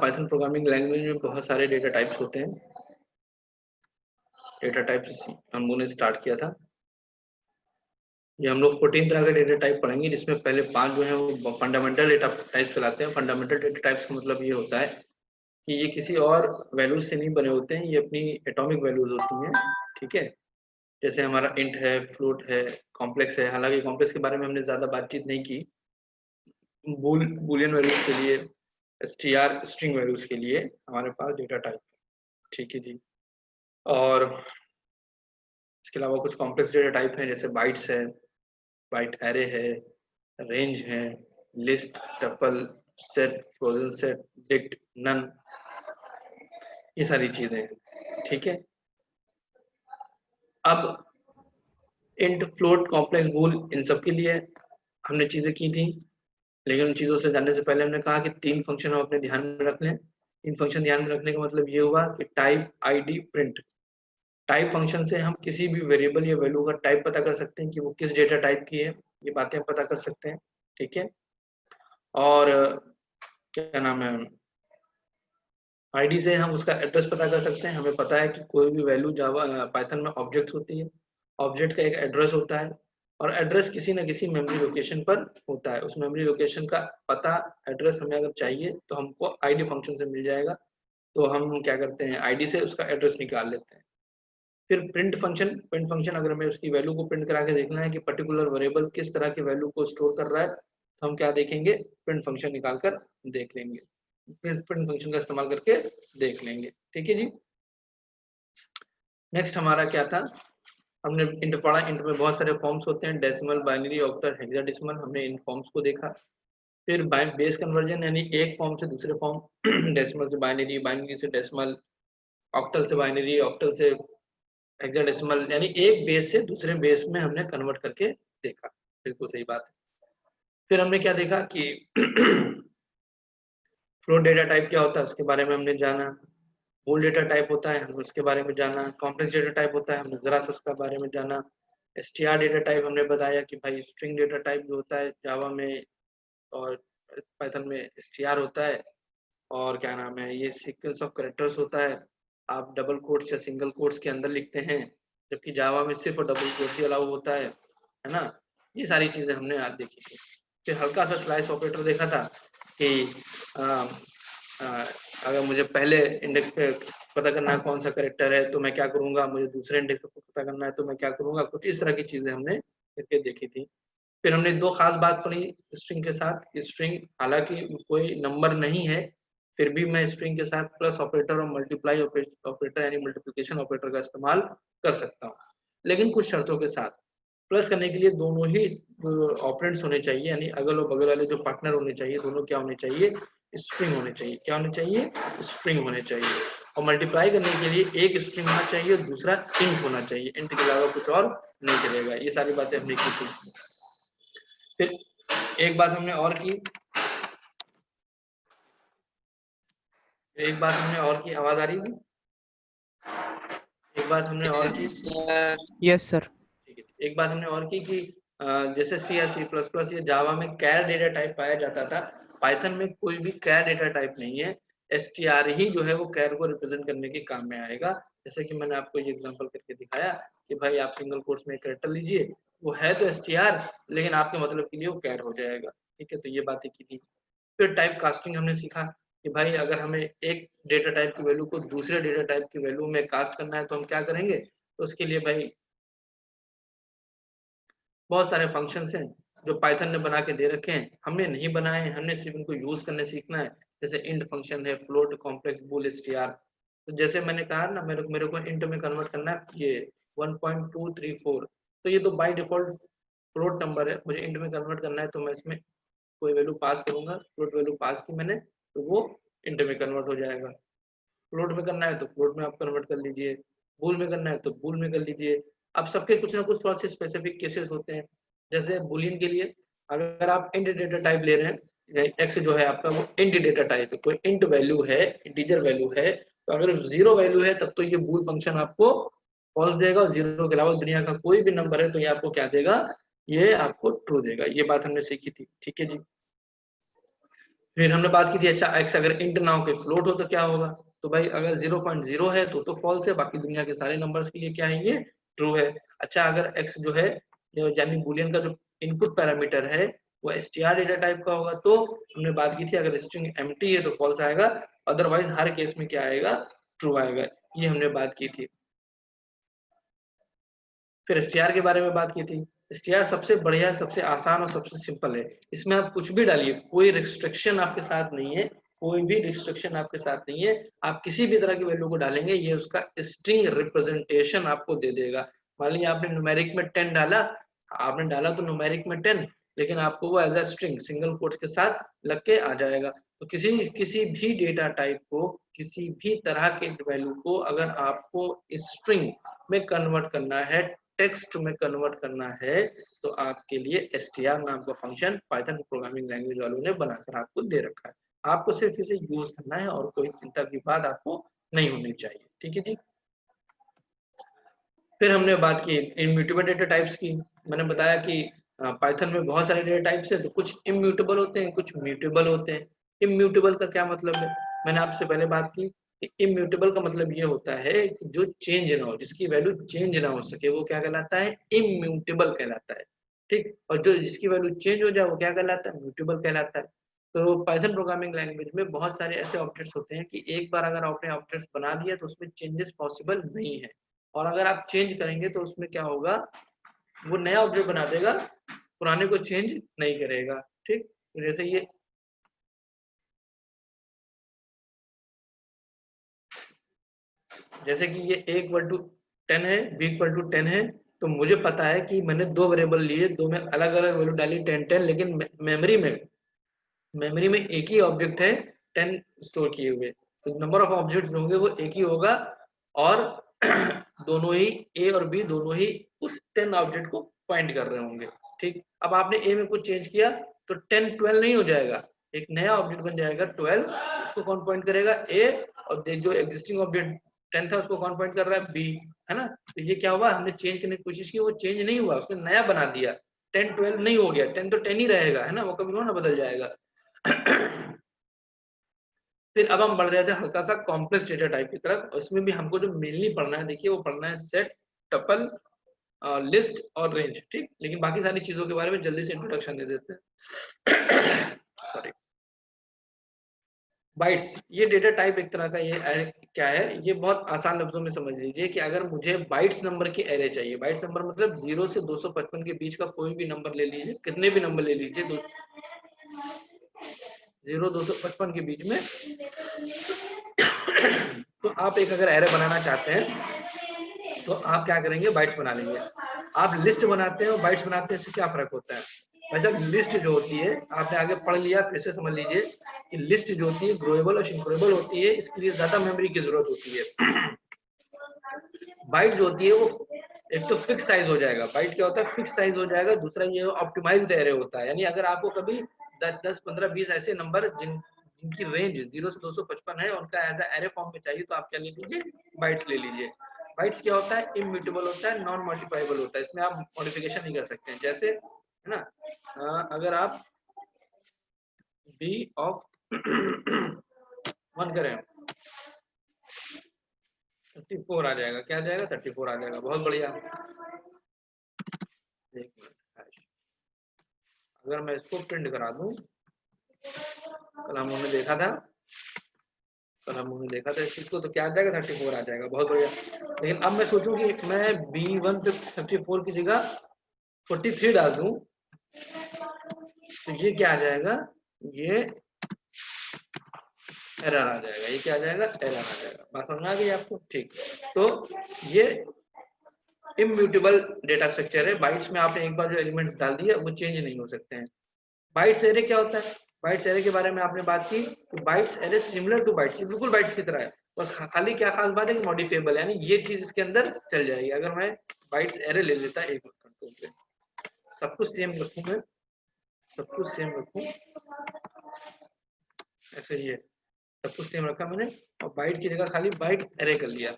Python programming language में बहुत सारे डेटा टाइप्स होते हैं। डेटा टाइप्स हम लोगों ने स्टार्ट किया था। ये हम लोग 14 तरह के डेटा टाइप पढ़ेंगे, जिसमें पहले 5 जो है वो फंडामेंटल डेटा टाइप चलाते हैं। फंडामेंटल डेटा टाइप्स का मतलब ये होता है कि ये किसी और वैल्यूज से नहीं बने होते हैं, ये अपनी एटॉमिक वैल्यूज होती हैं। ठीक है, जैसे हमारा इंट है, फ्लोट है, कॉम्प्लेक्स है। हालांकि कॉम्प्लेक्स के बारे में हमने ज्यादा बातचीत नहीं की। बूलियन वैल्यूज के लिए, str स्ट्रिंग वैल्यूज के लिए हमारे पास डेटा टाइप। ठीक है जी। और इसके अलावा कुछ कॉम्प्लेक्स डेटा टाइप हैं, जैसे बाइट्स है, बाइट एरे है, रेंज है, list, tuple, set, frozen set, dict, none, ये सारी चीजें। ठीक है, अब इंट, फ्लोट, कॉम्प्लेक्स, बूल, इन सब के लिए हमने चीजें की थी। लेकिन उन चीजों से जानने से पहले हमने कहा कि 3 फंक्शन हम अपने ध्यान में रख लें। 3 फंक्शन ध्यान में रखने का मतलब ये हुआ कि type, ID, print. Type function से हम किसी भी वेरिएबल या वैल्यू का टाइप पता कर सकते हैं कि वो किस डेटा टाइप की है, ये बातें हम पता कर सकते हैं। ठीक है, और क्या नाम है, आईडी से हम उसका एड्रेस पता कर सकते हैं। हमें पता है कि कोई भी वैल्यू जावा पाइथन में ऑब्जेक्ट होती है, ऑब्जेक्ट का एक एड्रेस होता है, और एड्रेस किसी न किसी मेमोरी लोकेशन पर होता है। उस मेमोरी लोकेशन का पता, एड्रेस हमें अगर चाहिए तो हमको आईडी फंक्शन से मिल जाएगा। तो हम क्या करते हैं, आईडी से उसका एड्रेस निकाल लेते हैं। फिर प्रिंट फंक्शन अगर हमें उसकी वैल्यू को प्रिंट करा के देखना है कि पर्टिकुलर वेरिएबल किस तरह की वैल्यू को स्टोर कर रहा है, तो हम क्या देखेंगे, प्रिंट फंक्शन निकाल कर देख लेंगे, प्रिंट फंक्शन का इस्तेमाल करके देख लेंगे। ठीक है जी। नेक्स्ट हमारा क्या था, हमने इंट पढ़ा। इंट में बहुत सारे फॉर्म्स होते हैं, डेसिमल, बाइनरी, ऑक्टल, हेक्साडेसिमल। हमने इन फॉर्म्स को देखा। फिर बेस कन्वर्जन, यानी एक फॉर्म से दूसरे फॉर्म, डेसिमल से बाइनरी, बाइनरी से डेसिमल, ऑक्टल से बाइनरी, ऑक्टल से हेक्साडेसिमल, यानी एक बेस से दूसरे बेस में हमने कन्वर्ट करके देखा। बिल्कुल सही बात है। फिर हमने क्या देखा कि फ्लोट डेटा टाइप क्या होता है, उसके बारे में हमने जाना। बूल डेटा टाइप होता है, हमने उसके बारे में जाना। कॉम्प्लेक्स डेटा टाइप होता है, हमने जरा सा उसके बारे में जाना। str डेटा टाइप हमने बताया कि भाई स्ट्रिंग डेटा टाइप जो होता है जावा में और पाइथन में str होता है। और क्या नाम है, ये सीक्वेंस ऑफ कैरेक्टर्स होता है। आप डबल कोट्स या सिंगल कोट्स के अंदर लिखते हैं, जबकि जावा में सिर्फ डबल कोट्स ही अलाउ होता है ना। ये सारी चीजें हमने आज देखी थी। फिर हल्का सा स्लाइस ऑपरेटर देखा था कि अगर मुझे पहले इंडेक्स पे पता करना है कौन सा कैरेक्टर है तो मैं क्या करूंगा, मुझे दूसरे इंडेक्स पे पता करना है तो मैं क्या करूंगा। कुछ इस तरह की चीजें हमने करके देखी थी। फिर हमने 2 खास बात पढ़ी स्ट्रिंग के साथ। स्ट्रिंग हालांकि कोई नंबर नहीं है, फिर भी मैं स्ट्रिंग के साथ प्लस ऑपरेटर और मल्टीप्लाई ऑपरेटर यानी मल्टीप्लिकेशन ऑपरेटर का इस्तेमाल कर सकता हूँ, लेकिन कुछ शर्तों के साथ। प्लस करने के लिए दोनों ही ऑपरेंड्स होने चाहिए, यानी अगल और बगल वाले जो पार्टनर होने चाहिए, दोनों क्या होने चाहिए, स्ट्रिंग होने चाहिए। क्या होने चाहिए, स्ट्रिंग होने चाहिए। और मल्टीप्लाई करने के लिए एक स्ट्रिंग होना चाहिए, दूसरा इंट होना चाहिए। इंट के अलावा कुछ और नहीं चलेगा। ये सारी बातें हमने की थी। फिर एक बात हमने और की, आवाज आ रही है? एक बात हमने और की। Yes sir. ठीक है, एक बात हमने और की कि जैसे सी या सी प्लस प्लस या जावा में कैर डेटा टाइप पाया जाता था, पाइथन में कोई भी कैर डेटा टाइप नहीं है। str ही जो है वो कैर को रिप्रेजेंट करने के काम में आएगा। जैसे कि मैंने आपको ये एग्जांपल करके दिखाया कि भाई आप सिंगल कोट्स में कैरेक्टर लीजिए, वो है तो str, लेकिन आपके मतलब के लिए वो कैर हो जाएगा। ठीक है, तो ये बातें की थी। फिर टाइप कास्टिंग हमने सीखा कि भाई अगर हमें एक डेटा टाइप की वैल्यू को दूसरे डेटा टाइप की वैल्यू में कास्ट करना है तो हम क्या करेंगे। तो उसके लिए भाई बहुत सारे फंक्शंस हैं जो पाइथन ने बना के दे रखे हैं, हमने नहीं बनाए हैं, हमने सिर्फ उनको यूज करने सीखना है। जैसे इंट फंक्शन है, फ्लोट, कॉम्प्लेक्स, बूल, str। तो जैसे मैंने कहा ना, मेरे को इंट में कन्वर्ट करना है ये 1.234, तो ये तो बाय डिफॉल्ट फ्लोट नंबर है। मुझे इंट में कन्वर्ट करना है तो मैं इसमें कोई वैल्यू पास करूंगा, फ्लोट वैल्यू पास की मैंने, तो वो इंट में कन्वर्ट हो जाएगा। फ्लोट में करना है तो फ्लोट में आप कन्वर्ट कर लीजिए, बूल में करना है तो बूल में कर लीजिए। अब सबके कुछ ना कुछ थोड़ा से स्पेसिफिक केसेस होते हैं। जैसे बुलियन के लिए अगर आप इंट डेटा टाइप ले रहे हैं, एक्स जो है आपका वो इंट डेटा टाइप है, कोई इंट वैल्यू है, इंटीजर वैल्यू है, तो अगर 0 वैल्यू है तब तो ये बूल फंक्शन आपको फॉल्स देगा, और 0 के अलावा दुनिया का कोई भी नंबर है तो ये आपको क्या देगा, ये आपको ट्रू देगा। ये बात हमने सीखी थी। ठीक है जी। फिर हमने बात की थी अच्छा x अगर इंट ना हो के फ्लोट हो तो क्या होगा, तो भाई अगर 0.0 है तो फॉल्स है, बाकी दुनिया के सारे नंबर्स के लिए क्या है ये ट्रू है। अच्छा अगर x जो है यानी बूलियन का जो इनपुट पैरामीटर है वो str डेटा टाइप का होगा, तो हमने बात की थी अगर स्ट्रिंग एम्प्टी है तो फॉल्स आएगा, अदरवाइज हर केस में क्या आएगा ट्रू आएगा, ये हमने बात की थी। फिर str के बारे में बात की थी। str सबसे बढ़िया, सबसे आसान और सबसे सिंपल है, इसमें आप कुछ भी डालिए, कोई रिस्ट्रिक्शन आपके साथ नहीं है, कोई भी रिस्ट्रिक्शन आपके साथ नहीं है, आप किसी भी तरह की वैल्यू को डालेंगे ये उसका स्ट्रिंग रिप्रेजेंटेशन आपको दे देगा। मान लीजिए आपने न्यूमेरिक में 10 डाला, आपने डाला तो न्यूमेरिक में 10, लेकिन आपको वो as a string single quotes के साथ लग के आ जाएगा। तो किसी किसी भी डेटा टाइप को, किसी भी तरह के वैल्यू को अगर आपको स्ट्रिंग में कन्वर्ट करना है, टेक्स्ट में कन्वर्ट करना है, तो आपके लिए str नाम का फंक्शन पाइथन प्रोग्रामिंग लैंग्वेज वालों ने बनाकर आपको दे रखा है, आपको सिर्फ इसे यूज करना है और कोई चिंता की बात आपको नहीं होनी चाहिए। ठीक है जी। फिर हमने बात की इम्यूटेबल डेटा टाइप्स की। मैंने बताया कि पाइथन में बहुत सारे डेटा टाइप्स हैं, तो कुछ इम्यूटेबल होते हैं, कुछ म्यूटेबल होते हैं। इम्यूटेबल का क्या मतलब है, मैंने आपसे पहले बात की कि इम्यूटेबल का मतलब ये होता है कि जो चेंज ना हो, जिसकी वैल्यू चेंज ना हो सके, वो क्या कहलाता है इम्यूटेबल कहलाता है। ठीक, और जो जिसकी वैल्यू चेंज हो जाए वो क्या कहलाता है म्यूटेबल कहलाता है। तो पाइथन प्रोग्रामिंग लैंग्वेज में बहुत सारे ऐसे ऑब्जेक्ट्स होते हैं कि एक बार अगर आपने ऑब्जेक्ट्स बना दिया तो उसमें चेंजेस पॉसिबल नहीं है, और अगर आप चेंज करेंगे तो उसमें क्या होगा, वो नया ऑब्जेक्ट बना देगा, पुराने को चेंज नहीं करेगा। ठीक, तो जैसे ये जैसे कि ये a इक्वल टू 10 है, b इक्वल टू 10 है, तो मुझे पता है कि मैंने दो वेरिएबल लिए, दो में अलग अलग वैल्यू डाली 10 10, लेकिन मेमोरी में एक ही ऑब्जेक्ट है 10 स्टोर किए हुए, तो नंबर ऑफ ऑब्जेक्ट्स जो होंगे वो एक ही होगा, और दोनों ही ए और बी दोनों ही उस 10 ऑब्जेक्ट को पॉइंट कर रहे होंगे। ठीक, अब आपने ए में कुछ चेंज किया तो 10 12 नहीं हो जाएगा, एक नया ऑब्जेक्ट बन जाएगा 12, उसको कौन पॉइंट करेगा ए, और जो एग्जिस्टिंग ऑब्जेक्ट 10 था उसको कौन पॉइंट कर रहा है बी, है ना। तो ये क्या हुआ, हमने चेंज करने की कोशिश की, वो चेंज नहीं हुआ, उसने नया बना दिया, 10 12 नहीं हो गया, 10 तो 10 ही रहेगा, है ना, वो कभी ना बदल जाएगा। फिर अब हम बढ़ रहे थे हल्का सा कॉम्प्लेक्स डेटा टाइप की तरफ, और इसमें भी हमको जो मेनली पढ़ना है, देखिए वो पढ़ना है सेट, टपल, लिस्ट और रेंज। ठीक, लेकिन बाकी सारी चीजों के बारे में जल्दी से इंट्रोडक्शन दे देते हैं। सॉरी, बाइट्स, ये डेटा टाइप एक तरह का ये क्या है, ये बहुत आसान लफ्जों में समझ लीजिए कि अगर मुझे बाइट्स नंबर की एरे चाहिए, बाइट्स नंबर मतलब 0 से 255 के बीच का कोई भी नंबर ले लीजिए, कितने भी नंबर ले लीजिए, 0 255 के बीच में, तो आप एक अगर एरे बनाना चाहते हैं तो आप क्या करेंगे, बाइट्स बना लेंगे। आप लिस्ट बनाते हैं और बाइट्स बनाते हैं, इससे क्या फर्क होता है, वैसे लिस्ट जो होती है आपने आगे पढ़ लिया, फिर से समझ लीजिए कि लिस्ट जो होती है ग्रोएबल और शिंक्रोएबल होती है, इसके लिए ज्यादा मेमोरी की जरूरत होती है। बाइट जो होती है वो एक तो फिक्स साइज हो जाएगा, बाइट क्या होता है फिक्स साइज हो जाएगा, दूसरा ये ऑप्टिमाइज्ड एरे होता है, यानी अगर आपको कभी 10 15 20 ऐसे नंबर जिनकी रेंज 0 से 255 है, उनका एज एरे फॉर्म में चाहिए, तो आप क्या ले लीजिए, बाइट्स ले लीजिए। बाइट्स क्या होता है, इम्यूटेबल होता है, नॉन मल्टीप्लाइबल होता है, इसमें आप मॉडिफिकेशन नहीं कर सकते हैं, जैसे है ना, अगर आप बी ऑफ 1 करें 34 आ जाएगा, क्या आ जाएगा 34 आ जाएगा, बहुत बढ़िया। एक मिनट, अगर मैं इसको प्रिंट करा दूं, कल हमने देखा था, इस चीज को, तो क्या आ जाएगा 34 आ जाएगा, बहुत बढ़िया। लेकिन अब मैं सोचूं कि मैं B1 पे 34 की जगह 43 डाल दूं, तो ये क्या आ जाएगा, ये एरर आ जाएगा, ये क्या आ जाएगा, एरर आ जाएगा। बात समझ आ गई आपको, ठीक। तो ये इम्यूटेबल डेटा स्ट्रक्चर है, बाइट्स में आपने एक बार जो एलिमेंट्स डाल दिए वो चेंज नहीं हो सकते हैं। बाइट्स एरे क्या होता है, बाइट्स एरे के बारे में आपने बात की कि bytes array similar two bytes, बिल्कुल बाइट्स की तरह है, और खाली क्या खास बात है कि मॉडिफाइबल है, यानी ये चीज इसके अंदर चल जाएगी। अगर मैं बाइट्स एरे ले लेता एक कंट्रोल पे, सब कुछ सेम रखूं, मैं सब कुछ सेम रखूं, ऐसे ही है, सब कुछ सेम रखा मैंने, और बाइट की जगह खाली बाइट एरे कर लिया,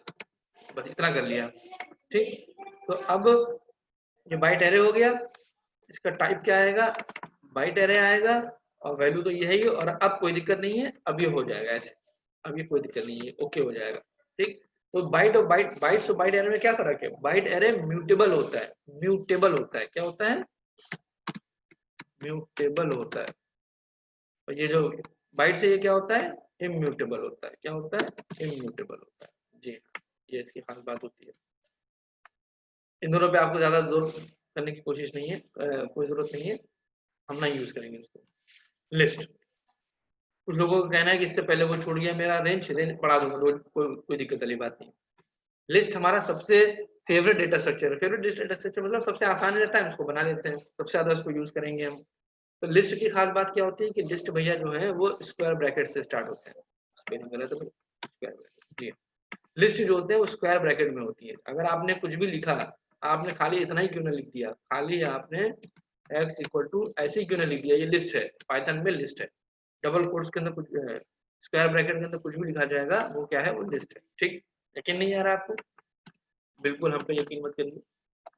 बस इतना कर लिया। ठीक, तो अब ये बाइट एरे हो गया, इसका टाइप क्या आएगा, बाइट एरे आएगा, और वैल्यू तो ये है ही, और अब कोई दिक्कत नहीं है, अब ये हो जाएगा ऐसे, अब ये कोई दिक्कत नहीं है, ओके हो जाएगा। ठीक, तो बाइट और बाइट्स और बाइट एरे में क्या फर्क है? बाइट एरे म्यूटेबल होता है, म्यूटेबल होता है, क्या होता है? म्यूटेबल होता है। और ये जो बाइट से ये क्या होता है? इम्यूटेबल होता है। क्या होता है? इम्यूटेबल होता है। जी हाँ, ये इसकी खास बात होती है। इन दोनों पे आपको ज्यादा जोर करने की कोशिश नहीं है, कोई जरूरत नहीं है, हम ना यूज करेंगे इसको। लिस्ट, कुछ लोगों का कहना है कि इससे पहले वो छूट गया मेरा रेंज पढ़ा दूंगा, कोई दिक्कत वाली बात नहीं। लिस्ट हमारा सबसे फेवरेट डेटा स्ट्रक्चर है। फेवरेट डेटा स्ट्रक्चर मतलब सबसे आसान रहता है, उसको बना लेते हैं, सबसे ज्यादा उसको यूज करेंगे हम। तो लिस्ट की खास बात क्या होती है कि लिस्ट भैया जो है वो स्क्वायर ब्रैकेट से स्टार्ट होते हैं। स्पेलिंग गलत है, स्क्वायर ब्रैकेट। जी, लिस्ट जो होते हैं वो स्क्वायर ब्रैकेट में होती है। अगर आपने कुछ भी लिखा, आपने खाली इतना ही क्यों ना लिख दिया, खाली आपने x इक्वल टू ऐसे ही क्यों ना लिख दिया, ये लिस्ट है, पाइथन में लिस्ट है। डबल कोट्स के अंदर कुछ, स्क्वायर ब्रैकेट के अंदर कुछ भी लिखा जाएगा, वो क्या है? वो लिस्ट है। ठीक, यकीन नहीं आ रहा आपको? बिल्कुल हम पे यकीन मत करिए,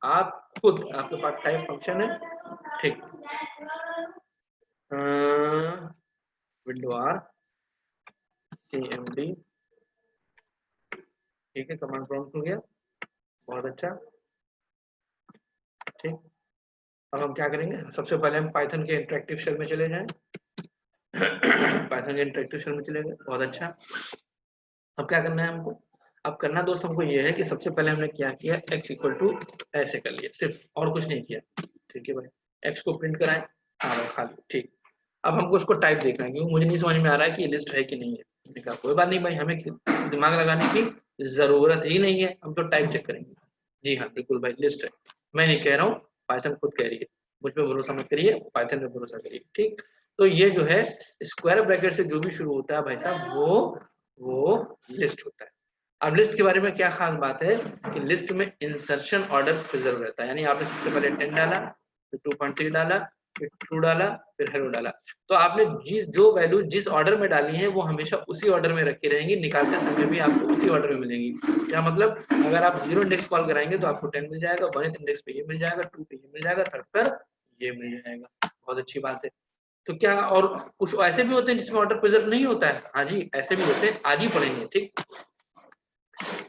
आप खुद, आपके पास टाइप फंक्शन है। ठीक, विंडो आर cmd, ठीक है, कमांड प्रॉम्प्ट हो गया, बहुत अच्छा। ठीक, अब हम क्या करेंगे? सबसे पहले हम पाइथन के इंटरेक्टिव शेल में चले जाएं। पाइथन के इंटरेक्टिव शेल में चले गए, बहुत अच्छा। अब क्या करना है हमको? अब करना दोस्त हमको ये है कि सबसे पहले हमने क्या किया, x इक्वल टू ऐसे कर लिया सिर्फ, और कुछ नहीं किया। ठीक है भाई, x को प्रिंट कराएं, हाँ खाली। ठीक, अब हमको उसको टाइप देखना है, क्योंकि मुझे नहीं समझ में आ रहा है कि ये लिस्ट है कि नहीं है। मैंने कहा कोई बात नहीं भाई, हमें दिमाग लगाने की जरूरत ही नहीं है, हम तो टाइप चेक करेंगे। जी हाँ बिल्कुल भाई, लिस्ट है, मैं नहीं कह रहा हूँ, पाइथन खुद कह रही है। मुझ पर भरोसा मत करिए, पाइथन पे भरोसा करिए। ठीक, तो ये जो है स्क्वायर ब्रैकेट से जो भी शुरू होता है भाई साहब, वो लिस्ट होता है। अब लिस्ट के बारे में क्या खास बात है कि लिस्ट में इंसर्शन ऑर्डर प्रिजर्व रहता है। यानी आपने सबसे पहले 10 डाला, फिर 2.3 डाला, फिर ट्रू डाला, फिर हेलो डाला, तो आपने जो वैल्यू जिस ऑर्डर में डाली है वो हमेशा उसी ऑर्डर में रखी रहेंगी, निकालते समय भी आपको उसी ऑर्डर में मिलेंगी। क्या मतलब? अगर आप 0 इंडेक्स कॉल कराएंगे तो आपको 10 मिल जाएगा, 1 इंडेक्स पे ये मिल जाएगा, 2 पे ये मिल जाएगा, 3 पर ये मिल जाएगा। बहुत अच्छी बात है। तो क्या, और कुछ ऐसे भी होते हैं जिसमें ऑर्डर प्रिजर्व नहीं होता है? हाँ जी, ऐसे भी होते हैं, आज ही पढ़ेंगे। ठीक,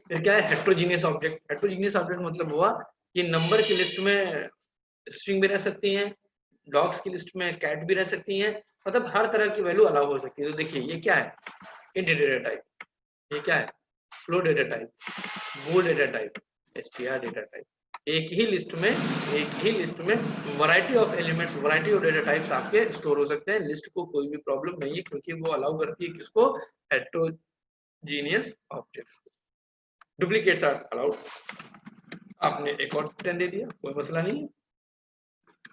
फिर क्या है हेट्रोजीनियस ऑब्जेक्ट? हेट्रोजीनियस ऑब्जेक्ट मतलब हुआ कि नंबर की लिस्ट में स्ट्रिंग भी रह सकती है, डॉग्स की लिस्ट में कैट भी रह सकती है, मतलब हर तरह की वैल्यू अलाउ हो सकती है। तो देखिए ये क्या है, इंट डेटा टाइप, ये क्या है, float data type, bool data type, str data type. एक ही लिस्ट में variety of elements, variety of data types आपके स्टोर हो सकते हैं। लिस्ट को कोई भी प्रॉब्लम नहीं है, क्योंकि वो अलाउ करती है किसको? Heterogeneous objects. Duplicates are allowed, आपने एक और 10 दे दिया, कोई मसला नहीं है,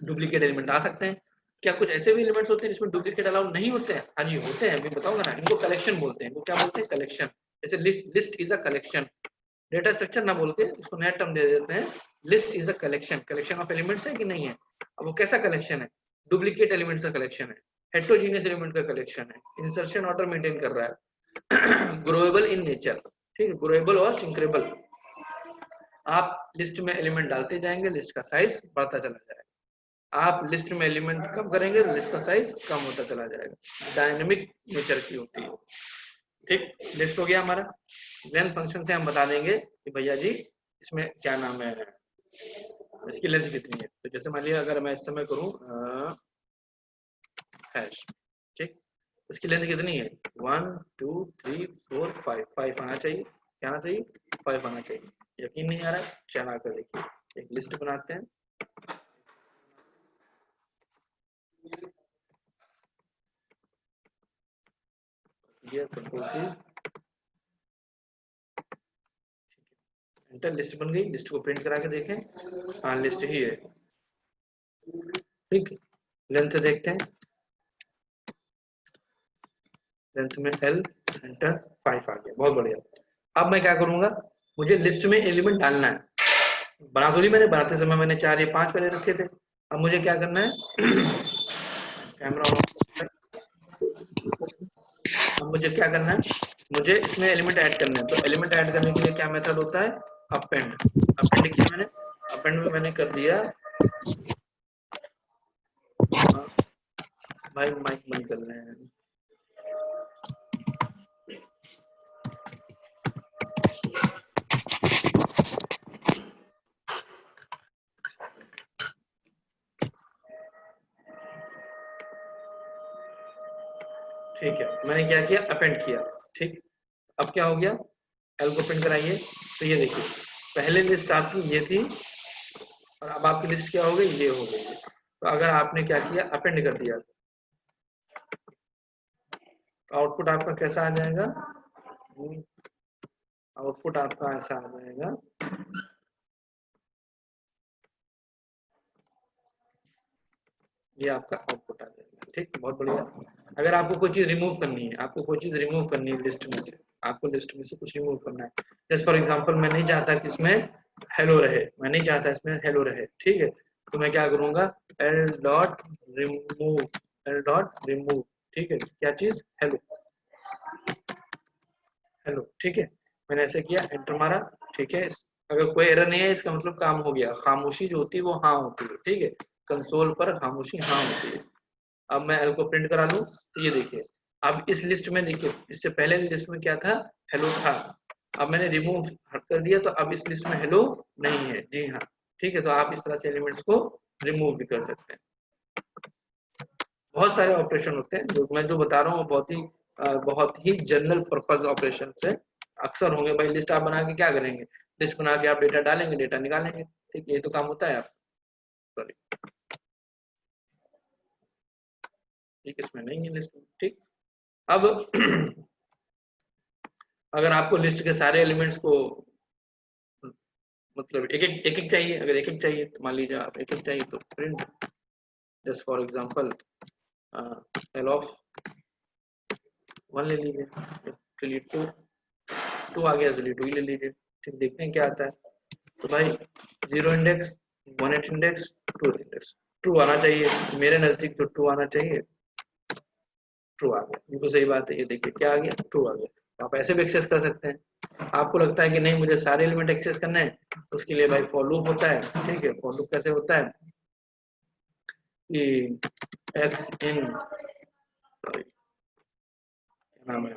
डुप्लीकेट एलिमेंट आ सकते हैं। क्या कुछ ऐसे भी एलिमेंट्स होते हैं जिसमें डुप्लीकेट अलाउड नहीं होते हैं? हाँ जी होते हैं, अभी बताऊंगा ना। इनको कलेक्शन बोलते हैं, इनको क्या बोलते हैं? कलेक्शन। जैसे list is a collection, data structure ना बोल के इसको नया टर्म दे देते हैं, list is a collection. Collection of elements है कि नहीं है? अब वो कैसा कलेक्शन है? डुप्लीकेट एलिमेंट्स का कलेक्शन है, हेट्रोजीनियस एलिमेंट का कलेक्शन है, इंसर्शन ऑर्डर मेंटेन कर रहा है, ग्रोएबल इन नेचर। ठीक है, ग्रोएबल और सिंक्रेबल। आप लिस्ट में एलिमेंट डालते जाएंगे, लिस्ट का साइज बढ़ता चला जाएगा। आप लिस्ट में एलिमेंट कम करेंगे तो लिस्ट का साइज कम होता चला जाएगा। डायनेमिक नेचर की होती है। ठीक, लिस्ट हो गया हमारा। लेंथ फंक्शन से हम बता देंगे कि भैया जी इसमें क्या नाम है, इसकी लेंथ कितनी है। तो जैसे मान लिया अगर मैं इस समय करूं हैश, ठीक, इसकी लेंथ कितनी है? 1 2 3 4 5, 5 आना चाहिए। क्या आना चाहिए? 5 आना चाहिए। यकीन नहीं आ रहा है? चला कर देखिए, एक लिस्ट बनाते हैं। ये कंट्रोल सी, एंटर, लिस्ट बन गई। लिस्ट को प्रिंट करा के देखें, हाँ लिस्ट ही है। ठीक, लेंथ देखते हैं, लेंथ में L, एंटर, 5 आ गया, बहुत बढ़िया। अब मैं क्या करूंगा, मुझे लिस्ट में एलिमेंट डालना है। बना तो नहीं, मैंने बनाते समय मैंने 4 या 5 पहले रखे थे। अब मुझे क्या करना है, कैमरा ऑन। अब मुझे क्या करना है, मुझे इसमें एलिमेंट ऐड करना है। तो एलिमेंट ऐड करने के लिए क्या मेथड होता है? अपेंड। अपेंड किया मैंने, अपेंड में मैंने कर दिया भाई माइक बंद कर रहे हैं। ठीक है, मैंने क्या किया, अपेंड किया। ठीक, अब क्या हो गया, एल को प्रिंट कराइए। तो ये देखिए, पहले लिस्ट आपकी ये थी और अब आपकी लिस्ट क्या हो गई, ये हो गई। तो अगर आपने क्या किया, अपेंड कर दिया, तो आउटपुट आपका कैसा आ जाएगा, आउटपुट आपका ऐसा आ जाएगा। ये आपका आउटपुट आ जाएगा। ठीक, बहुत बढ़िया। अगर आपको कोई चीज रिमूव करनी है, आपको कोई चीज रिमूव करनी है लिस्ट में से, आपको लिस्ट में से कुछ रिमूव करना है, जैसे फॉर एग्जांपल मैं नहीं चाहता कि इसमें हेलो रहे, मैं नहीं चाहता इसमें हेलो रहे। ठीक है, तो मैं क्या करूंगा, L dot remove, L dot remove. ठीक है, क्या चीज, हेलो, हेलो। ठीक है, मैंने ऐसे किया, एंटर मारा। ठीक है, अगर कोई एरर नहीं है इसका मतलब काम हो गया। खामोशी जो होती है वो हाँ होती है। ठीक है, कंसोल पर खामोशी हाँ होती है। अब मैं एल को प्रिंट करा लूं, तो ये देखिए, अब इस लिस्ट में देखिए, इससे पहले लिस्ट में क्या था, हेलो था। अब मैंने रिमूव हट कर दिया, तो अब इस लिस्ट में हेलो नहीं है। जी हाँ, ठीक है, तो आप इस तरह से एलिमेंट्स को रिमूव भी कर सकते हैं। बहुत सारे ऑपरेशन होते हैं, जो मैं जो बता रहा हूँ बहुत ही जनरल पर्पज ऑपरेशन है। अक्सर होंगे भाई, लिस्ट आप बना के क्या करेंगे, लिस्ट बना के आप डेटा डालेंगे, डेटा निकालेंगे। ठीक, ये तो काम होता है आप, सॉरी, ठीक, इसमें नहीं है लिस्ट। ठीक, अब अगर आपको लिस्ट के सारे एलिमेंट्स को मतलब एक एक चाहिए, अगर एक एक चाहिए तो मान लीजिए आप एक एक चाहिए, तो print just for example L of 1 ले लीजिए। चलिए टू आ गया, चलिए 2 ही ले लीजिए। ठीक, देखते हैं क्या आता है। तो भाई 0 इंडेक्स, 1 इंडेक्स, 2 इंडेक्स, ट्रू आना चाहिए मेरे नजदीक, तो ट्रू आना चाहिए। ट्रू आ गया, बिल्कुल सही बात है। ये देखिए क्या आ गया, ट्रू आ गया। तो आप ऐसे भी एक्सेस कर सकते हैं। आपको लगता है कि नहीं मुझे सारे एलिमेंट एक्सेस करने हैं, उसके लिए भाई फॉर लूप होता है। ठीक है, फॉर लूप कैसे होता है कि एक्स इन, सॉरी क्या नाम है,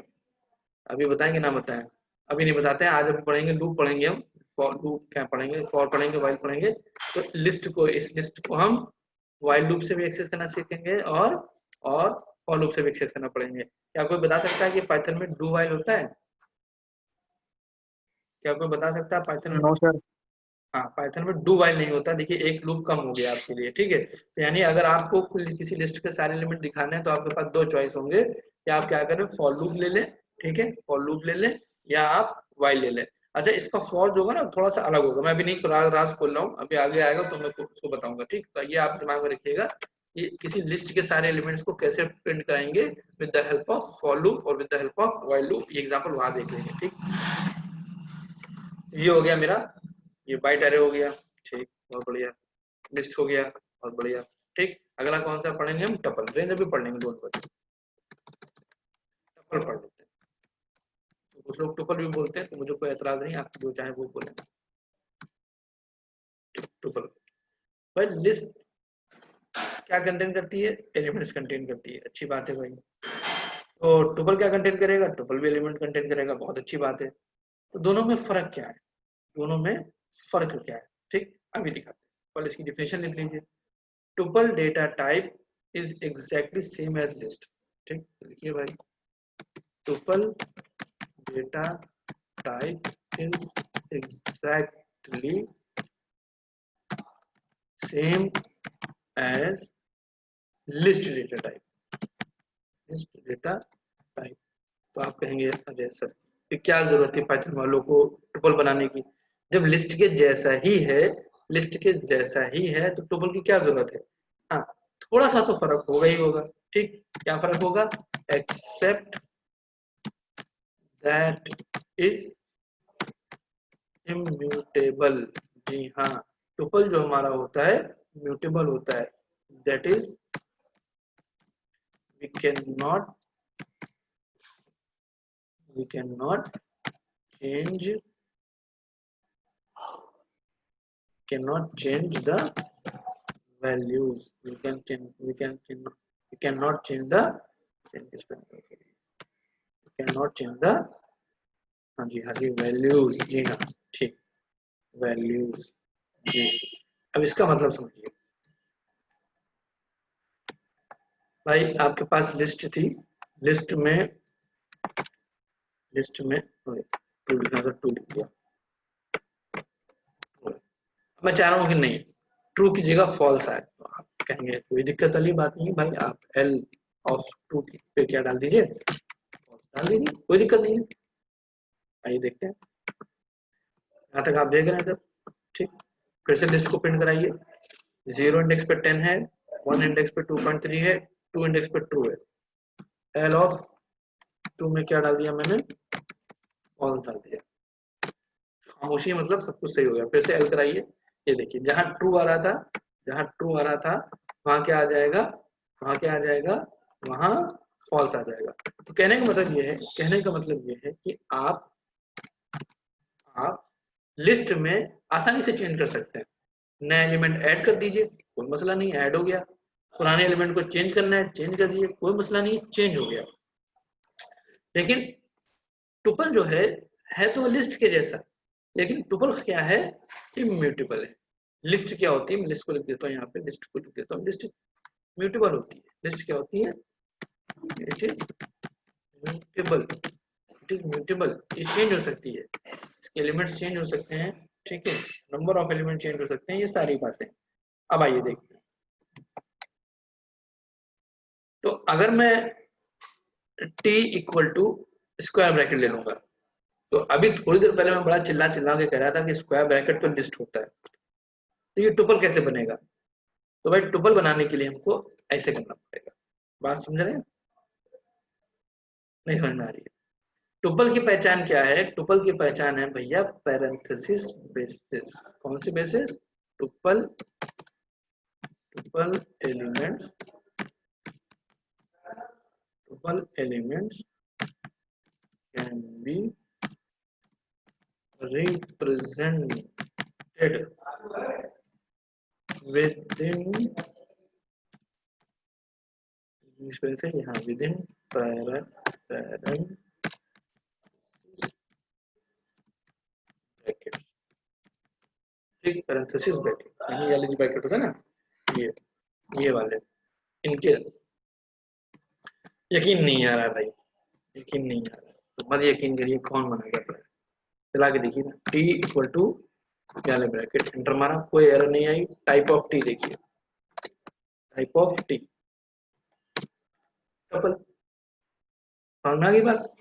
अभी बताएंगे ना, बताएं, अभी नहीं बताते हैं, आज अभी पढ़ेंगे लूप, पढ़ेंगे हम। फॉर लूप क्या पढ़ेंगे, फॉर पढ़ेंगे, वाइल पढ़ेंगे। तो लिस्ट को, इस लिस्ट को हम वाइल लूप से भी एक्सेस करना सीखेंगे और फॉर लूप से भी एक्सेस करना पड़ेंगे। क्या कोई बता सकता है कि पाइथन में डू वाइल होता है? क्या कोई बता सकता है पाइथन में? No sir. हाँ, पाइथन में डू वाइल नहीं होता। देखिए एक लूप कम हो गया आपके लिए। ठीक है, तो यानी अगर आपको किसी लिस्ट के सारे एलिमेंट दिखाने हैं, तो आपके पास दो चॉइस होंगे, या आप क्या करें, फॉर लूप ले लें। ठीक है, फॉर लूप ले लें, या आप वाइल ले लें। अच्छा, इसका फॉर जो होगा ना थोड़ा सा अलग होगा, मैं अभी नहीं राज खोल रहा हूँ, अभी आगे आएगा तो मैं उसको बताऊंगा। ठीक, तो ये आप दिमाग में रखिएगा कि किसी लिस्ट के सारे एलिमेंट्स को कैसे प्रिंट कराएंगे, with the help of for loop और with the help of while loop. ये एग्जांपल वहां देख लेंगे। ठीक, ये हो गया मेरा, ये बाइट एरे हो गया। ठीक, बहुत बढ़िया। लिस्ट हो गया, बहुत बढ़िया। ठीक, अगला कौन सा पढ़ेंगे हम, टपल। रेंज अभी पढ़ लेंगे, डोंट वरी, टपल पढ़ लेते हैं। तो कुछ लोग टुपल भी बोलते हैं, तो मुझे कोई एतराज नहीं, आप जो चाहे वो बोलें। टुपल भाई, लिस्ट क्या कंटेन करती है, एलिमेंट्स कंटेन करती है, अच्छी बात है भाई। तो टुपल क्या कंटेन करेगा, टुपल भी एलिमेंट कंटेन करेगा, बहुत अच्छी बात है। तो दोनों में फर्क क्या है, दोनों में फर्क क्या है, ठीक, अभी दिखाते हैं। पहले इसकी डिफिनेशन लिख लीजिए। tuple data type is exactly same as list। ठीक, लिखिए भाई, tuple data type is exactly same as list data type, list data type। तो आप कहेंगे अरे सर कि क्या जरूरत है पाइथन वालों को टुपल बनाने की, जब लिस्ट के जैसा ही है, लिस्ट के जैसा ही है तो टुपल की क्या जरूरत है। हाँ, थोड़ा सा तो फर्क होगा ही होगा। ठीक, क्या फर्क होगा, एक्सेप्ट दैट इज इम्यूटेबल। जी हाँ, टुपल जो हमारा होता है म्यूटेबल होता है, that is we can not change cannot change the values, we can change, you cannot change the हाँ जी वैल्यूज जी हाँ ठीक वैल्यूज जी। अब इसका मतलब समझिए भाई, आपके पास लिस्ट थी, लिस्ट में टू लिखना था, टू लिख दिया। मैं चाह रहा हूँ कि नहीं ट्रू की जगह फॉल्स आए, तो आप कहेंगे कोई दिक्कत वाली बात नहीं भाई, आप एल ऑफ टू पे क्या डाल दीजिए, फॉल्स डाल दीजिए, कोई दिक्कत नहीं है। आइए देखते हैं, यहाँ तक आप देख रहे हैं सर, ठीक। फिर से लिस्ट को प्रिंट कराइए, 0 इंडेक्स पे 10 है, 1 इंडेक्स पे 2.3 है, 2 इंडेक्स पे ट्रू है। एल ऑफ 2 में क्या डाल दिया मैंने, फॉल्स डाल दिया। खामोशी मतलब सब कुछ सही हो गया। फिर से एल कराइए, ये देखिए जहां ट्रू आ रहा था वहां क्या आ जाएगा, वहां फॉल्स आ जाएगा। तो कहने का मतलब ये है कि आप लिस्ट में आसानी से चेंज कर सकते हैं। नया एलिमेंट ऐड कर दीजिए, कोई मसला नहीं, ऐड हो गया। पुराने एलिमेंट को चेंज करना है, चेंज कर दीजिए, कोई मसला नहीं, चेंज हो गया। लेकिन टुपल जो है तो लिस्ट के जैसा, लेकिन टुपल क्या है, इम्यूटेबल है। लिस्ट क्या होती है, मैं लिस्ट को लिख देता हूँ, यहाँ पे लिस्ट को लिख देता हूँ। लिस्ट म्यूटेबल होती है। लिस्ट क्या होती है, इट इज म्यूटेबल, ये चेंज हो सकती है, इसके एलिमेंट्स चेंज हो सकते हैं, ठीक है, नंबर ऑफ एलिमेंट चेंज हो सकते हैं, ये सारी बातें। अब आइए देखते हैं। तो अगर मैं t equal to square bracket ले लूंगा, तो अभी थोड़ी देर पहले मैं बड़ा चिल्ला के कह रहा था कि स्क्वायर ब्रैकेट तो लिस्ट होता है, तो ये टुपल कैसे बनेगा। तो भाई टुपल बनाने के लिए हमको ऐसे करना पड़ेगा। बात समझ रहे हैं, नहीं समझ में आ रही है। टुपल की पहचान क्या है, टुपल की पहचान है भैया पैरेंथेसिस बेसिस। कौन सी basis, tuple elements can be represented within within bracket, ठीक, पैरेंथेसिस ब्रैकेट, यानी ये वाले ब्रैकेट होता है ना, ये वाले, इनके यकीन नहीं आ रहा भाई, यकीन नहीं आ रहा, तो मत यकीन करिए, कौन बनाएगा, चला के देखिए ना। टी इक्वल टू क्या ले ब्रैकेट, एंटर मारा, कोई एरर नहीं आई। टाइप ऑफ टी देखिए, टाइप ऑफ टी टपल, समझना की बात।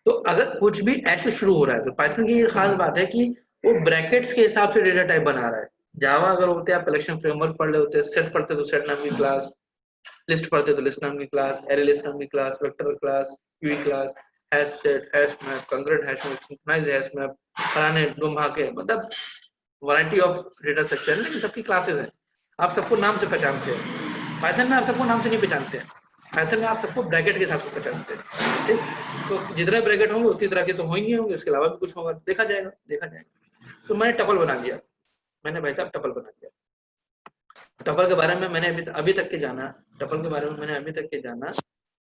तो अगर कुछ भी ऐसे शुरू हो रहा है, तो पाइथन की ये खास बात है कि वो ब्रैकेट्स के हिसाब से डेटा टाइप बना रहा है। जावा अगर होते आप कलेक्शन फ्रेमवर्क पढ़ रहे होते, सेट पढ़ते तो सेट नाम की क्लास, लिस्ट पढ़ते तो लिस्ट नाम की क्लास, एरे लिस्ट नाम की class, vector class, queue class, hash set, hash map, concrete hash map, synchronised hash map, फलाने डुम्हा के, मतलब वैरायटी ऑफ डेटा स्ट्रक्चर है, लेकिन सबकी क्लासेस हैं, आप सबको नाम से पहचानते हैं। पाइथन में आप सबको नाम से नहीं पहचानते हैं, पाइथन में आप सबको ब्रैकेट के हिसाब से पहचानते हैं, ठीक। तो जितने ब्रैकेट होंगे उतनी तरह के तो होंगे, उसके अलावा भी कुछ होगा, देखा जाएगा। तो मैंने टपल बना दिया, मैंने भाई साहब टपल बना दिया। टपल के बारे में मैंने अभी तक के जाना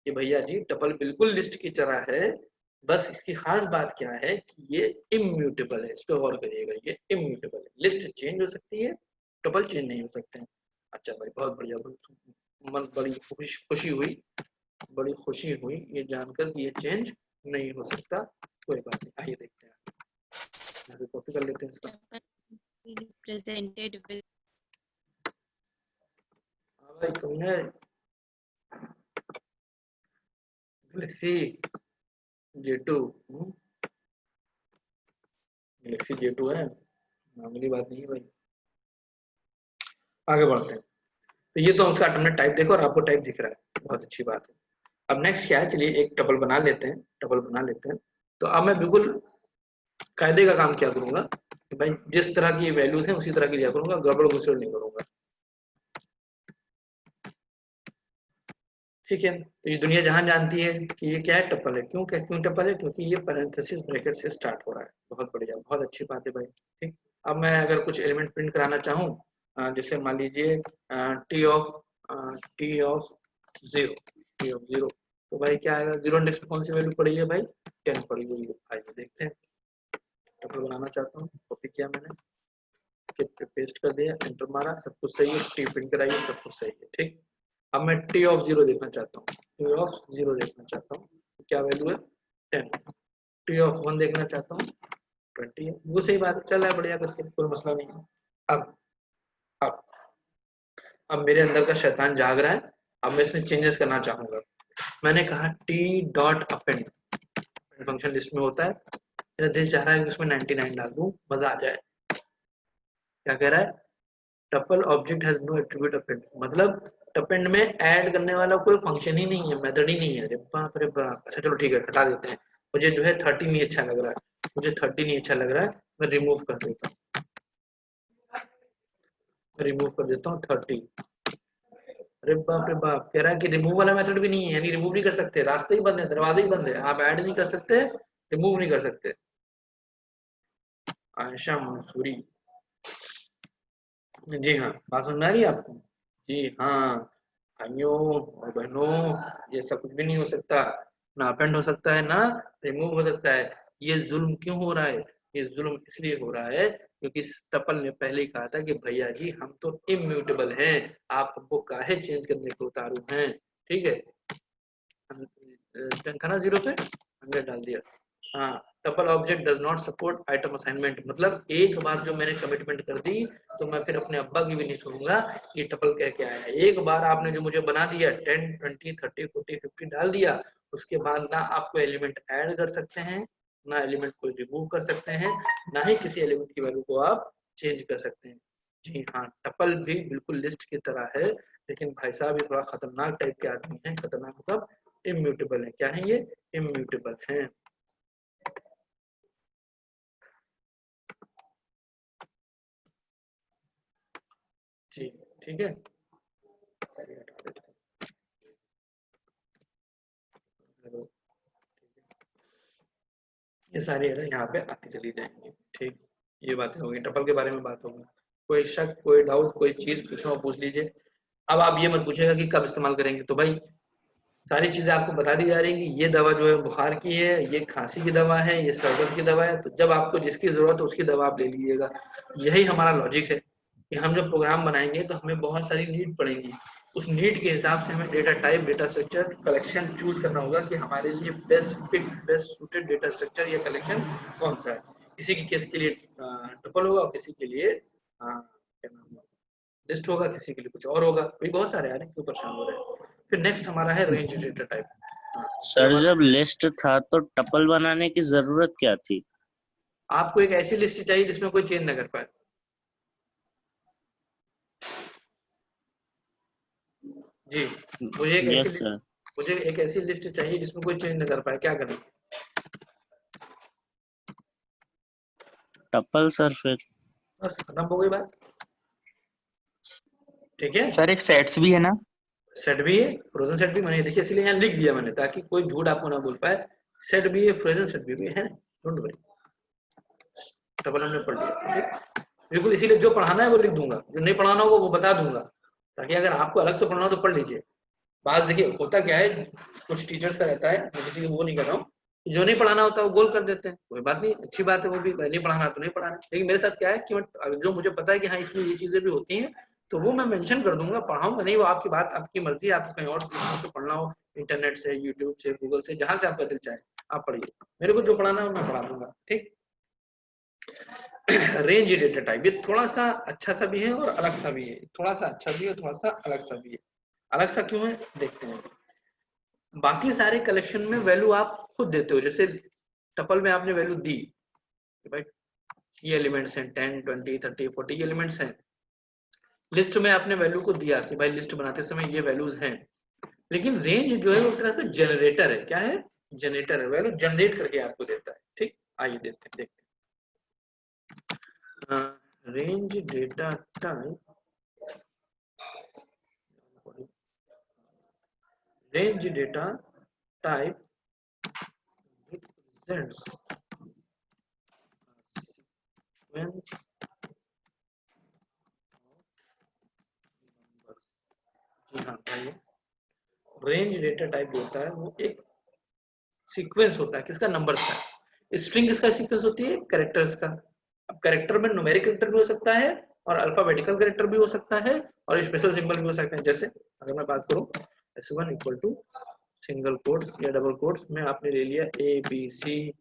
कि भैया जी टपल बिल्कुल लिस्ट की तरह है, बस इसकी खास बात क्या है कि ये इम्यूटेबल है। इस पर गौर करिएगा, ये इम्यूटेबल है। लिस्ट चेंज हो सकती है, टपल चेंज नहीं हो सकते हैं। अच्छा भाई, बहुत बढ़िया, मन बड़ी खुशी हुई ये जानकर कि ये चेंज नहीं हो सकता। कोई बात नहीं, आइए देखते हैं, कॉपी कर लेते हैं इसका। represented with भाई तुमने गैलेक्सी J2 गैलेक्सी J2 है, मामूली बात नहीं है भाई। आगे बढ़ते हैं। तो ये तो उसका तुमने टाइप देखो और आपको टाइप दिख रहा है, बहुत अच्छी बात है। अब नेक्स्ट क्या है, चलिए एक टपल बना लेते हैं। तो अब मैं बिल्कुल कायदे का काम क्या करूंगा कि भाई जिस तरह की वैल्यूज हैं उसी तरह की लिया करूंगा, गड़बड़ गुसड़ नहीं करूंगा, ठीक है। तो ये दुनिया जहां जानती है कि ये क्या है, टपल है। क्यों टपल है, क्योंकि ये पैरेंथेसिस ब्रैकेट से स्टार्ट हो रहा है। बहुत बढ़िया, बहुत अच्छी बात है भाई, ठीक। अब मैं अगर कुछ एलिमेंट प्रिंट कराना चाहूँ, जैसे मान लीजिए टी ऑफ 0, T of 0। तो भाई क्या आएगा, 0 इंडेक्स पे कौन सी वैल्यू पड़ी है भाई, 10 पड़ी हुई है। आइए देखते हैं, टपल बनाना चाहता हूँ, कॉपी किया मैंने, किट पे पेस्ट कर दिया, एंटर मारा, सब कुछ सही है, टी प्रिंट कराइए, सब कुछ सही है, ठीक। अब मैं टी ऑफ 0 देखना चाहता हूँ, टी ऑफ 0 देखना चाहता हूँ, क्या वैल्यू है 10। टी ऑफ 1 देखना चाहता हूँ 20 है, वो सही बात है, चल रहा है बढ़िया करके, कोई मसला नहीं है। अब अब अब मेरे अंदर का शैतान जाग रहा है, अब मैं इसमें चेंजेस करना चाहूंगा। मैंने कहा T dot append, function list में होता है, मेरा दिल चाह रहा है कि उसमें 99 डाल दूं, मजा आ जाए। क्या कह रहा है, tuple object has no attribute append, मतलब टपेंड में ऐड करने वाला कोई फंक्शन ही नहीं है, मेथड ही नहीं है। अरे बाप रे बाप, अच्छा चलो ठीक है, हटा देते हैं। मुझे जो है 30 नहीं अच्छा लग रहा है, मुझे 30 नहीं अच्छा लग रहा है, मैं रिमूव कर देता हूँ, रिमूव कर देता हूँ 30। अरे बाप रे बाप, कह रहा है कि रिमूव वाला मेथड भी नहीं है, यानी रिमूव नहीं कर सकते, रास्ते ही बंद है, दरवाजे ही बंद है, आप ऐड नहीं कर सकते, रिमूव नहीं कर सकते। आयशा मंसूरी, जी हाँ, बात सुन रही है आपको, जी हाँ भाइयों और बहनों, ये सब कुछ भी नहीं हो सकता, ना अपेंड हो सकता है, ना रिमूव हो सकता है। ये जुल्म क्यों हो रहा है, ये जुल्म इसलिए हो रहा है क्योंकि टपल ने पहले ही कहा था कि भैया जी हम तो इम्यूटेबल हैं, आप हमको काहे चेंज करने को उतारू हैं, ठीक है। 10 था ना, 0 पे 100 डाल दिया। हाँ, tuple object does not support item assignment, मतलब एक बार जो मैंने कमिटमेंट कर दी तो मैं फिर अपने अब्बा की भी नहीं सुनूंगा कि टपल कह के आया है। एक बार आपने जो मुझे बना दिया 10 20 30 40 50 डाल दिया, उसके बाद ना आपको एलिमेंट ऐड कर सकते हैं, ना एलिमेंट को रिमूव कर सकते हैं, ना ही किसी एलिमेंट की वैल्यू को आप चेंज कर सकते हैं। जी हाँ, टपल भी बिल्कुल लिस्ट की तरह है, लेकिन भाई साहब ये थोड़ा खतरनाक टाइप के आदमी हैं, खतरनाक मतलब इम्यूटेबल है। क्या है ये, इम्यूटेबल है। जी ठीक है, ये सारी एरर यहाँ पे आती चली जाएंगी, ठीक। ये बातें होगी, टपल के बारे में बात होगी। कोई शक, कोई डाउट, कोई चीज पूछना हो पूछ लीजिए। अब आप ये मत पूछेगा कि कब इस्तेमाल करेंगे, तो भाई सारी चीजें आपको बता दी जा रही हैं कि ये दवा जो है बुखार की है, ये खांसी की दवा है, ये सर्दर्द की दवा है, तो जब आपको जिसकी जरूरत है उसकी दवा आप ले लीजिएगा। यही हमारा लॉजिक है कि हम जब प्रोग्राम बनाएंगे तो हमें बहुत सारी नीड पड़ेगी, उस नीड के हिसाब से हमें data type, data structure, collection choose करना होगा कि हमारे लिए best fit, best suited data structure या कलेक्शन कौन सा है। किसी के केस के लिए ट्रिपल होगा और किसी के लिए क्या नाम है, लिस्ट होगा, किसी के लिए कुछ और होगा, भाई बहुत सारे आ रहे हैं, क्यों परेशान हो रहे हैं। फिर नेक्स्ट हमारा है रेंज डेटा टाइप। ये सर जब लिस्ट था तो टपल बनाने की जरूरत क्या थी? आपको एक ऐसी लिस्ट चाहिए जिसमें कोई चेंज न कर पाए। जी, मुझे एक ऐसी यस सर। मुझे एक ऐसी लिस्ट चाहिए जिसमें कोई चेंज न कर पाए, क्या करें। टपल सर फिर। बस खत्म हो गई बात, ठीक है। सर एक सेट्स भी है ना? सेट भी है, फ्रोजन सेट भी, मैंने देखिए इसलिए यहाँ लिख दिया मैंने, ताकि कोई झूठ आपको ना बोल पाए। सेट भी है, फ्रोजन सेट भी है, डोंट वरी, डबल हमने पढ़ लिया, ठीक? बिल्कुल, इसीलिए जो पढ़ाना है वो लिख दूंगा, जो नहीं पढ़ाना होगा वो बता दूंगा, ताकि अगर आपको अलग से पढ़ना हो तो पढ़ लीजिए। बात देखिए होता क्या है, कुछ टीचर्स का रहता है, मैं किसी को वो नहीं कर रहा हूँ, जो नहीं पढ़ाना होता है वो गोल कर देते हैं, कोई बात नहीं, अच्छी बात है, वो भी नहीं पढ़ाना तो नहीं पढ़ाना। लेकिन मेरे साथ क्या है कि जो मुझे पता है कि हाँ इसमें ये चीजें भी होती हैं, तो वो मैं मेंशन कर दूंगा, पढ़ाऊंगा नहीं, वो आपकी बात, आपकी मर्जी, आपको कहीं और से पढ़ना हो, इंटरनेट से, यूट्यूब से, गूगल से, जहां से आपका दिल चाहे आप पढ़िए, मेरे को जो पढ़ाना है मैं पढ़ा दूंगा, ठीक। रेंज डेटा टाइप, ये थोड़ा सा अच्छा सा भी है और अलग सा भी है, थोड़ा सा अच्छा भी है, थोड़ा सा अलग सा भी है। अलग सा क्यों है देखते हैं। बाकी सारे कलेक्शन में वैल्यू आप खुद देते हो, जैसे टपल में आपने वैल्यू दी भाई, ये एलिमेंट्स हैं 10 20 30 40 ये एलिमेंट्स हैं। लिस्ट में आपने वैल्यू को दिया कि भाई लिस्ट बनाते समय ये वैल्यूज हैं, लेकिन रेंज जो है वो एक तरह से जनरेटर है। क्या है, जनरेटर है, वैल्यू जनरेट करके आपको देता है, ठीक। आइए देखते हैं, range data type, range data type represents sequence of numbers। जी हाँ भाई, रेंज डेटा टाइप जो होता है वो एक सीक्वेंस होता है, किसका? नंबर्स का। स्ट्रिंग किसका सीक्वेंस होती है? कैरेक्टर्स का। अब कैरेक्टर में न्यूमेरिक कैरेक्टर भी हो सकता है और अल्फाबेटिकल कैरेक्टर भी हो सकता है और स्पेशल सिंबल भी हो सकते हैं। जैसे अगर मैं बात करूं s1 equal to single quotes या डबल कोट्स में आपने ले लिया ABC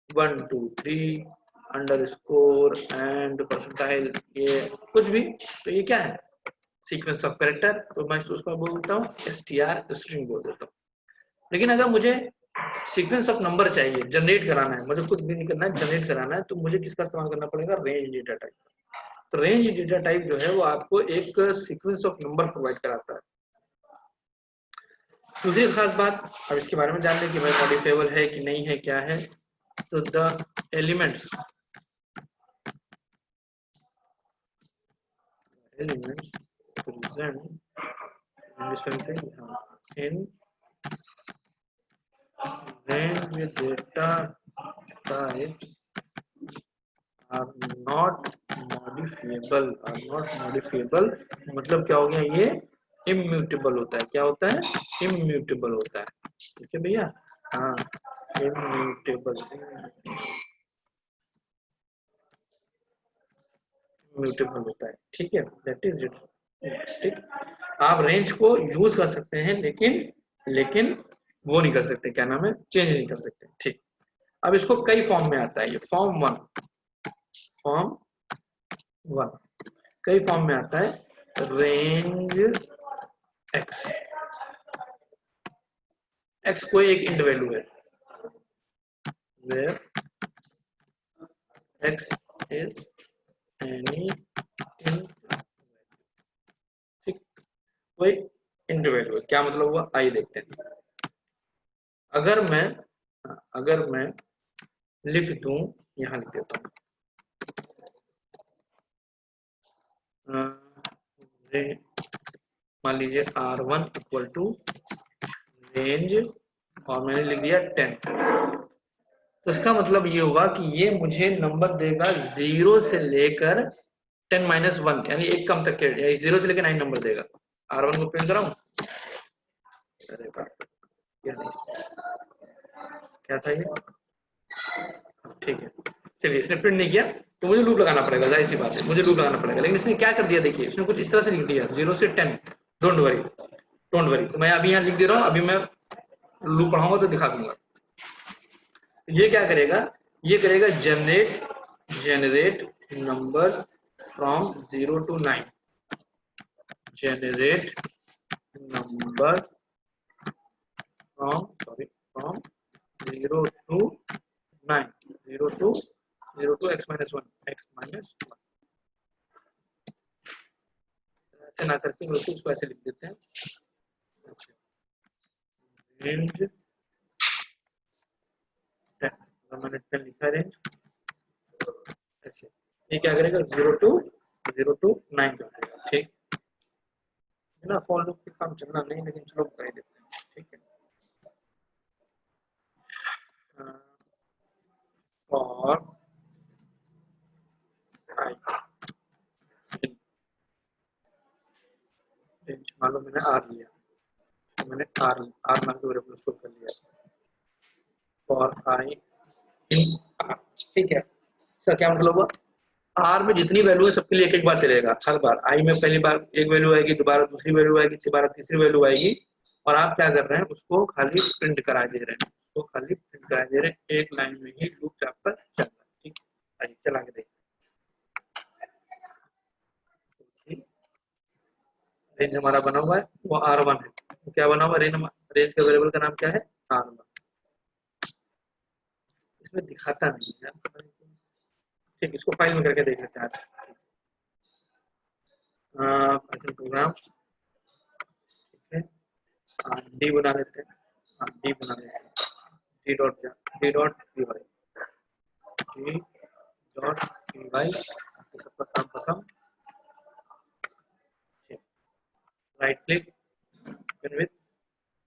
1 2 3 अंडरस्कोर एंड परसेंटाइल, ये कुछ भी, तो ये क्या है? Sequence of character. तो मैं उसको बोलता हूँ str, स्ट्रिंग बोल देता हूँ। लेकिन अगर मुझे सीक्वेंस ऑफ नंबर चाहिए, जनरेट कराना है, मुझे कुछ भी नहीं करना है, जनरेट कराना है, तो मुझे किसका इस्तेमाल करना पड़ेगा? Range data type. तो रेंज डेटा टाइप जो है वो आपको एक सीक्वेंस ऑफ नंबर प्रोवाइड कराता है। दूसरी खास बात, अब इसके बारे में जान लें कि भाई मॉडिफाइबल है कि नहीं है, क्या है। तो the elements present in range data types are not modifiable मतलब क्या हो गया? ये immutable होता है। क्या होता है? immutable होता है। ठीक है भैया? हाँ, immutable होता है। ठीक है, दैट इज इट। ठीक, आप रेंज को यूज कर सकते हैं लेकिन वो नहीं कर सकते, क्या नाम है, चेंज नहीं कर सकते। ठीक, अब इसको कई फॉर्म में आता है। ये फॉर्म वन कई फॉर्म में आता है। रेंज एक्स कोई एक इंट वैल्यू है, where x is any int. ठीक, कोई इंट वैल्यू है, क्या मतलब हुआ? आई देखते हैं। अगर मैं लिख दूं, यहां लिख देता हूं मान लीजिए R1 इक्वल टू रेंज और मैंने लिख दिया 10। तो इसका मतलब ये होगा कि ये मुझे नंबर देगा 0 से लेकर 10-1 यानी एक कम तक के, 0 से लेकर 9 नंबर देगा। R1 को प्रिंट कराऊं? अरे क्या था ये? ठीक है, चलिए, इसने प्रिंट नहीं किया तो मुझे लूप लगाना पड़ेगा, जाहिर सी बात है, मुझे लूप लगाना पड़ेगा। लेकिन इसने क्या कर दिया, देखिए, इसने कुछ इस तरह से लिख दिया 0 से 10। Don't worry. तो मैं अभी यहाँ लिख दे रहा हूँ, अभी मैं लूप पढ़ाऊंगा तो दिखा दूंगा। ये क्या करेगा? ये करेगा generate numbers from 0 to 9। Generate numbers from 0 to 9, 0 to x minus 1, ऐसे ना करके बल्कि उसको ऐसे लिख देते हैं। रेंज मैंने 10 लिखा रेंज ऐसे। ये क्या करेगा? 0 to 9 कर देगा। ठीक है ना? फॉर लूप के काम चलना नहीं, लेकिन चलो कर ही देते हैं। ठीक है, फॉर आई रेंज, मान लो मैंने आर लिया, तो मैंने आर नाम के वेरिएबल स्टोर कर लिया। फॉर आई इन आर, ठीक है, इसका क्या मतलब हुआ? आर में जितनी वैल्यू है सबके लिए एक एक बार चलेगा। हर बार आई में पहली बार एक वैल्यू आएगी, दोबारा दूसरी वैल्यू आएगी, दोबारा तीसरी वैल्यू आएगी, और आप क्या कर रहे हैं? उसको खाली प्रिंट करा दे रहे हैं, उसको खाली प्रिंट करा दे रहे हैं। एक लाइन में ही लूप आपका चल रहा है। ठीक, आइए चला के देखिए। रेंज हमारा बना हुआ है वो R1 है। तो क्या बना हुआ? रेंज का वेरिएबल का नाम क्या है? R1। इसमें दिखाता नहीं है। ठीक, इसको फाइल में करके देख लेते हैं आज। प्रोग्राम, ठीक है, डी बना लेते हैं। डी बना लेते हैं। डी डॉट पी वाई सबका काम खत्म। Right click with.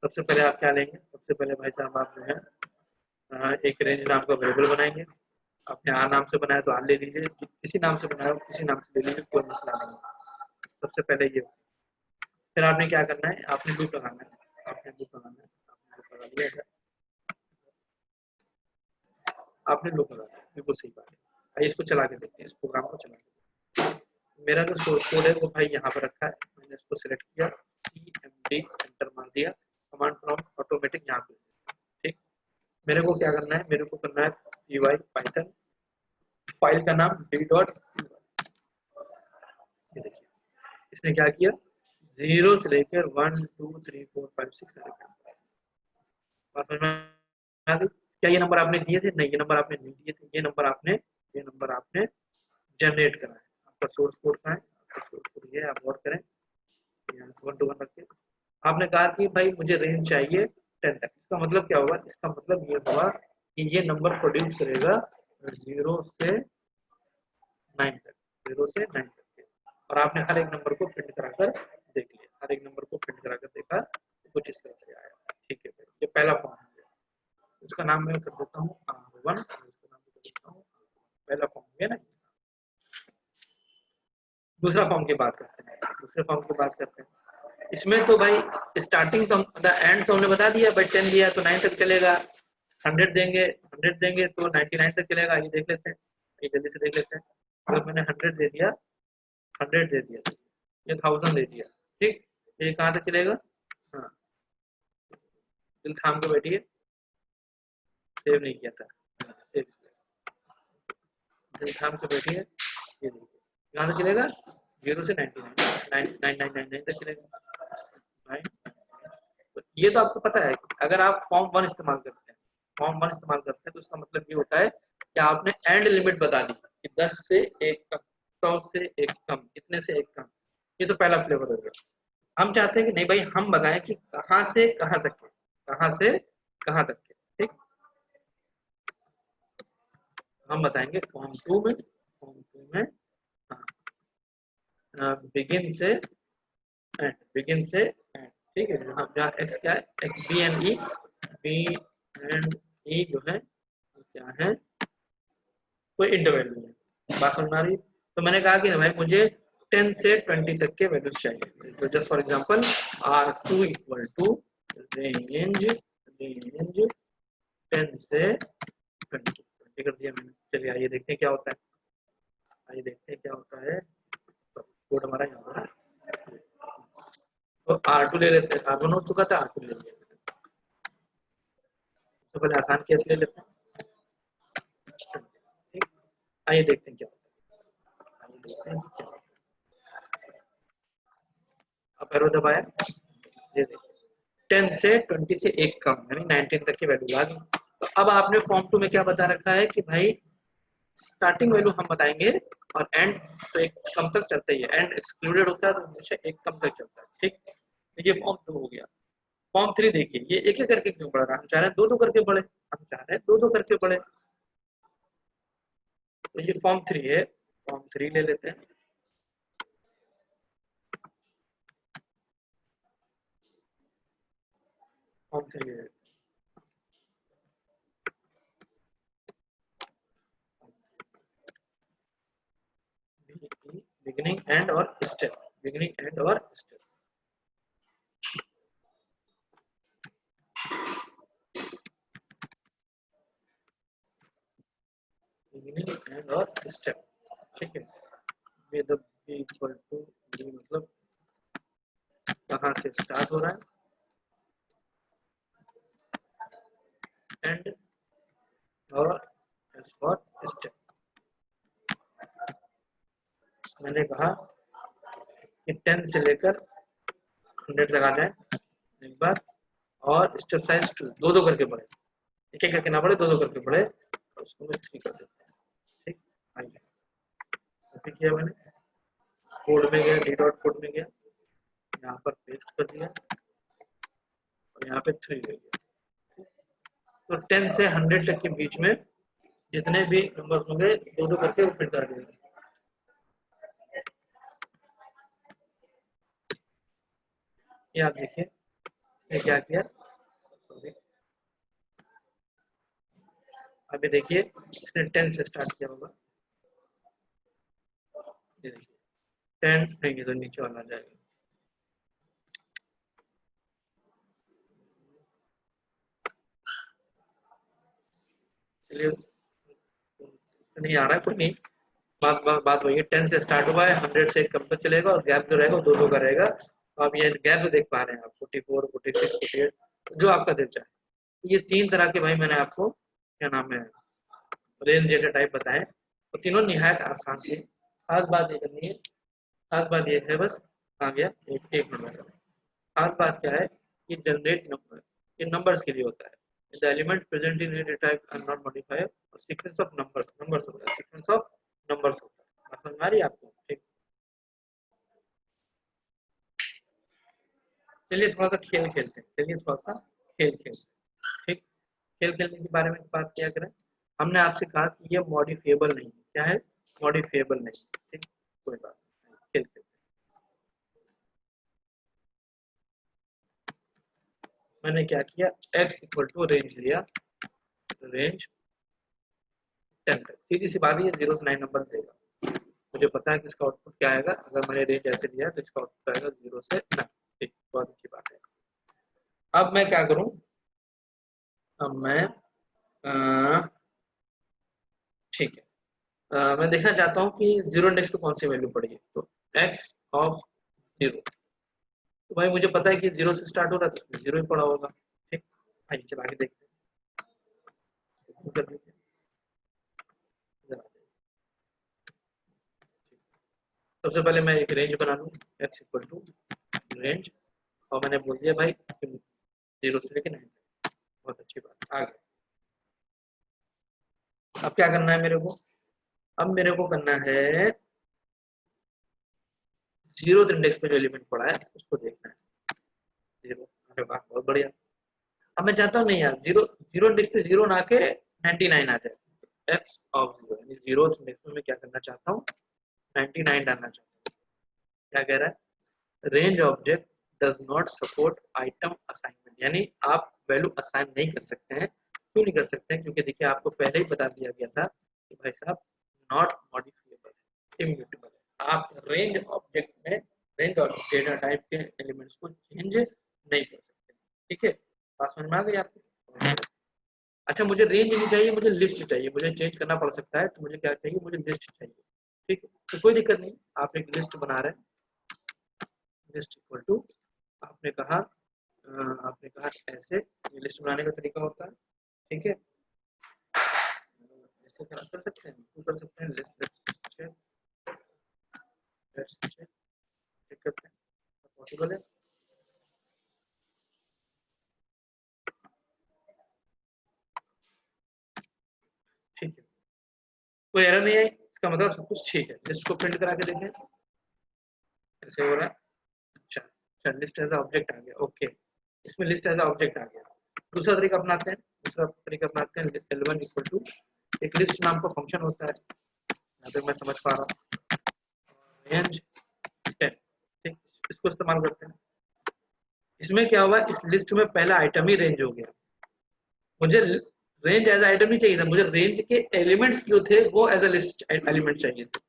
सबसे पहले आप क्या लेंगे? सबसे पहले भाई साहब आप जो है एक रेंज नाम का वेरिएबल बनाएंगे। आपने आर नाम से बनाया तो आर ले लीजिए, किसी नाम से बनाया किसी नाम से ले लीजिए, कोई मसला नहीं। सबसे पहले ये, फिर आपने क्या करना है? आपने लूप लगाना है। आपने लूप लगाना है, आपने लूप लगा लिया है, आपने लूप लगा दिया, बिल्कुल सही बात है। आइए इसको चला के देखते हैं, इस प्रोग्राम को चला के देखते हैं। मेरा जो सोर्स कोड है वो भाई यहाँ पर रखा है, मैंने इसको सिलेक्ट किया, cmd एंटर मार दिया, कमांड प्रॉम्प्ट ऑटोमेटिक यहाँ पे, ठीक। मेरे को क्या करना है, मेरे को करना है py पाइथन, फाइल का नाम d.py। ये देखिए इसने क्या किया, 0 से लेकर 1 2 3 4 5 6 बात समझ में आ गई? क्या ये नंबर आपने दिए थे? नहीं, ये नंबर आपने नहीं दिए थे, ये नंबर आपने जनरेट करा है। आपका सोर्स कोड का है, आपका सोर्स कोड ये है, आप गौर करें, यहाँ से 1 to 1 रखिए। आपने कहा कि भाई मुझे रेंज चाहिए 10 तक, इसका मतलब क्या होगा, इसका मतलब ये होगा कि ये नंबर प्रोड्यूस करेगा 0 से 9 तक, 0 से 9 तक के। और आपने हर एक नंबर को प्रिंट कराकर देख लिया, हर एक नंबर को प्रिंट कराकर देखा तो कुछ इस तरह से आया, ठीक है। ये पहला फॉर्म है, उसका नाम मैं कर देता हूँ R1, इसका नाम कर देता हूँ, पहला फॉर्म है ना। दूसरा फॉर्म की बात करते हैं, दूसरे फॉर्म की बात करते हैं। इसमें तो भाई स्टार्टिंग तो एंड तो हमने बता दिया, भाई 10 दिया तो 9 तक चलेगा, 100 देंगे तो 99 तक चलेगा। ये देख लेते हैं, ये जल्दी से देख लेते हैं। अगर मैंने 100 दे दिया, 100 दे दिया, ये 1000 दे दिया, ठीक, ये कहाँ तक चलेगा? हाँ, दिल थाम के बैठिए, सेव नहीं किया था, सेव दिल थाम के बैठिए। ये देखिए कहाँ तक चलेगा, 0 से 99 तक चलेगा। तो ये तो आपको पता है कि अगर आप फॉर्म 1 इस्तेमाल करते हैं, तो इसका मतलब ये होता है कि आपने एंड लिमिट बता दी कि 10 से 1 कम, 100 से 1 कम, इतने से 1 कम। ये तो पहला फ्लेवर हो गया। हम चाहते हैं कि नहीं भाई हम बताएं कि कहाँ से कहाँ तक के, कहाँ से कहाँ तक के, ठीक। हम बताएंगे फॉर्म 2 में, बिगिन से एंड, बिगिन से एंड, ठीक है। जहाँ एक्स क्या है, X B and E, B and E जो है क्या है, कोई इंटरवल नहीं है। बात समझ में आ रही है? तो मैंने कहा कि ना भाई मुझे 10 से 20 तक के वैल्यूज चाहिए। तो just for example R2 equal to range 10 से 20 कर दिया मैंने। चलिए आइए देखते हैं क्या होता है, आइए देखते हैं क्या होता है। कोड हमारा यहाँ पर है, तो R2 ले लेते हैं, R1 हो चुका था, R2 ले लिया। तो पहले आसान केस ले लेते हैं, ठीक। आइए देखते हैं क्या होता है, आइए देखते हैं क्या होता है। अब एरो दबाया, ये देखिए 10 से 20 से 1 कम यानी 19 तक की वैल्यू आ गई। तो अब आपने फॉर्म 2 में क्या बता रखा है कि भाई स्टार्टिंग वैल्यू हम बताएंगे और एंड तो एक कम तक चलता ही है, एंड एक्सक्लूडेड होता है तो हमेशा एक कम तक चलता है, ठीक। तो ये फॉर्म 2 हो गया। फॉर्म 3 देखिए, ये एक एक करके क्यों बढ़ रहा है, हम चाह रहे हैं दो दो करके बढ़े, हम चाह रहे हैं दो दो करके बढ़े। तो ये फॉर्म 3 है, फॉर्म 3 ले लेते हैं। फॉर्म 3 है, बिगिनिंग एंड और स्टेप, बिगिनिंग एंड और स्टेप। बिगिनिंग एंड और स्टेप, ठीक है। With B equal to B मतलब कहाँ से स्टार्ट हो रहा है, एंड और एस फॉर स्टेप। मैंने कहा कि 10 से लेकर 100 तक आ जाए एक बार, और स्टेप साइज 2 दो दो करके बढ़े, एक एक करके ना बढ़े, दो दो करके बढ़े, और उसको मैं 3 कर देता हूँ, ठीक। आइए कॉपी किया मैंने, कोड में गया, डी डॉट कोड में गया, यहाँ पर पेस्ट कर दिया और यहाँ पे 3 ले गया। तो 10 से 100 तक के बीच में जितने भी नंबर होंगे दो दो करके वो प्रिंट कर देंगे। ये आप देखिए ये क्या किया, सॉरी, अभी देखिए इसने 10 से स्टार्ट किया होगा, ये देखिए 10 नहीं तो नीचे वाला आ जाएगा, चलिए नहीं आ रहा है, कोई नहीं, बात वही है, 10 से स्टार्ट हुआ है, 100 से कम तक चलेगा और गैप जो रहेगा वो 2 का रहेगा। तो आप ये गैप जो देख पा रहे हैं आप 44, 46, 48, जो आपका दिल चाहे। ये 3 तरह के भाई मैंने आपको क्या नाम है रेंज डेटा टाइप बताए, तो तीनों निहायत आसान से। खास बात ये करनी है, खास बात ये है बस आ गया एक नंबर। खास बात क्या है कि जनरेट नंबर ये नंबर्स के लिए होता है। The element present in data type are not modifier, sequence of numbers होता है, सीक्वेंस ऑफ नंबर्स होता है। बात समझ में आ रही है आपको? ठीक, चलिए थोड़ा सा खेल खेलते हैं, चलिए थोड़ा सा खेल खेलते हैं। ठीक, खेल खेलने के बारे में बात क्या करें, हमने आपसे कहा कि ये मॉडिफिएबल नहीं है। क्या है? मॉडिफिएबल नहीं। ठीक, कोई बात नहीं, खेल खेलते हैं। मैंने क्या किया, x इक्वल टू रेंज लिया, रेंज 10 तक। सीधी सी बात है, ये 0 से 9 नंबर देगा। मुझे पता है कि इसका आउटपुट क्या आएगा। अगर मैंने रेंज ऐसे लिया तो इसका आउटपुट आएगा 0 से 9। ठीक, बहुत अच्छी बात है। अब मैं क्या करूं, अब मैं ठीक है, मैं देखना चाहता हूं कि 0 इंडेक्स पे कौन सी वैल्यू पड़ी है। तो x ऑफ 0, तो भाई मुझे पता है कि 0 से स्टार्ट हो रहा है तो 0 ही पड़ा होगा। ठीक, आइए चला के देखते हैं, कर लेते हैं। सबसे पहले मैं एक रेंज बना लूँ, x इक्वल टू रेंज, और मैंने बोल दिया भाई 0 से लेके 9 तक। बहुत अच्छी बात, आ गया। अब क्या करना है मेरे को, अब मेरे को करना है 0 इंडेक्स पे जो एलिमेंट पड़ा है उसको देखना है। 0, अरे वाह बहुत बढ़िया। अब मैं चाहता हूँ नहीं यार 0 इंडेक्स पे 0 ना के 99 आ जाए। x ऑफ 0 यानी 0 इंडेक्स में मैं क्या करना चाहता हूँ, 99 डालना चाहता हूँ। क्या कह रहा है, range object does not support item assignment, यानी आप वैल्यू असाइन नहीं कर सकते हैं। क्यों नहीं कर सकते हैं? क्योंकि देखिए आपको पहले ही बता दिया गया था कि भाई साहब नॉट मॉडिफिएबल, इम्यूटेबल है। आप रेंज ऑब्जेक्ट में रेंज और डेटा टाइप के एलिमेंट्स को चेंज नहीं कर सकते। ठीक है, बात समझ में आ गई आपको? अच्छा, मुझे रेंज नहीं चाहिए, मुझे लिस्ट चाहिए। मुझे चेंज करना पड़ सकता है, तो मुझे क्या चाहिए, मुझे लिस्ट चाहिए। ठीक है, तो कोई दिक्कत नहीं, आप एक लिस्ट बना रहे हैं, लिस्ट इक्वल टू आपने कहा ऐसे, ये लिस्ट बनाने का तरीका होता है। ठीक है, लिस्ट कर सकते हैं, क्यों कर सकते हैं, लेट्स चेक करते हैं पॉसिबल है। ठीक है, कोई एरर नहीं है, इसका मतलब सब कुछ ठीक है। लिस्ट को प्रिंट करा के देखें कैसे हो रहा है। अच्छा अच्छा, लिस्ट एज ऑब्जेक्ट आ गया, ओके, इसमें लिस्ट एज ऑब्जेक्ट आ गया। दूसरा तरीका अपनाते हैं, L1 इक्वल टू एक लिस्ट नाम का फंक्शन होता है, यहाँ तक मैं समझ पा रहा हूँ, रेंज 10। ठीक, इसको इस्तेमाल करते हैं। इसमें क्या हुआ, इस लिस्ट में पहला आइटम ही रेंज हो गया। मुझे रेंज एज आइटम नहीं चाहिए था, मुझे रेंज के एलिमेंट्स जो थे वो एज अ लिस्ट एलिमेंट चाहिए थे।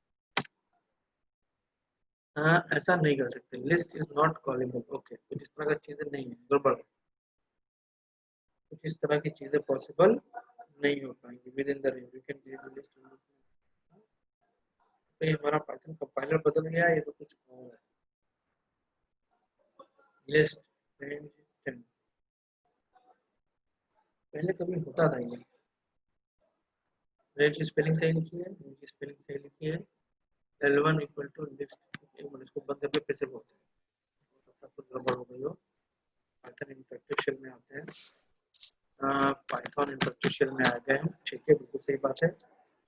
हाँ, ऐसा नहीं कर सकते, list is not callable. Okay, कुछ इस तरह की चीजें नहीं है, गड़बड़, कुछ इस तरह की चीजें पॉसिबल नहीं हो पाएंगी with in the range. You can create a list. तो ये हमारा पाइथन कंपाइलर बदल गया, ये तो कुछ और है। लिस्ट रेंज 10 पहले कभी होता था ये। रेंज की स्पेलिंग सही लिखी है, रेंज की स्पेलिंग सही लिखी है, L1 इक्वल टू लिस्ट। एक मिनट, इसको बंद करके फिर से बोलते हैं, कुछ गड़बड़ हो गई हो। पाइथन इंटरेक्टिव शेल में आते हैं, पाइथन इंटरेक्टिव शेल में आ गए हैं। ठीक है, बिल्कुल सही बात है।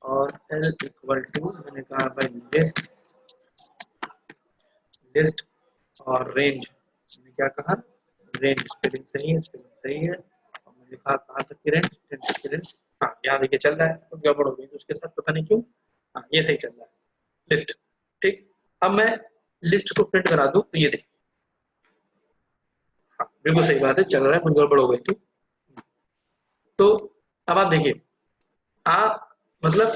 और L इक्वल टू मैंने कहा भाई लिस्ट और रेंज, मैंने क्या कहा, रेंज स्पेलिंग सही है, स्पेलिंग सही है। और मैंने कहा कहाँ तक की रेंज, 10 तक की रेंज। हाँ, यहाँ देखिए चल रहा है, तो गड़बड़ हो गई तो उसके साथ पता नहीं क्यों। हाँ, ये सही चल रहा है, लिस्ट। ठीक, अब मैं लिस्ट को प्रिंट करा दूं तो ये देखिए, हाँ बिल्कुल सही बात है, चल रहा है, कुछ गड़बड़ हो गई थी। तो अब आप देखिए, आप मतलब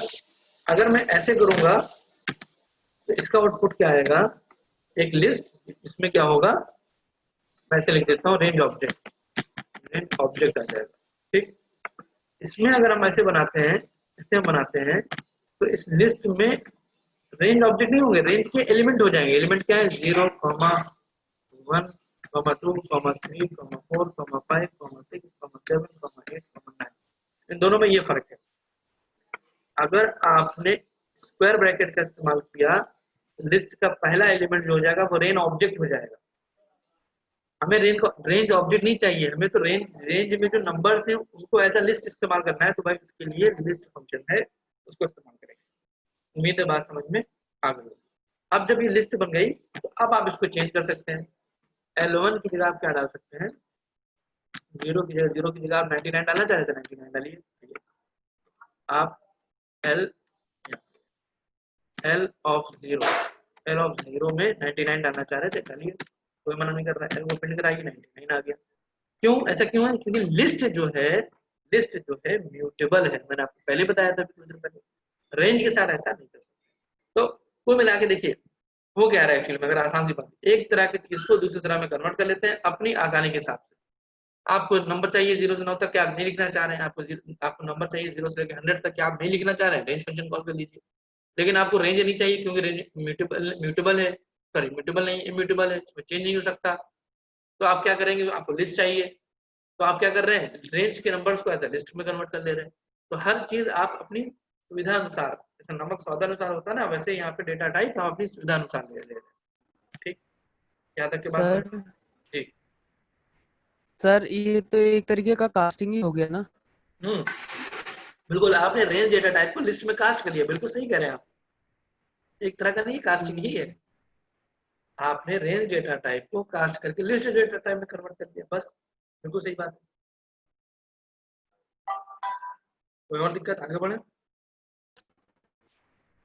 अगर मैं ऐसे करूंगा तो इसका आउटपुट क्या आएगा, एक लिस्ट, इसमें क्या होगा, मैं ऐसे लिख देता हूँ रेंज ऑब्जेक्ट, रेंज ऑब्जेक्ट आ जाएगा। ठीक, इसमें अगर हम ऐसे बनाते हैं, ऐसे हम बनाते हैं, तो इस लिस्ट में रेंज ऑब्जेक्ट नहीं होंगे, रेंज के एलिमेंट हो जाएंगे। एलिमेंट क्या है? 0, 1, 2, 3, 4, 5, 6, 7, 8, 9। इन दोनों में ये फर्क है। अगर आपने स्क्वायर ब्रैकेट का इस्तेमाल किया, लिस्ट का पहला एलिमेंट जो हो जाएगा वो रेंज ऑब्जेक्ट हो जाएगा। हमें रेंज ऑब्जेक्ट नहीं चाहिए, हमें तो रेंज में जो नंबर्स हैं उनको एज अ लिस्ट इस्तेमाल करना है। तो भाई उसके लिए लिस्ट फंक्शन है, उसको इस्तेमाल करेंगे। उम्मीद है बात समझ में आ गई। अब जब ये लिस्ट बन गई तो अब आप इसको चेंज कर सकते हैं। L1 की जगह आप क्या डाल सकते हैं? 0 की जगह आप 99 डालना चाह रहे थे, 99 डालिए। आप L ऑफ 0 में 99 डालना चाह रहे थे, डालिए, कोई मना नहीं कर रहा है। L को प्रिंट कराइए, 99 आ गया। क्यों ऐसा क्यों है? क्योंकि लिस्ट जो है म्यूटेबल है। मैंने आपको पहले बताया था, कुछ देर पहले। रेंज के साथ ऐसा नहीं कर सकते। तो कुल मिला के देखिए हो क्या रहा है एक्चुअली में। अगर आसान सी बात, एक तरह की चीज को दूसरी तरह में कन्वर्ट कर लेते हैं अपनी आसानी के हिसाब से। आपको नंबर चाहिए 0 से 9 तक, क्या आप नहीं लिखना चाह रहे हैं? आपको नंबर चाहिए 0 से लेकर 100 तक, क्या आप नहीं लिखना चाह रहे हैं? रेंज फंक्शन कॉल कर लीजिए। लेकिन आपको रेंज नहीं चाहिए क्योंकि रेंज म्यूटेबल है, सॉरी म्यूटेबल नहीं, इम्यूटेबल है, इसमें चेंज नहीं हो सकता। तो आप क्या करेंगे? आपको लिस्ट चाहिए, तो आप क्या कर रहे हैं? रेंज के नंबर्स को ऐसा लिस्ट में कन्वर्ट कर ले रहे हैं। तो हर चीज आप अपनी सुविधा अनुसार, जैसे नमक स्वाद अनुसार होता है ना, वैसे यहाँ पे डेटा टाइप हम अपनी सुविधा अनुसार ले रहे हैं। ठीक, यहाँ तक की बात सर समझ? जी। सर ये तो एक तरीके का कास्टिंग ही हो गया ना। बिल्कुल, आपने रेंज डेटा टाइप को लिस्ट में कास्ट कर लिया, बिल्कुल सही कह रहे हैं आप। एक तरह का नहीं, कास्टिंग ही है। आपने रेंज डेटा टाइप को कास्ट करके लिस्ट डेटा टाइप में कन्वर्ट कर दिया, बस। बिल्कुल सही बात है। कोई और दिक्कत? आगे बढ़े।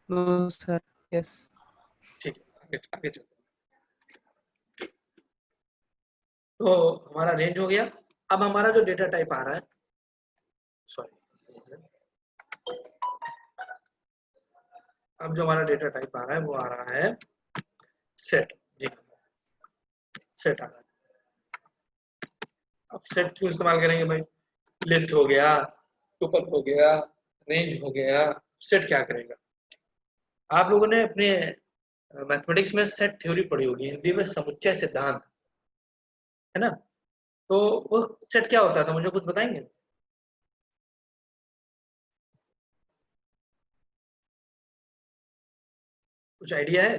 No sir, yes. ठीक है, आगे चलते हैं। तो हमारा रेंज हो गया। अब हमारा जो डेटा टाइप आ रहा है, सॉरी, अब जो हमारा डेटा टाइप आ रहा है वो आ रहा है सेट। जी, सेट आ रहा है। अब सेट क्यों इस्तेमाल करेंगे भाई? लिस्ट हो गया, टुपल हो गया, रेंज हो गया, सेट क्या करेगा? आप लोगों ने अपने मैथमेटिक्स में सेट थ्योरी पढ़ी होगी, हिंदी में समुच्चय सिद्धांत, है ना? तो वो सेट क्या होता था, मुझे कुछ बताएंगे? कुछ आइडिया है?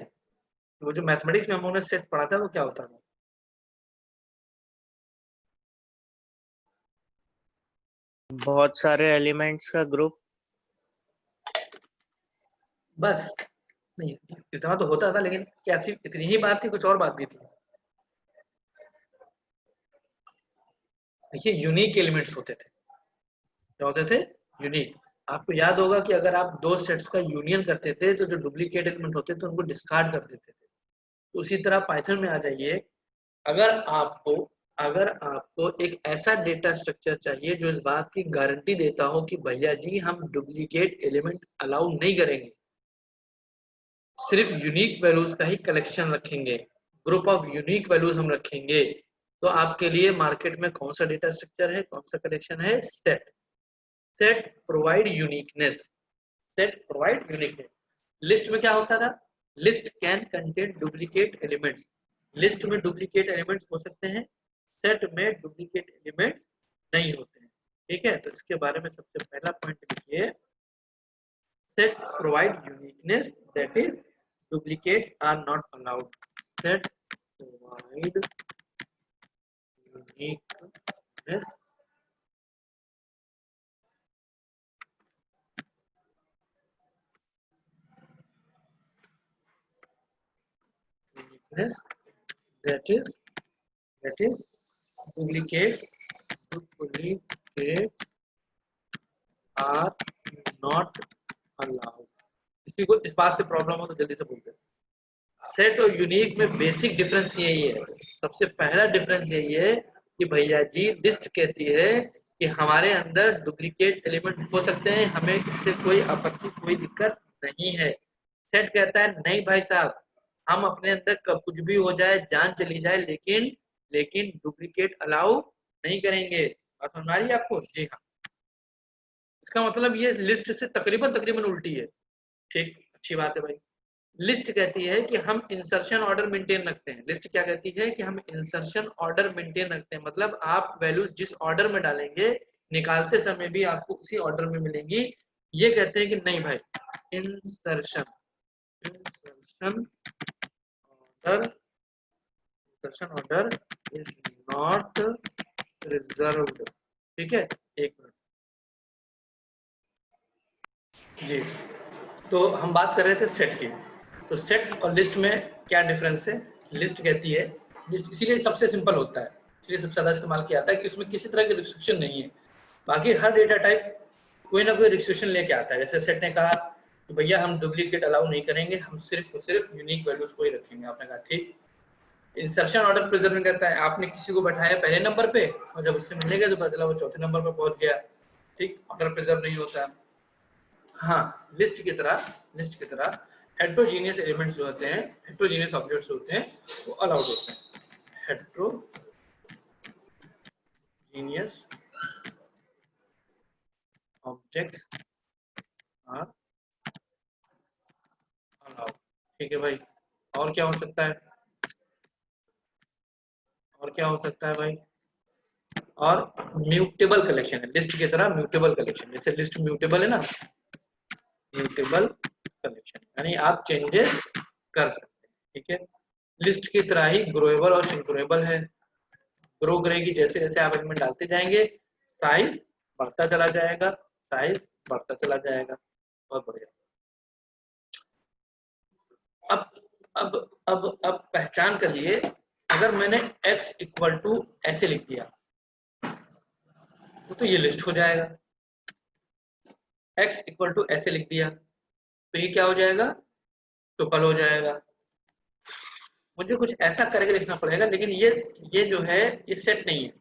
वो जो मैथमेटिक्स में हम लोगों ने सेट पढ़ा था वो क्या होता था? बहुत सारे एलिमेंट्स का ग्रुप। बस नहीं, इतना तो होता था, लेकिन क्या सिर्फ इतनी ही बात थी? कुछ और बात भी थी? देखिए, यूनिक एलिमेंट्स होते थे। क्या होते थे? यूनिक। आपको याद होगा कि अगर आप दो सेट्स का यूनियन करते थे तो जो डुप्लीकेट एलिमेंट होते थे उनको डिस्कार्ड कर देते थे। तो उसी तरह पाइथन में आ जाइए। अगर आपको अगर आपको एक ऐसा डेटा स्ट्रक्चर चाहिए जो इस बात की गारंटी देता हो कि भैया जी हम डुप्लीकेट एलिमेंट अलाउ नहीं करेंगे, सिर्फ यूनिक वैल्यूज का ही कलेक्शन रखेंगे, ग्रुप ऑफ यूनिक वैल्यूज हम रखेंगे, तो आपके लिए मार्केट में कौन सा डेटा स्ट्रक्चर है, कौन सा कलेक्शन है? Set. Set provide uniqueness. Set provide uniqueness. List में क्या होता था? List can contain duplicate elements. List में डुप्लीकेट एलिमेंट्स हो सकते हैं, सेट में डुप्लीकेट एलिमेंट्स नहीं होते हैं। ठीक है, तो इसके बारे में सबसे पहला पॉइंट लिखिए, set provide uniqueness, that is duplicates are not allowed. Set provide uniqueness, that is duplicates are not allowed. किसी को इस बात से प्रॉब्लम हो तो जल्दी से बोलते हैं। सेट और यूनिक में बेसिक डिफरेंस यही है। सबसे पहला डिफरेंस यही है कि भैया जी लिस्ट कहती है कि हमारे अंदर डुप्लीकेट एलिमेंट हो सकते हैं, हमें इससे कोई आपत्ति, कोई दिक्कत नहीं है। सेट कहता है नहीं भाई साहब, हम अपने अंदर कुछ भी हो जाए, जान चली जाए, लेकिन डुप्लीकेट अलाउ नहीं करेंगे। बात समझ आ रही है आपको? जी हाँ। इसका मतलब ये लिस्ट से तकरीबन तकरीबन उल्टी है। ठीक, अच्छी बात है भाई। लिस्ट कहती है कि हम इंसर्शन ऑर्डर मेंटेन रखते हैं। लिस्ट क्या कहती है कि हम इंसर्शन ऑर्डर मेंटेन रखते हैं, मतलब आप वैल्यूज जिस ऑर्डर में डालेंगे निकालते समय भी आपको उसी ऑर्डर में मिलेंगी। ये कहते हैं कि नहीं भाई, insertion order is not reserved. ठीक है, एक मिनट जी। तो हम बात कर रहे थे सेट की। तो सेट और लिस्ट में क्या डिफरेंस है? लिस्ट कहती है, लिस्ट इसीलिए सबसे सिंपल होता है, इसलिए सबसे ज्यादा इस्तेमाल किया जाता है कि उसमें किसी तरह की रिस्ट्रिक्शन नहीं है। बाकी हर डेटा टाइप कोई ना कोई रिस्ट्रिक्शन लेके आता है। जैसे सेट ने कहा कि भैया हम डुप्लीकेट अलाउ नहीं करेंगे, हम सिर्फ और सिर्फ यूनिक वैल्यूज को ही रखेंगे। आपने कहा ठीक। इंसर्शन ऑर्डर प्रिजर्विंग कहता है आपने किसी को बैठाया पहले नंबर पे और जब उससे मिलने गए तो पता चला वो चौथे नंबर पर पहुंच गया। ठीक, ऑर्डर प्रिजर्व नहीं होता है। हाँ, लिस्ट की तरह हेट्रोजीनियस एलिमेंट्स जो होते हैं, हेट्रोजीनियस ऑब्जेक्ट्स होते हैं, वो अलाउड होते हैं। Heterogeneous objects are allowed. ठीक है भाई। और क्या हो सकता है? और क्या हो सकता है भाई? और म्यूटेबल कलेक्शन है, लिस्ट की तरह म्यूटेबल कलेक्शन। जैसे लिस्ट म्यूटेबल है ना, म्यूटेबल कलेक्शन यानी आप चेंजेस कर सकते हैं। ठीक है, लिस्ट की तरह ही ग्रोएबल और सिंक्रोएबल है। ग्रो करेगी जैसे जैसे आप एलिमेंट डालते जाएंगे, साइज बढ़ता चला जाएगा, साइज बढ़ता चला जाएगा। बहुत बढ़िया। अब अब पहचान कर लिए, अगर मैंने x इक्वल टू ऐसे लिख दिया तो ये लिस्ट हो जाएगा। x इक्वल टू ऐसे लिख दिया तो ये क्या हो जाएगा? टुपल हो जाएगा। मुझे कुछ ऐसा करके लिखना पड़ेगा, लेकिन ये जो है ये सेट नहीं है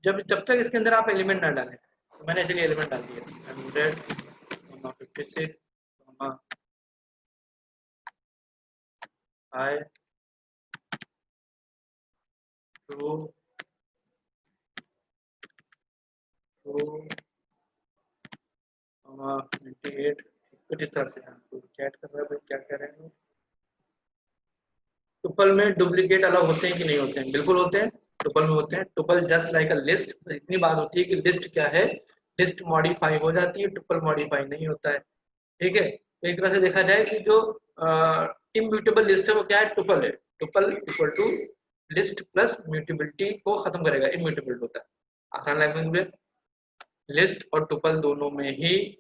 जब तक इसके अंदर आप एलिमेंट ना डालें। तो मैंने चलिए एलिमेंट डाल दिया 100, 56, I to 98 कुछ इस तरह से। चैट कर रहा है, क्या कह रहे हैं? टुपल में डुप्लीकेट अलाउ होते हैं कि नहीं होते हैं? बिल्कुल होते हैं, टुपल में होते हैं। Tuple just like a list. इतनी बात होती है कि लिस्ट क्या है, लिस्ट मॉडिफाई हो जाती है, टुपल मॉडिफाई नहीं होता है। ठीक है, तो एक तरह से देखा जाए कि जो इम्यूटेबल लिस्ट है वो क्या है? टुपल है। Tuple equal to list plus mutability को खत्म करेगा, इम्यूटेबल होता है। आसान लैंग्वेज में लिस्ट और टुपल दोनों में ही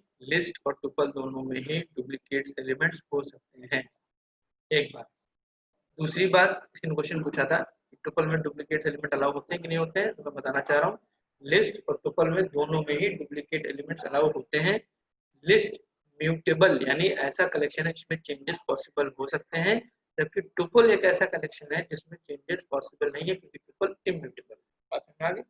डुप्लीकेट एलिमेंट्स हो सकते हैं। एक बात। दूसरी बात, किसी ने क्वेश्चन पूछा था टुपल में डुप्लीकेट एलिमेंट अलाउ होते हैं कि नहीं होते हैं, तो मैं बताना चाह रहा हूँ लिस्ट और टुपल में दोनों में ही डुप्लीकेट एलिमेंट्स अलाउ होते हैं। लिस्ट म्यूटेबल यानी ऐसा कलेक्शन है जिसमें चेंजेस पॉसिबल हो सकते हैं, जबकि टुपल एक ऐसा कलेक्शन है जिसमें चेंजेस पॉसिबल नहीं है, क्योंकि टुपल इम्यूटेबल। बात समझ आ गई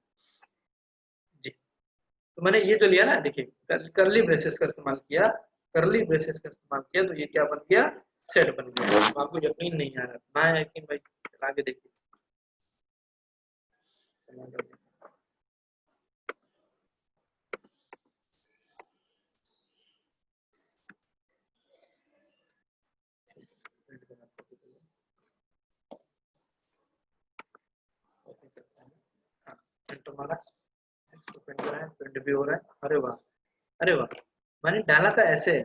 जी? तो मैंने ये तो लिया ना, देखिए करली ब्रेसेस का इस्तेमाल किया, करली ब्रेसेस का इस्तेमाल किया तो ये क्या बन गया? सेट बन गया। तो आपको यकीन नहीं आ रहा ना? है यकीन भाई? चला के देखिए। प्रिंट हमारा प्रिंट कर रहा है, प्रिंट भी हो रहा है। अरे वाह, अरे वाह। मैंने डाला था ऐसे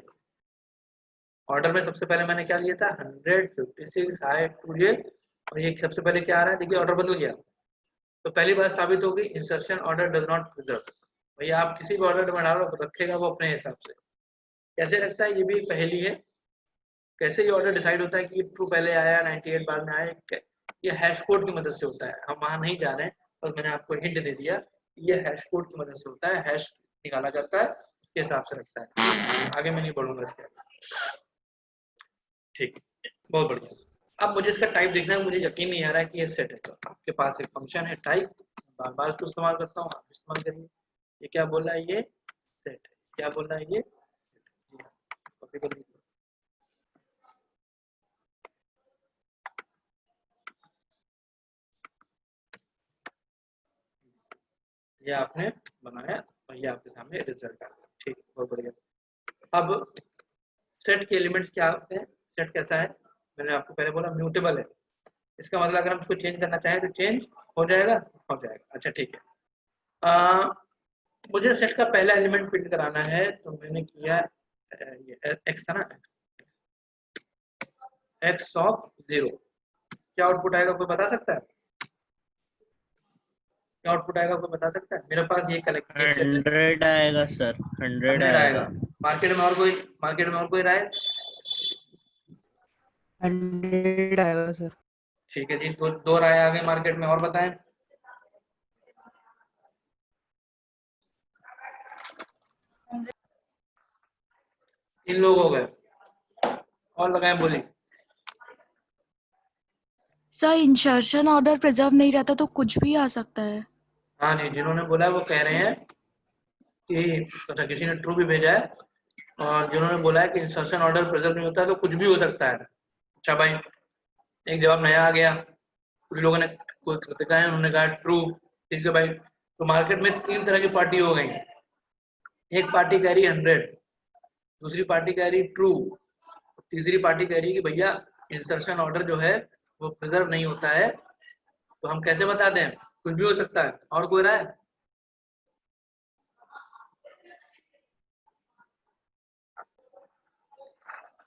ऑर्डर में, सबसे पहले मैंने क्या लिया था 156 हाई टू ये, और ये सबसे पहले क्या आ रहा है? देखिए ऑर्डर बदल गया। तो पहली बात साबित हो गई, insertion order does not preserve. भैया आप किसी भी ऑर्डर में डालो तो रखेगा वो अपने हिसाब से। कैसे रखता है? ये भी एक पहेली है। कैसे ये ऑर्डर डिसाइड होता है कि ट्रू पहले आया 98 बाद में आया? ये हैश कोड की मदद से होता है। हम वहां नहीं जा रहे हैं, बस मैंने आपको हिंट दे दिया। ये हैश कोड की मदद से होता है, हैश निकाला जाता है, उसके हिसाब से रखता है। आगे मैं नहीं बढ़ूंगा इसके आगे। ठीक, बहुत बढ़िया। अब मुझे इसका टाइप देखना है, मुझे यकीन नहीं आ रहा है कि ये सेट है। तो आपके पास एक फंक्शन है टाइप, बार बार इसको इस्तेमाल करता हूँ, आप इस्तेमाल करिए। ये क्या बोल रहा है? ये सेट है। क्या बोल रहा है? ये जी हाँ, कॉपी कर लीजिए। ये आपने बनाया और ये आपके सामने रिजल्ट आ गया। ठीक, बहुत बढ़िया। अब सेट के एलिमेंट्स क्या होते हैं, सेट कैसा है, मैंने आपको पहले बोला म्यूटेबल है। इसका मतलब अगर हम उसको चेंज करना चाहें तो चेंज हो जाएगा, हो जाएगा। अच्छा ठीक है, मुझे सेट का पहला एलिमेंट प्रिंट कराना है, तो मैंने किया ये एक्स था ना, एक्स ऑफ 0। क्या आउटपुट आएगा, कोई बता सकता है? क्या आउटपुट आएगा, कोई बता सकता है? मेरे पास ये कलेक्टेड सेट है, 100 आएगा सर, 100 100 आएगा। आएगा। मार्केट में और कोई राय? 100 आएगा सर। ठीक है जी, दो राय आ गए मार्केट में, और बताएं। तीन लोग हो गए, और लगाएं, बोली। सर इंसर्शन ऑर्डर प्रिजर्व नहीं रहता तो कुछ भी आ सकता है। हाँ जी, जिन्होंने बोला वो कह रहे हैं कि अच्छा, किसी ने ट्रू भी भेजा है, और जिन्होंने बोला है कि इंसर्शन ऑर्डर प्रिजर्व नहीं होता है तो कुछ भी हो सकता है। अच्छा भाई, एक जवाब नया आ गया, कुछ लोगों ने कुछ कृतिका है, उन्होंने कहा ट्रू। ठीक है भाई, तो मार्केट में तीन तरह की पार्टी हो गई। एक पार्टी कह रही 100, दूसरी पार्टी कह रही ट्रू, तीसरी पार्टी कह रही कि भैया इंसर्शन ऑर्डर जो है वो प्रिजर्व नहीं होता है। तो हम कैसे बता दें, कुछ भी हो सकता है। और कोई राय?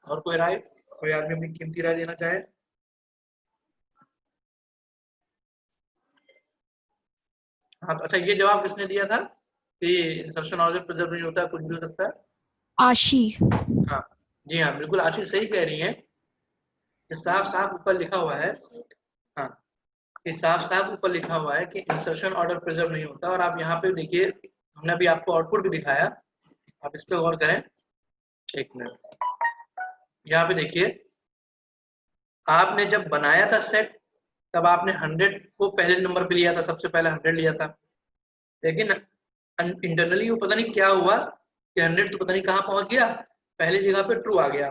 और कोई राय, कोई आदमी अपनी कीमती राय देना चाहे? हाँ, तो अच्छा, ये जवाब किसने दिया था कि इंसर्शन ऑर्डर प्रिजर्व नहीं होता है, कुछ भी हो सकता है? आशी। हाँ जी हाँ, बिल्कुल आशीष सही कह रही हैं। ये साफ साफ ऊपर लिखा हुआ है, हाँ, ये साफ साफ ऊपर लिखा हुआ है कि इंसर्शन ऑर्डर प्रिजर्व नहीं होता। और आप यहाँ पे देखिए, हमने अभी आपको आउटपुट भी दिखाया, आप इस पे गौर करें। एक मिनट, यहाँ पे देखिए, आपने जब बनाया था सेट तब आपने 100 को पहले नंबर पे लिया था, सबसे पहले 100 लिया था। लेकिन इंटरनली वो पता नहीं क्या हुआ कि 100 तो पता नहीं कहाँ पहुंच गया, पहली जगह पे ट्रू आ गया।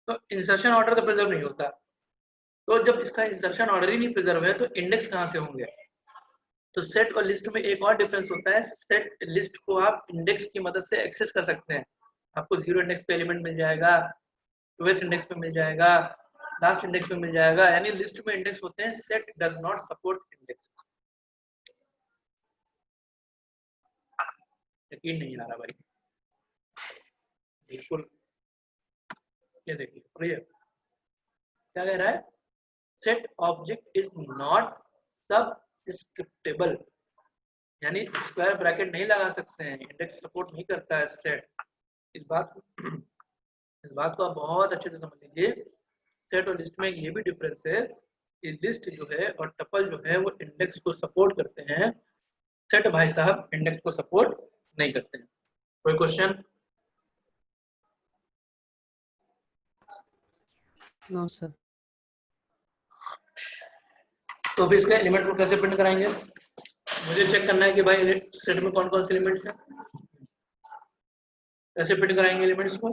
तो इंसर्शन ऑर्डर तो प्रिजर्व नहीं होता। तो जब इसका इंसर्शन ऑर्डर ही नहीं प्रिजर्व है तो इंडेक्स कहाँ से होंगे? तो सेट और लिस्ट में एक और डिफरेंस होता है, सेट लिस्ट को आप इंडेक्स की मदद से एक्सेस कर सकते हैं। आपको 0 इंडेक्स पे एलिमेंट मिल जाएगा, 12th इंडेक्स पे मिल जाएगा, लास्ट इंडेक्स पे मिल जाएगा, यानी लिस्ट में इंडेक्स होते हैं। Set does not support index. यकीन नहीं आ रहा भाई, बिल्कुल। ये देखिए, और ये क्या कह रहा है, सेट ऑब्जेक्ट इज नॉट सबस्क्रिप्टेबल, यानी स्क्वायर ब्रैकेट नहीं लगा सकते हैं, इंडेक्स सपोर्ट नहीं करता है सेट। इस बात को आप बहुत अच्छे से समझ लीजिए। सेट और लिस्ट में ये भी डिफरेंस है कि लिस्ट जो है और टपल जो है वो इंडेक्स को सपोर्ट करते हैं, सेट भाई साहब इंडेक्स को सपोर्ट नहीं करते हैं। कोई क्वेश्चन? No sir. तो फिर इसके एलिमेंट्स को कैसे प्रिंट कराएंगे? मुझे चेक करना है कि भाई सेट में कौन कौन से एलिमेंट्स हैं, कैसे प्रिंट कराएंगे एलिमेंट्स को?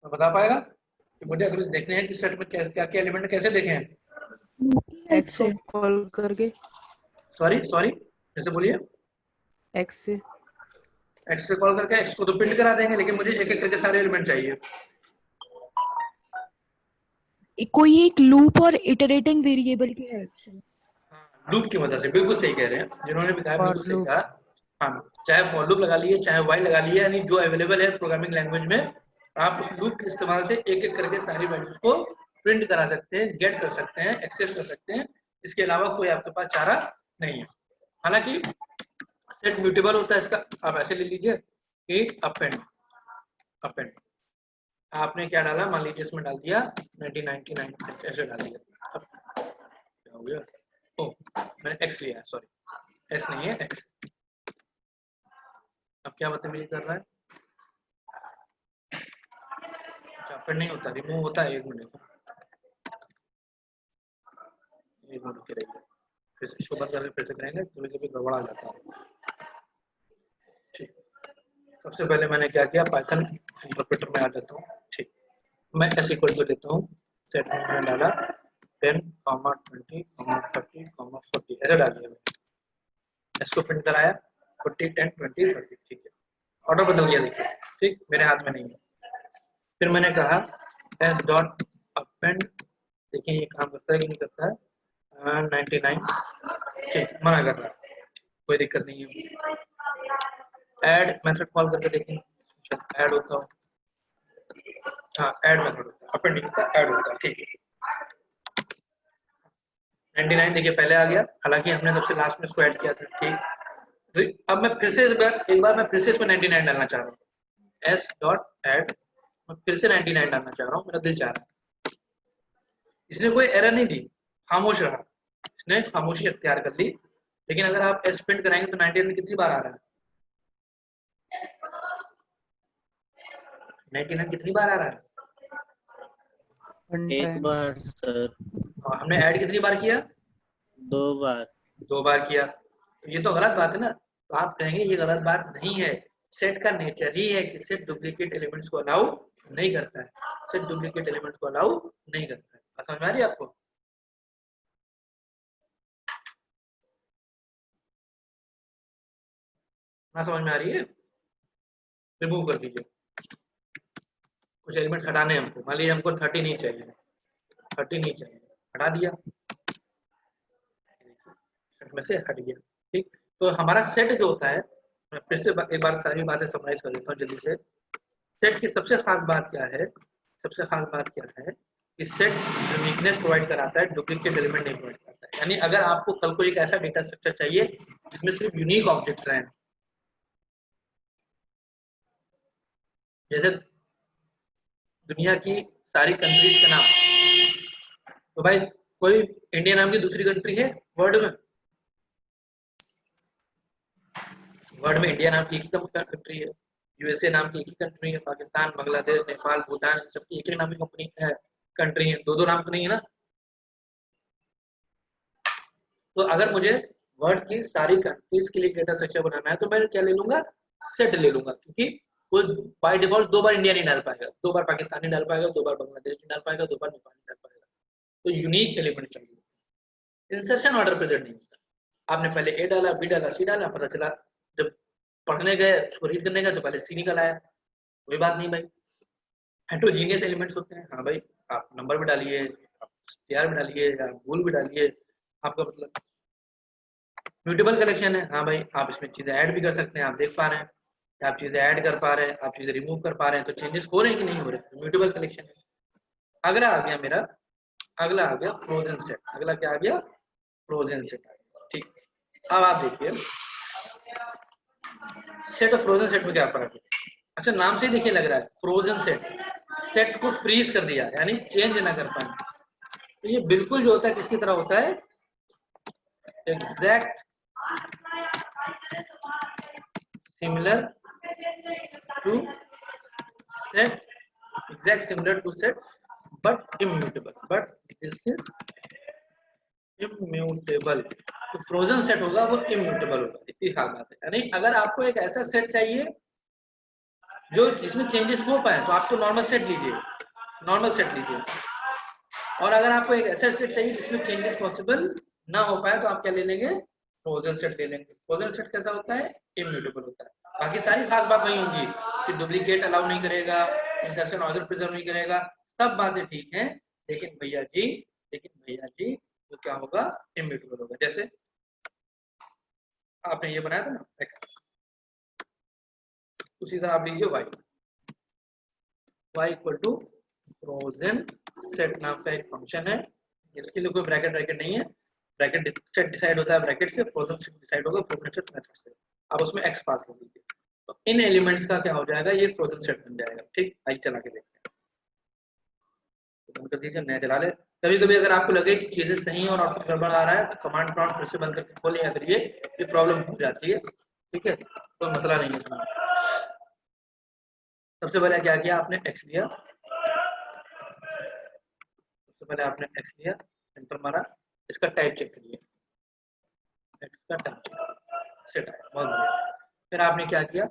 तो बता पाएगा कि मुझे अगर देखने हैं कि सेट में क्या क्या एलिमेंट कैसे देखे हैं? एक्स से कॉल करके। सॉरी जैसे बोलिए। एक्स से कॉल करके एक्स को तो प्रिंट करा देंगे, लेकिन मुझे एक एक करके सारे एलिमेंट चाहिए। कोई एक लूप और इटरेटिंग वेरिएबल की हेल्प से। लूप की मदद से, बिल्कुल सही कह रहे हैं जिन्होंने बताया, For बिल्कुल सही loop। कहा। हाँ, चाहे फॉर लूप लगा लिए, चाहे व्हाइल लगा लिए, यानी जो अवेलेबल है प्रोग्रामिंग लैंग्वेज में, आप उस लूप के इस्तेमाल से एक एक करके सारी वैल्यूज को प्रिंट करा सकते हैं, गेट कर सकते हैं, एक्सेस कर सकते हैं। इसके अलावा कोई आपके पास चारा नहीं है। हालांकि सेट म्यूटेबल होता है इसका, आप ऐसे ले लीजिए कि अपेंड आपने क्या डाला, मान लीजिए इसमें डाल दिया 1999, ऐसे डाल दिया। अब क्या हो गया, ओ मैंने एक्स लिया है, सॉरी एस नहीं है एक्स। अब क्या बदतमीजी कर रहा है, अच्छा फिर नहीं होता, रिमूव होता है। एक मिनट के रहिए, फिर से इसको बंद करके फिर से करेंगे, कभी कभी गड़बड़ आ जाता है। ठीक, सबसे पहले मैंने क्या किया, पाइथन इंटरप्रेटर में आ जाता हूँ। ठीक, मैं एस इक्वल टू लेता हूँ, सेट में मैंने डाला 10, 20, 30, 40 ऐसे डाल दिया। इसको प्रिंट कराया 40 10 20 30, ठीक है, ऑर्डर बदल गया देखिए, ठीक, मेरे हाथ में नहीं है। फिर मैंने कहा एस डॉट अपेंड, देखिए ये काम करता है कि नहीं करता है, 99, ठीक, मना कर रहा है, कोई दिक्कत नहीं है। ऐड मेथड कॉल करके देखें, ऐड होता हो, हाँ ऐड मेथड होता है, अपेंडिंग का ऐड होता है, ठीक है। 99 देखिए पहले आ गया, हालांकि हमने सबसे लास्ट में इसको ऐड किया था, ठीक। अब मैं फिर से एक बार मैं फिर से इसमें 99 डालना चाह रहा हूँ, एस डॉट ऐड, मैं फिर से 99 डालना चाह रहा हूँ, मेरा दिल चाह रहा है। इसने कोई एरर नहीं दी, खामोश रहा, इसने खामोशी अख्तियार कर ली। लेकिन अगर आप एस प्रिंट कराएंगे तो 99 कितनी बार आ रहा है, 99 कितनी बार आ रहा है, एक बार सर, और हमने ऐड कितनी बार किया, 2 बार। 2 बार किया, तो ये तो गलत बात है ना। तो आप कहेंगे ये गलत बात नहीं है, सेट का नेचर ही है कि सेट डुप्लीकेट एलिमेंट्स को अलाउ नहीं करता है, सेट डुप्लीकेट एलिमेंट्स को अलाउ नहीं करता है। समझ में आ रही है आपको? ना समझ में आ रही है? रिमूव कर दीजिए, कुछ एलिमेंट्स हटाने हैं हमको, मान लीजिए हमको 30 नहीं चाहिए, 30 नहीं चाहिए, हटा दिया, सेट में से हट गया, ठीक। तो हमारा सेट जो होता है, मैं फिर से एक बार सारी बातें समराइज कर देता हूँ जल्दी से। सेट की सबसे खास बात क्या है, सबसे खास बात क्या है कि सेट यूनिकनेस प्रोवाइड कराता है, डुप्लीकेट एलिमेंट नहीं प्रोवाइड करता है। यानी अगर आपको कल को एक ऐसा डेटा स्ट्रक्चर चाहिए जिसमें सिर्फ यूनिक ऑब्जेक्ट्स रहें, जैसे दुनिया की सारी कंट्रीज के नाम, तो भाई कोई इंडिया नाम की दूसरी कंट्री है वर्ल्ड में? वर्ल्ड में इंडिया नाम की एक ही कंट्री है, यूएसए नाम की एक ही कंट्री है, पाकिस्तान, बांग्लादेश, नेपाल, भूटान, सबकी एक ही नाम की कंपनी है, कंट्री है, दो नाम तो नहीं है ना। तो अगर मुझे वर्ल्ड की सारी कंट्रीज के लिए डेटा स्ट्रक्चर बनाना है तो मैं क्या ले लूंगा, सेट ले लूंगा, क्योंकि वो बाय डिफॉल्ट 2 बार इंडिया नहीं डाल पाएगा, 2 बार पाकिस्तान नहीं डाल पाएगा, 2 बार बांग्लादेश नहीं डाल पाएगा, 2 बार नेपाल नहीं डाल पाएगा। तो यूनिक एलिमेंट चाहिए, इंसर्शन ऑर्डर प्रेजेंट नहीं होता। आपने पहले ए डाला, बी डाला, सी डाला, पता चला जब पढ़ने गए, उसको रीड करने गए तो पहले सी निकल आया, कोई बात नहीं भाई, हेट्रोजीनियस एलिमेंट्स होते हैं। हाँ भाई, आप नंबर भी डालिए, आप TR भी डालिए, या भूल भी डालिए, आपका मतलब म्यूटेबल कलेक्शन है। हाँ भाई, आप इसमें चीजें ऐड भी कर सकते हैं, आप देख पा रहे हैं कि आप चीजें ऐड कर पा रहे हैं, आप चीजें रिमूव कर पा रहे हैं, तो चेंजेस हो रहे हैं कि नहीं हो रहे, तो म्यूटेबल कलेक्शन है। अगला आ गया मेरा, अगला आ गया फ्रोजन सेट। अगला क्या आ गया, फ्रोजन सेट आ गया, ठीक। अब आप देखिए सेट और फ्रोजन सेट में क्या फर्क है। अच्छा, नाम से ही देखिए लग रहा है फ्रोजन सेट, सेट को फ्रीज कर दिया, यानी चेंज ना कर पाए। तो ये बिल्कुल जो होता है किसकी तरह होता है, exact similar to set, exact similar to set but immutable, but this is immutable. तो फ्रोजन सेट होगा वो इम्यूटेबल होगा, इतनी खास बात है। यानी अगर आपको एक ऐसा सेट चाहिए जो जिसमें चेंजेस हो पाए तो आप तो नॉर्मल सेट लीजिए, नॉर्मल सेट लीजिए। और अगर आपको एक ऐसा सेट चाहिए जिसमें चेंजेस पॉसिबल ना हो पाए तो आप क्या ले लेंगे, फ्रोजन सेट ले लेंगे। फ्रोजन सेट कैसा होता है, इम्यूटेबल होता है। बाकी सारी खास बात वही होंगी कि डुप्लीकेट अलाउ नहीं करेगा, इंसर्शन ऑर्डर प्रिजर्व नहीं करेगा, सब बातें ठीक हैं, लेकिन भैया जी तो क्या होगा, इम्यूटेबल होगा। जैसे आपने ये बनाया था ना एक्स, उसी तरह आप लीजिए y equal to frozen set नाम का एक फंक्शन है, इसके लिए कोई ब्रैकेट नहीं है, ब्रैकेट सेट डिसाइड होता है ब्रैकेट से, फ्रोजन सेट डिसाइड होगा फ्रोजन सेट मेथड से। अब उसमें x पास कर दीजिए, तो इन एलिमेंट्स का क्या हो जाएगा, ये फ्रोजन सेट बन जाएगा, ठीक। आइए चला के देखते हैं, तो बंद कर दीजिए, नया चला ले। कभी कभी अगर आपको लगे कि चीजें सही और आउटपुट गड़बड़ आ रहा है तो कमांड प्रॉम्प्ट फिर से बंद करके खोल लिया करिए, ये प्रॉब्लम हो जाती है, ठीक है, कोई मसला नहीं है। सबसे पहले क्या किया आपने, x लिया, सबसे पहले आपने x लिया, एंटर मारा, इसका टाइप चेक करिए, x का टाइप सेट आया, बहुत बढ़िया। फिर आपने क्या किया,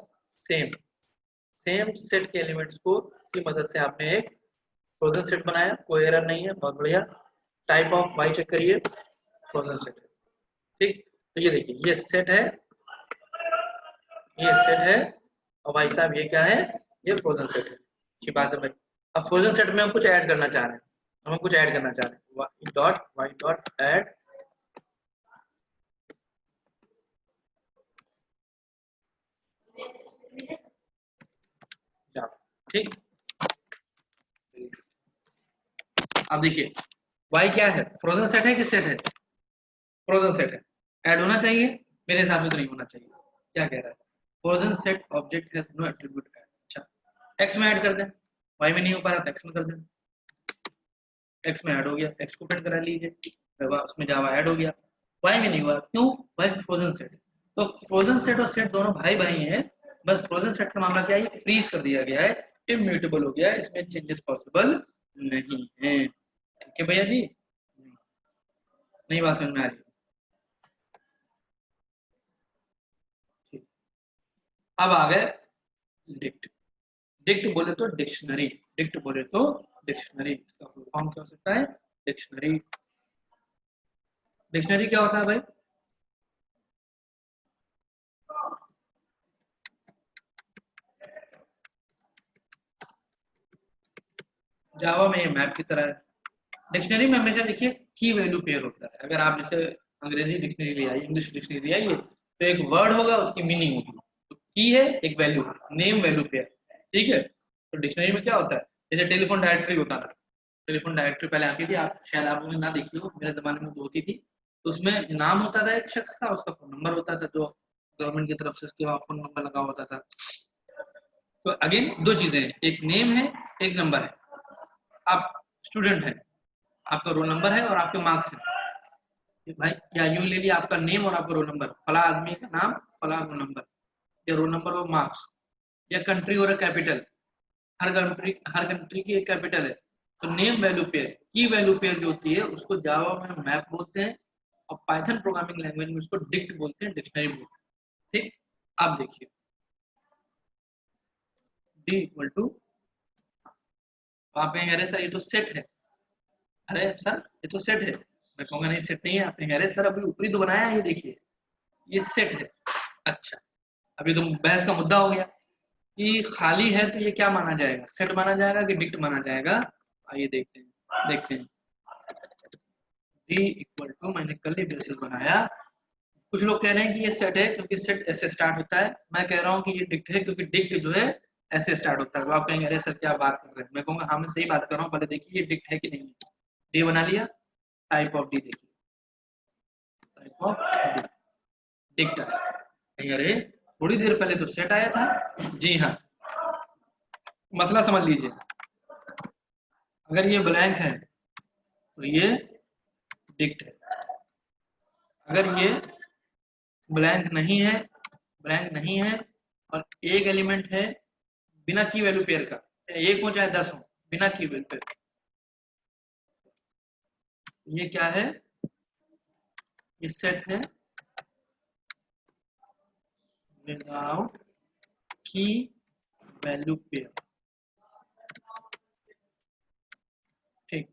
सेम सेट के एलिमेंट्स को की मदद से आपने एक फ्रोजन सेट बनाया, कोई एरर नहीं है, बहुत बढ़िया। टाइप ऑफ y चेक करिए, फ्रोजन सेट, ठीक। तो ये देखिए ये सेट है, ये सेट है, और भाई साहब ये क्या है, ये फ्रोजन सेट है। अच्छी बात है भाई। अब फ्रोजन सेट में हम कुछ ऐड करना चाह रहे हैं, हम कुछ ऐड करना चाह रहे हैं, वाई डॉट ऐड ठीक। अब देखिए y क्या है, फ्रोजन सेट है कि सेट है, फ्रोजन सेट है, ऐड होना चाहिए, मेरे हिसाब से तो नहीं होना चाहिए। क्या कह रहा है, frozen set object has no attribute add. अच्छा x में ऐड कर दें, y में नहीं हो पा रहा तो x में कर दें, x में ऐड हो गया, x को प्रिंट करा लीजिए, उसमें जावा ऐड हो गया, y में नहीं हुआ क्यों, y फ्रोजन सेट है। तो फ्रोजन सेट और सेट दोनों भाई भाई हैं, बस फ्रोजन सेट का मामला क्या है, ये फ्रीज कर दिया गया है, इम्यूटेबल हो गया है, इसमें चेंजेस पॉसिबल नहीं है। ठीक है भैया जी, नहीं बात समझ में आ रही। अब आ गए डिक्ट। डिक्ट बोले तो डिक्शनरी, डिक्ट बोले तो डिक्शनरी, इसका फुल फॉर्म क्या हो सकता है, डिक्शनरी। डिक्शनरी क्या होता है भाई, जावा में ये मैप की तरह है। डिक्शनरी में हमेशा देखिए की वैल्यू पेयर होता है। अगर आप जैसे अंग्रेजी डिक्शनरी ले आइए, इंग्लिश डिक्शनरी ले आइए, तो एक वर्ड होगा उसकी मीनिंग होगी, तो की है एक वैल्यू, नेम वैल्यू पेयर, ठीक है। तो डिक्शनरी में क्या होता है, जैसे टेलीफोन डायरेक्टरी होता था, टेलीफोन डायरेक्टरी पहले आती थी, आप शायद आप लोगों ने ना देखी हो, मेरे जमाने में तो होती थी। तो उसमें नाम होता था एक शख्स का, उसका फोन नंबर होता था जो गवर्नमेंट की तरफ से उसके बाद फोन नंबर लगा होता था। तो अगेन दो चीजें हैं, एक नेम है एक नंबर है। आप स्टूडेंट हैं, आपका रोल नंबर है और आपके मार्क्स हैं भाई, या यूं ले लिया आपका नेम और आपका रोल नंबर, फला आदमी का नाम फला रोल नंबर, या रोल नंबर और मार्क्स, या कंट्री और कैपिटल, हर कंट्री की एक कैपिटल है। तो नेम वैल्यू पेयर, की वैल्यू पेयर जो होती है उसको जावा में मैप बोलते हैं, और पाइथन प्रोग्रामिंग लैंग्वेज में उसको डिक्ट बोलते हैं, डिक्शनरी बोलते हैं। ठीक, अब देखिए डी इक्वल टू, आप कहेंगे अरे सर ये तो सेट है, अरे सर ये तो सेट है, मैं कहूँगा नहीं सेट नहीं है, आप कहेंगे अरे सर अभी ऊपरी तो बनाया है, ये देखिए ये सेट है। अच्छा अभी तो बहस का मुद्दा हो गया कि खाली है तो ये क्या माना जाएगा, सेट माना जाएगा कि डिक्ट माना जाएगा। आइए देखते हैं, देखते हैं। डी इक्वल टू, मैंने कर्ली ब्रेसेस बनाया, कुछ लोग कह रहे हैं कि ये सेट है क्योंकि सेट ऐसे स्टार्ट होता है, मैं कह रहा हूँ कि ये डिक्ट है क्योंकि डिक्ट जो है ऐसे स्टार्ट होता है। तो आप कहेंगे अरे सर क्या बात कर रहे हैं, मैं कहूँगा हाँ मैं सही बात कर रहा हूँ, पहले देखिए ये डिक्ट है कि नहीं है। डी बना लिया, टाइप ऑफ डी देखिए, टाइप ऑफ डिक्ट आया, अरे थोड़ी देर पहले तो सेट आया था। जी हाँ, मसला समझ लीजिए, अगर ये ब्लैंक है तो ये डिक्ट है, अगर ये ब्लैंक नहीं है, ब्लैंक नहीं है और एक एलिमेंट है बिना की वैल्यू पेयर का, एक हो चाहे 10 हो, बिना की वैल्यू पेयर, ये क्या है, ये सेट है विदाउट की वैल्यू पेयर। ठीक,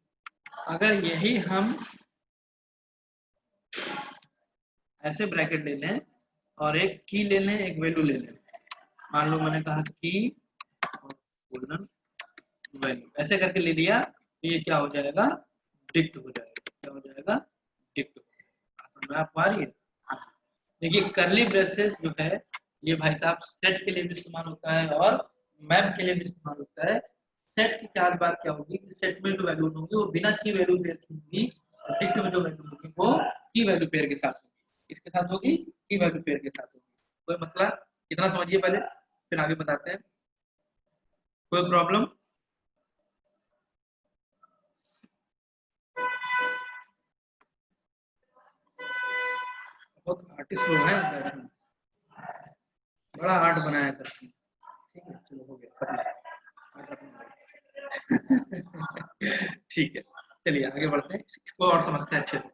अगर यही हम ऐसे ब्रैकेट ले लें और एक की ले लें एक वैल्यू ले लें, मान लो मैंने कहा की कोलन वैल्यू, ऐसे करके ले लिया तो ये क्या हो जाएगा, डिक्ट हो जाएगा, क्या हो जाएगा, डिक्ट। समझ में आपको आ रही है। देखिए कर्ली ब्रेसेस जो है ये भाई साहब सेट के लिए भी इस्तेमाल होता है और मैप के लिए भी इस्तेमाल होता है। सेट की क्या बात क्या होगी कि सेट में जो वैल्यू होगी वो बिना की वैल्यू पेयर की होगी, और डिक्ट में जो वैल्यू होगी वो की वैल्यू पेयर के साथ होगी, इसके साथ होगी की वैल्यू पेयर के साथ होगी। कोई मसला, कितना समझिए पहले फिर आगे बताते हैं। कोई प्रॉब्लम, बहुत आर्टिस्ट लोग हैं बैच में, बड़ा आर्ट बनाया करते हैं। ठीक है चलो हो गया ठीक है, चलिए आगे बढ़ते हैं, इसको और समझते हैं अच्छे से।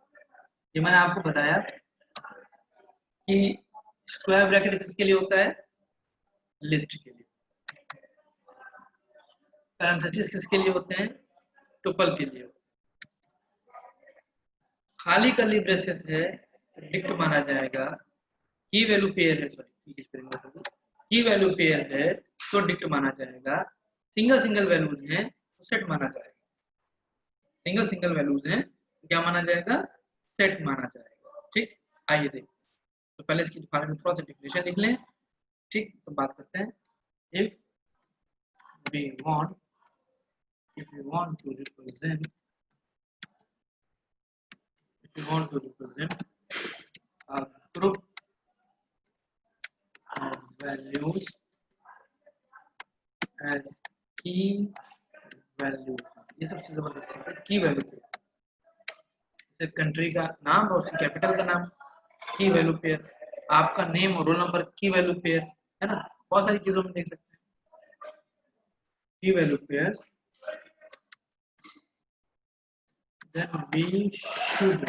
ये मैंने आपको बताया कि स्क्वायर ब्रैकेट किसके लिए होता है, लिस्ट के लिए। पैरेंथेसिस किसके लिए होते हैं, टुपल के लिए। खाली कर्ली ब्रेसेस है डिक्ट माना जाएगा, की वैल्यू पेयर है, सॉरी की वैल्यू पेयर है तो डिक्ट माना जाएगा, सिंगल सिंगल वैल्यूज हैं तो सेट माना जाएगा, सिंगल सिंगल वैल्यूज हैं तो क्या माना जाएगा, सेट माना जाएगा। ठीक, आइए देखिए, तो पहले इसकी बारे में थोड़ा सा डिफिनेशन लिख लें। ठीक, तो बात करते हैं, if we want to represent a group of values as key values, ये सबसे जबरदस्त है की वैल्यू पेयर, जैसे कंट्री का नाम और उसकी कैपिटल का नाम की वैल्यू पेयर, आपका नेम और रोल नंबर की वैल्यू पेयर, है ना, बहुत सारी चीजों में देख सकते हैं की value pair. Then we should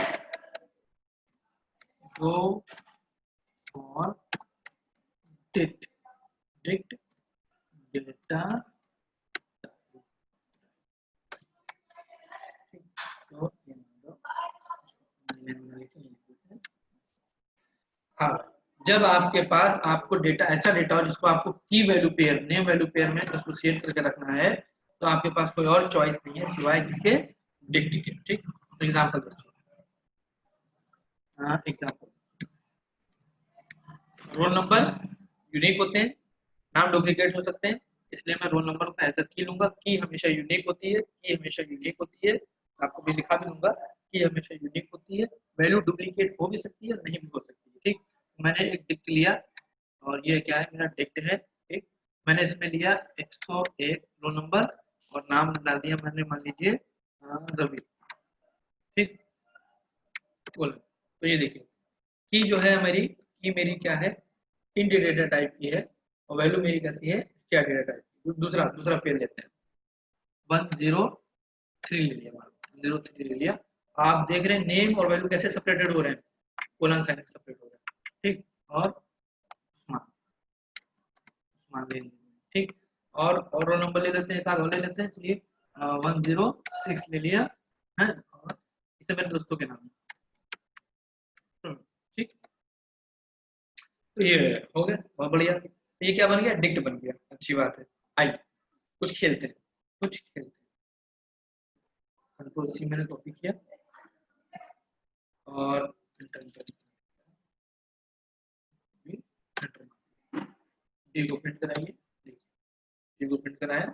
go for dict data, हाँ, जब आपके पास आपको डेटा, ऐसा डेटा हो जिसको आपको की value pair, name value pair में एसोसिएट करके रखना है, तो आपके पास कोई और चॉइस नहीं है सिवाय किसके, डिक्ट के। ठीक, एग्जांपल देखिए, हाँ एग्जांपल, रोल नंबर यूनिक होते हैं, नाम डुप्लीकेट हो सकते हैं, इसलिए मैं रोल नंबर को एज अ की लूंगा, की हमेशा यूनिक होती है, की हमेशा यूनिक होती है, आपको भी लिखा भी दूंगा की हमेशा यूनिक होती है, वैल्यू डुप्लीकेट हो भी सकती है नहीं भी हो सकती है। ठीक, मैंने एक डिक्ट लिया और ये क्या है, मेरा डिक्ट है। ठीक, मैंने इसमें लिया 101 रोल नंबर और नाम डाल दिया मैंने, मान लीजिए रवि। ठीक, बोलो, तो ये देखिए की जो है मेरी, की मेरी क्या है, इंट डेटा टाइप की है और वैल्यू मेरी कैसी है, स्ट्रिंग डेटा टाइप की। दूसरा पेज लेते हैं, 103 ले लिया, 103 ले लिया, आप देख रहे हैं नेम और वैल्यू कैसे सेपरेटेड हो रहे हैं, कोलन साइन सेपरेट हो रहे हैं। ठीक, और उस्मान ले लिया। ठीक, और रोल नंबर ले लेते हैं, एक आध और ले लेते हैं, चलिए 106 ले लिया है, और इसे मेरे दोस्तों के नाम। ठीक, तो ये हो गया, बहुत बढ़िया, तो ये क्या बन गया, डिक्ट बन गया, अच्छी बात है। आइए कुछ खेलते हैं, कंट्रोल सी मैंने कॉपी किया और डी को प्रिंट कराइए, डी को प्रिंट कराया,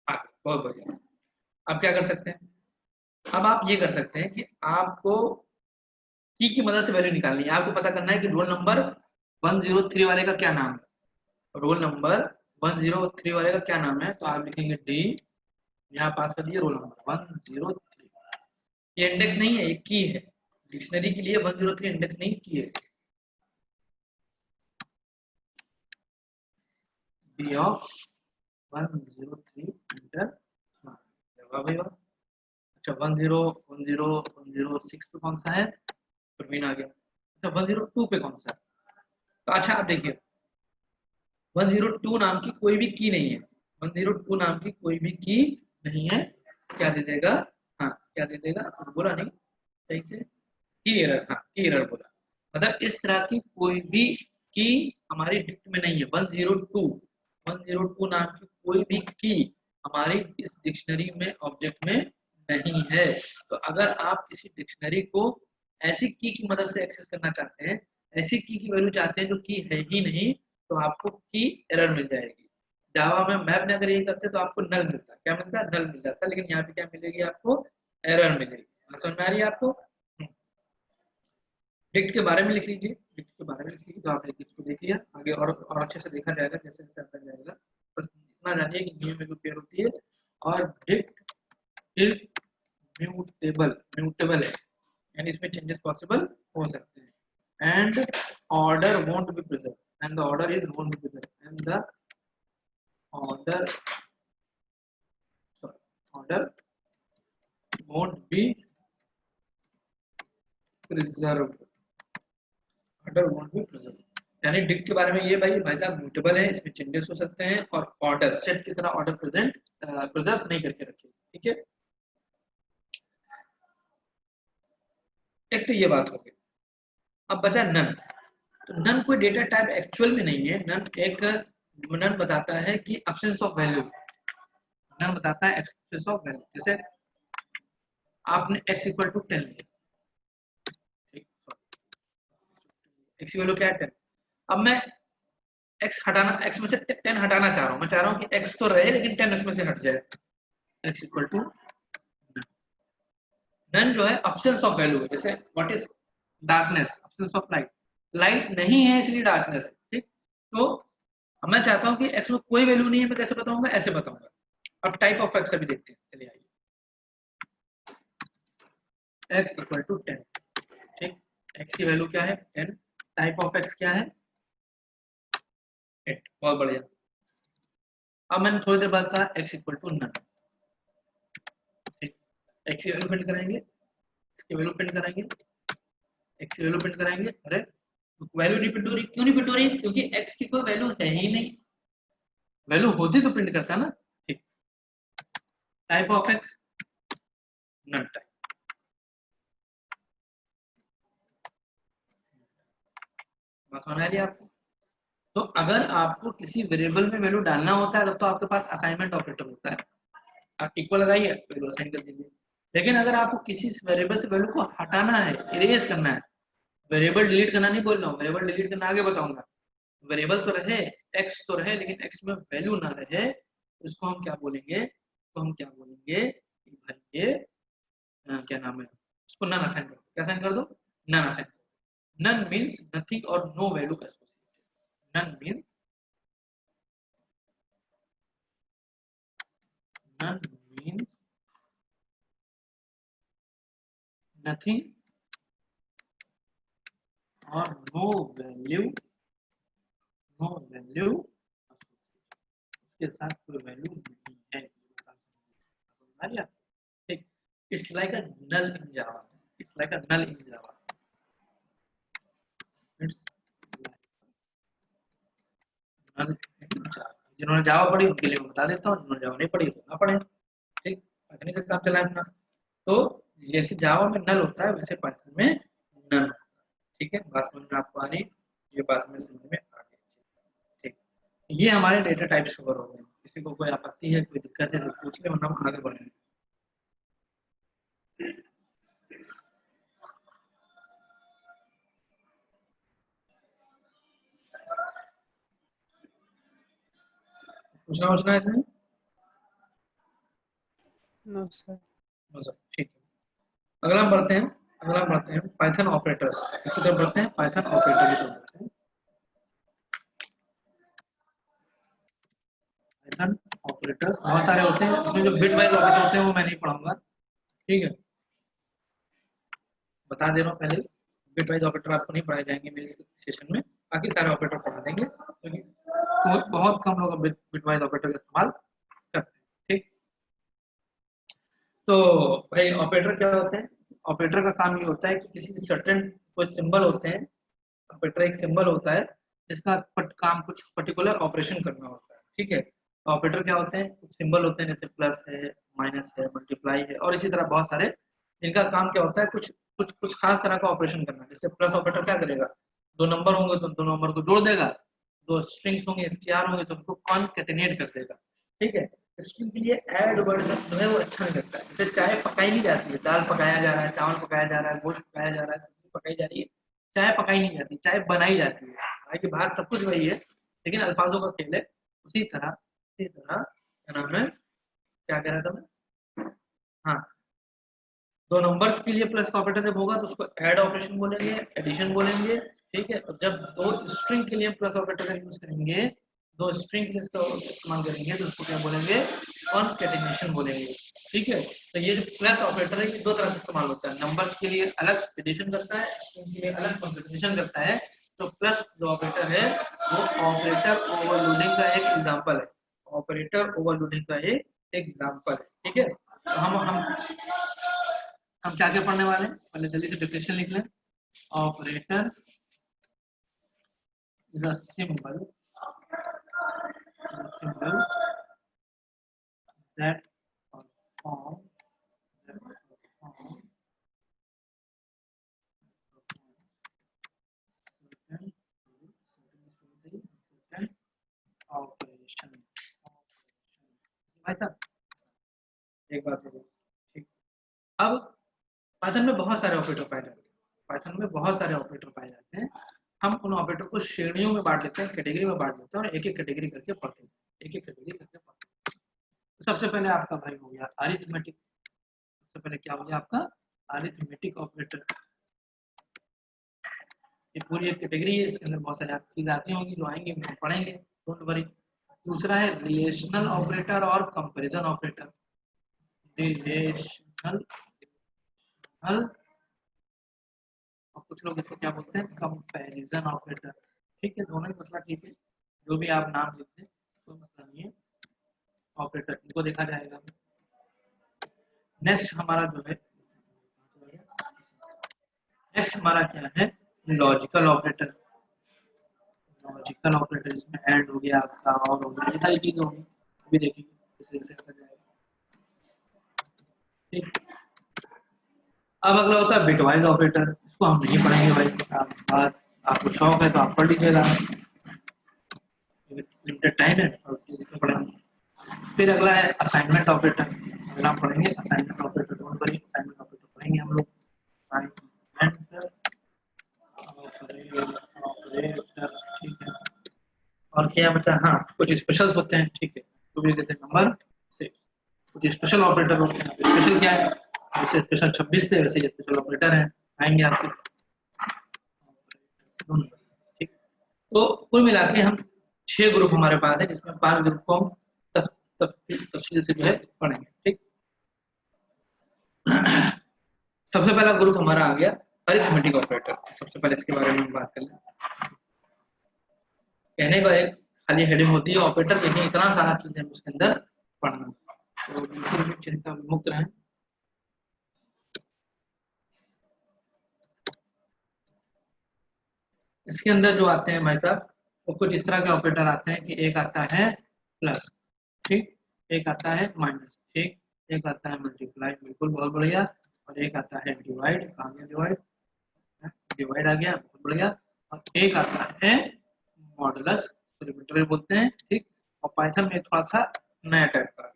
बहुत बढ़िया। अब क्या कर सकते हैं, अब आप ये कर सकते हैं कि आपको की मदद से वैल्यू निकालनी है, आपको पता करना है कि रोल नंबर 103 वाले का क्या नाम है, रोल नंबर 103 वाले का क्या नाम है, तो आप लिखेंगे डी, यहाँ पास कर दिए रोल नंबर 103, ये इंडेक्स नहीं है, ये की है, डिक्शनरी के लिए 103 इंडेक्स नहीं, की है, डी ऑफ 103 इंटर, वाह भाई वाह। अच्छा 106 पे कौन सा है, प्रवीण आ गया। अच्छा 102 पे कौन सा है, तो अच्छा आप देखिए 102 नाम की कोई भी की नहीं है, 102 नाम की कोई भी की नहीं है, क्या दे देगा, हाँ क्या दे देगा, कुछ बोला नहीं सही से, की एरर, हाँ की एरर बोला, मतलब इस तरह की कोई भी की हमारी डिक्ट में नहीं है, 102 नाम की कोई भी की हमारी इस डिक्शनरी में ऑब्जेक्ट में नहीं है। तो अगर आप किसी डिक्शनरी को ऐसी की मदद से एक्सेस करना चाहते हैं, ऐसी की वैल्यू चाहते हैं जो की है ही नहीं, तो आपको की एरर मिल जाएगी। जावा में मैप में अगर ये करते तो आपको नल मिलता, क्या मिलता, नल मिल जाता, लेकिन यहाँ पे क्या मिलेगी आपको, एरर मिलेगी। समझ में आ रही है आपको, डिक्ट के बारे में लिख लीजिए, डिक्ट के बारे में लिख लीजिए, तो आपने इसको देख लिया, आगे और अच्छे से देखा जाएगा, जैसे जैसे आता जाएगा, बस इतना जानिए कि न्यू वैल्यू पेयर होती है और डिक्ट इज म्यूटेबल है, यानी इसमें चेंजेस पॉसिबल हो सकते हैं, and order won't be preserve, and the order is won't be preserve, and the order won't be preserved, order won't be preserved, यानी डिक्ट के बारे में ये भाई साहब म्यूटेबल है, इसमें चेंजेस हो सकते हैं, और ऑर्डर सेट की तरह ऑर्डर प्रिजर्व नहीं करके रखिए। ठीक है, एक तो ये बात हो गई। अब बचा नन। तो नन कोई डेटा टाइप एक्चुअल में नहीं है, नन बताता है कि एब्सेंस ऑफ वैल्यू, नन बताता है एब्सेंस ऑफ वैल्यू। जैसे आपने x इक्वल टू 10 लिया, x की वैल्यू क्या है 10। अब मैं x में से 10 हटाना चाह रहा हूँ, मैं चाह रहा हूँ कि x तो रहे लेकिन 10 उसमें से हट जाए, x इक्वल टू नन जो है एब्सेंस ऑफ वैल्यू है। जैसे what is darkness, absence of light, light नहीं है इसलिए डार्कनेस है, ठीक। तो मैं चाहता हूँ कि x में कोई वैल्यू नहीं है, मैं कैसे बताऊंगा, ऐसे बताऊंगा। अब टाइप ऑफ x अभी देखते हैं, चलिए आइए, x इक्वल टू 10, ठीक, x की वैल्यू क्या है 10, टाइप ऑफ x क्या है 8, बहुत बढ़िया। अब मैंने थोड़ी देर बाद कहा x इक्वल टू नन, ठीक, x की वैल्यू प्रिंट कराएंगे, x की वैल्यू प्रिंट कराएंगे, x की वैल्यू प्रिंट कराएंगे। अरे वैल्यू रिपीट हो रही, क्यों रिपीट हो रही, क्योंकि x की कोई वैल्यू है ही नहीं, वैल्यू होती तो प्रिंट करता ना, ठीक। Type of x none type, बात समझ आ रही है आपको। तो अगर आपको किसी वेरिएबल में वैल्यू डालना होता है तब तो आपके पास असाइनमेंट ऑपरेटर होता है, आप इक्वल लगाइए वैल्यू असाइन कर दीजिए। लेकिन अगर आपको किसी वेरिएबल से वैल्यू को हटाना है, इरेज करना है, वेरिएबल डिलीट करना नहीं बोल रहा हूँ, वेरिएबल डिलीट करना आगे बताऊंगा, वेरिएबल तो रहे, एक्स तो रहे लेकिन एक्स में वैल्यू ना रहे, इसको हम क्या बोलेंगे, तो हम क्या बोलेंगे कि भाई ये क्या नाम है, इसको नन असाइन कर दो। क्या असाइन कर दो, none assign. None means nothing और no value associated, none means none means nothing or no value, no value उसके साथ कोई वैल्यू नहीं है, समझ लिया, ठीक। It's like a null in Java, it's like a null in Java, it's null in Java. जिन्होंने जावा पढ़ी उनके लिए मैं बता देता हूँ, जिन्होंने जावा नहीं पढ़ी तो ना पढ़े, ठीक, पाइथन से काम चलाएं अपना। तो जैसे जावा में नल होता है वैसे पाइथन में नल होता है, ठीक है। बात समझ में आपको आ रही, ये बात में समझ में आ गई, ठीक। ये हमारे डेटा टाइप्स कवर हो गए। किसी को कोई आपत्ति है, कोई दिक्कत है तो पूछ ले, वरना हम आगे बढ़ेंगे। पूछना है इसमें, नो सर। ठीक है। अगला बढ़ते हैं पाइथन ऑपरेटर्स, इसकी तरफ बढ़ते हैं, पाइथन ऑपरेटर की तरफ बढ़ते हैं। पाइथन ऑपरेटर्स बहुत सारे होते हैं, इसमें जो बिट वाइज ऑपरेटर होते हैं वो मैं नहीं पढ़ाऊंगा, ठीक है, बता दे रहा हूँ पहले। बिट वाइज ऑपरेटर आपको नहीं पढ़ाए जाएंगे मेरे सेशन में, बाकी सारे ऑपरेटर पढ़ा देंगे, क्योंकि तो बहुत कम लोग बिट वाइज ऑपरेटर का इस्तेमाल करते हैं, ठीक। तो भाई ऑपरेटर क्या होते हैं, ऑपरेटर का काम ये होता है कि किसी सर्टेन कोई सिंबल होते हैं, ऑपरेटर एक सिंबल होता है जिसका काम कुछ पर्टिकुलर ऑपरेशन करना होता है, ठीक है। ऑपरेटर क्या होते हैं, कुछ सिंबल होते हैं, जैसे प्लस है, माइनस है, मल्टीप्लाई है, और इसी तरह बहुत सारे, जिनका काम क्या होता है कुछ कुछ कुछ खास तरह का ऑपरेशन करना। जैसे प्लस ऑपरेटर क्या करेगा, दो नंबर होंगे तो दो नंबर को जोड़ देगा, दो स्ट्रिंग्स होंगे str होंगे तो उनको कॉन्केटेनेट कर देगा, ठीक है। स्ट्रिंग के लिए ऐड वर्ड जो है वो अच्छा नहीं लगता है। जैसे चाय पकाई नहीं जाती है, दाल पकाया जा रहा है, चावल पकाया जा रहा है, गोश्त पकाया जा रहा है, सब्जी पकाई जा रही है, चाय पकाई नहीं जाती, चाय बनाई जाती है। हालांकि बात सब कुछ वही है, लेकिन अल्फाजों का खेल है। उसी तरह क्या नाम है, क्या कह रहा था मैं, हाँ, दो नंबर्स के लिए प्लस का ऑपरेटर जब होगा तो उसको ऐड ऑपरेशन बोलेंगे, एडिशन बोलेंगे, ठीक है। और जब दो स्ट्रिंग के लिए प्लस ऑपरेटर का यूज करेंगे, दो स्ट्रिंग के लिए इसका इस्तेमाल करेंगे तो उसको क्या बोलेंगे, कॉन्केटेनेशन बोलेंगे, ठीक है। तो ये जो प्लस ऑपरेटर है ये दो तरह से इस्तेमाल होता है, नंबर्स के लिए अलग एडिशन करता है, स्ट्रिंग के लिए अलग कॉन्केटेनेशन करता है। तो प्लस जो ऑपरेटर है वो ऑपरेटर ओवरलोडिंग का एक एग्जांपल है, ऑपरेटर ओवरलोडिंग का एक एग्जांपल है, ठीक है। तो हम क्या क्या पढ़ने वाले हैं, पहले जल्दी से डेफिनेशन लिख लें। Operator is a symbol that perform भाई साहब एक बात बोलो, ठीक। अब पाइथन में बहुत सारे ऑपरेटर पाए जाते हैं, पाइथन में बहुत सारे ऑपरेटर पाए जाते हैं। हम उन ऑपरेटर को श्रेणियों में बांट लेते हैं, कैटेगरी में बांट लेते हैं और एक एक कैटेगरी करके पढ़ते हैं, एक एक कैटेगरी करके पढ़ते हैं। तो सबसे पहले आपका भाई हो गया अरिथमेटिक। सबसे पहले क्या हो गया आपका अरिथमेटिक ऑपरेटर। ये पूरी एक कैटेगरी है, इसके अंदर बहुत सारी चीजें आती होंगी जो आएंगे हम पढ़ेंगे, डोंट वरी। दूसरा है रिलेशनल ऑपरेटर और कंपैरिजन ऑपरेटर। रिलेशनल और कुछ लोग इसको क्या बोलते हैं कंपैरिजन ऑपरेटर। ठीक है, दोनों ही मसला ठीक है, जो भी आप नाम लिखते हैं कोई मसला नहीं है, ऑपरेटर इनको देखा जाएगा। नेक्स्ट हमारा जो है, नेक्स्ट हमारा क्या है लॉजिकल ऑपरेटर। लॉजिकल ऑपरेटर इसमें एंड हो गया आपका और हो गया, ये सारी चीजें होंगी अभी देखेंगे इसे आता जाएगा। ठीक, अब अगला होता है बिटवाइज ऑपरेटर। इसको हम नहीं पढ़ेंगे भाई, बात आपको शौक है तो आप पढ़ लीजिएगा, लिमिटेड टाइम है और इसमें पढ़ेंगे। फिर अगला है असाइनमेंट ऑपरेटर, अगला हम पढ़ेंगे असाइनमेंट ऑपरेटर। दोनों पर असाइनमेंट ऑपरेटर पढ़ेंगे हम लोग। ठीक है, और क्या बता, हाँ कुछ स्पेशल्स होते हैं, ठीक है, तो भी देते हैं नंबर 6। कुछ स्पेशल ऑपरेटर होते हैं। स्पेशल क्या है, जैसे स्पेशल 26 थे वैसे ये स्पेशल ऑपरेटर हैं, आएंगे आपके। ठीक, तो कुल मिला के हम 6 ग्रुप हमारे पास है, जिसमें 5 ग्रुप को हम तफसील से जो है पढ़ेंगे। ठीक, सबसे पहला ग्रुप हमारा आ गया अरिथमेटिक ऑपरेटर। सबसे पहले इसके बारे में हम बात कर लें। कहने का एक खाली हेडिंग होती है ऑपरेटर, लेकिन इतना सारा चीजें उसके अंदर पढ़ना, तो बिल्कुल भी चिंता मुक्त रहें। इसके अंदर जो आते हैं भाई साहब, वो कुछ इस तरह के ऑपरेटर आते हैं कि एक आता है प्लस, ठीक, एक आता है माइनस, ठीक, एक आता है मल्टीप्लाई, बिल्कुल बहुत बढ़िया, और एक आता है डिवाइड, कहाँ गया डिवाइड, डिवाइड आ गया, बहुत बढ़िया, और एक आता है मॉडुलस, रिपीटर बोलते हैं। ठीक, और पाइथन में थोड़ा सा नया टाइप का,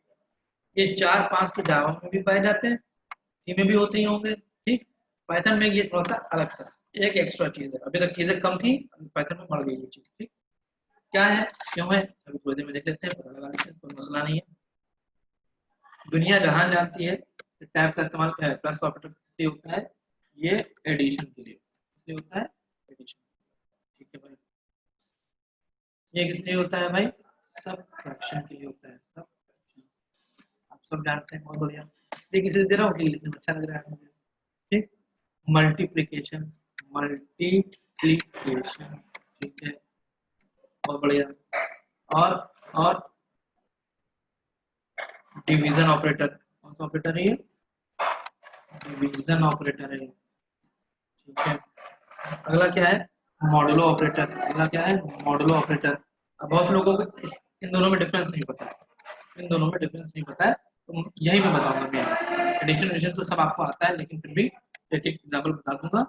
ये 4-5 तो जावा में भी पाए जाते हैं, सी में भी होते ही होंगे। ठीक, पाइथन में ये थोड़ा सा अलग सा एक एक्स्ट्रा चीज है, अभी तक चीजें कम थी, पाइथन में बढ़ गई ये चीज। ठीक, क्या है क्यों है अभी थोड़ी देर में देख लेते हैं, पता लगा लेते हैं, कोई मसला नहीं है। दुनिया जहां जानती है टैब का इस्तेमाल प्लस का ऑपरेटर किसलिए होता है, ये एडिशन के लिए, किसलिए होता है एडिशन। ठीक है भाई, ये किस लिए होता है भाई, सबट्रैक्शन के लिए होता है, सबट्रैक्शन, आप सब जानते हैं, बहुत बढ़िया। ये किसी दे रहा हूँ लेकिन अच्छा लग रहा है मुझे। ठीक, मल्टीप्लिकेशन, मल्टीप्लिकेशन, ठीक है, बहुत बढ़िया। और डिवीजन ऑपरेटर, कौन सा ऑपरेटर है ये, डिवीजन ऑपरेटर है, ठीक है। अगला क्या है मॉडुलो ऑपरेटर, अगला क्या है मॉडुलो ऑपरेटर। अब बहुत से लोगों को इन दोनों में डिफरेंस नहीं पता है, इन दोनों में डिफरेंस नहीं पता है, तो यही मैं बताऊंगा। मैं एडिशन तो सब आपको आता है, लेकिन फिर भी एक एग्जाम्पल बता दूंगा।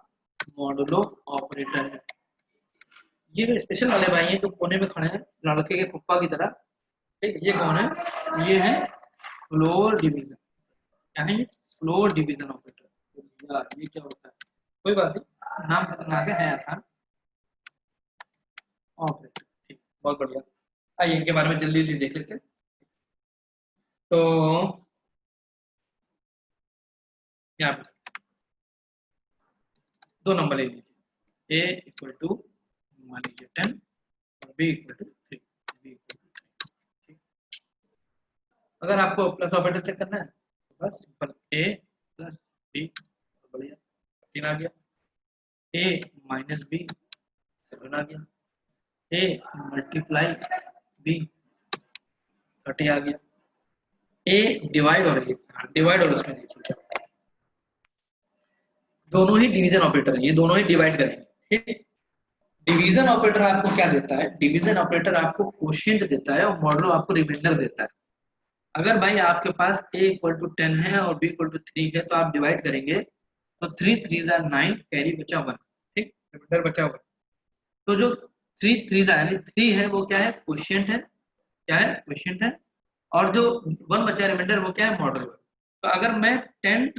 मॉडुलो ऑपरेटर है, ये स्पेशल वाले भाई हैं जो कोने में खड़े हैं लड़के के पप्पा की तरह। ठीक, ये कौन है, ये है फ्लोर डिवीजन, क्या है ये फ्लोर डिवीजन ऑपरेटर। ये क्या होता है, कोई बात नहीं, नाम खतरनाक है आसान, ऑपरेटर। ठीक, बहुत बढ़िया, आइए इनके बारे में जल्दी जल्दी देख लेते हैं। तो यहाँ पे 2 नंबर ले लीजिए, a इक्वल टू मान लीजिए 10 और b equal to 3, b equal to 3। ठीक, अगर आपको प्लस ऑपरेटर चेक करना है तो बस सिंपल a प्लस b, बढ़िया 3 आ गया, a माइनस b 7 आ गया, a मल्टीप्लाई b 30 आ गया, a डिवाइड और डिवाइड और उसमें देखिए दोनों ही डिवीजन ऑपरेटर है, ये दोनों ही डिवाइड करेंगे। ठीक, डिवीजन ऑपरेटर आपको क्या देता है, डिवीजन ऑपरेटर आपको क्वोशिएंट देता है और मॉडुलो आपको रिमाइंडर देता है। अगर भाई आपके पास a इक्वल टू 10 है और b इक्वल टू 3 है तो आप डिवाइड करेंगे तो 3 3 9, कैरी बचा 1, ठीक, रिमाइंडर बचा 1। तो जो 3 3 यानी 3 है वो क्या है क्वोशिएंट है, क्या है क्वोशिएंट है, और जो 1 बचा रिमाइंडर वो क्या है, मॉडल वर्क। तो अगर मैं 10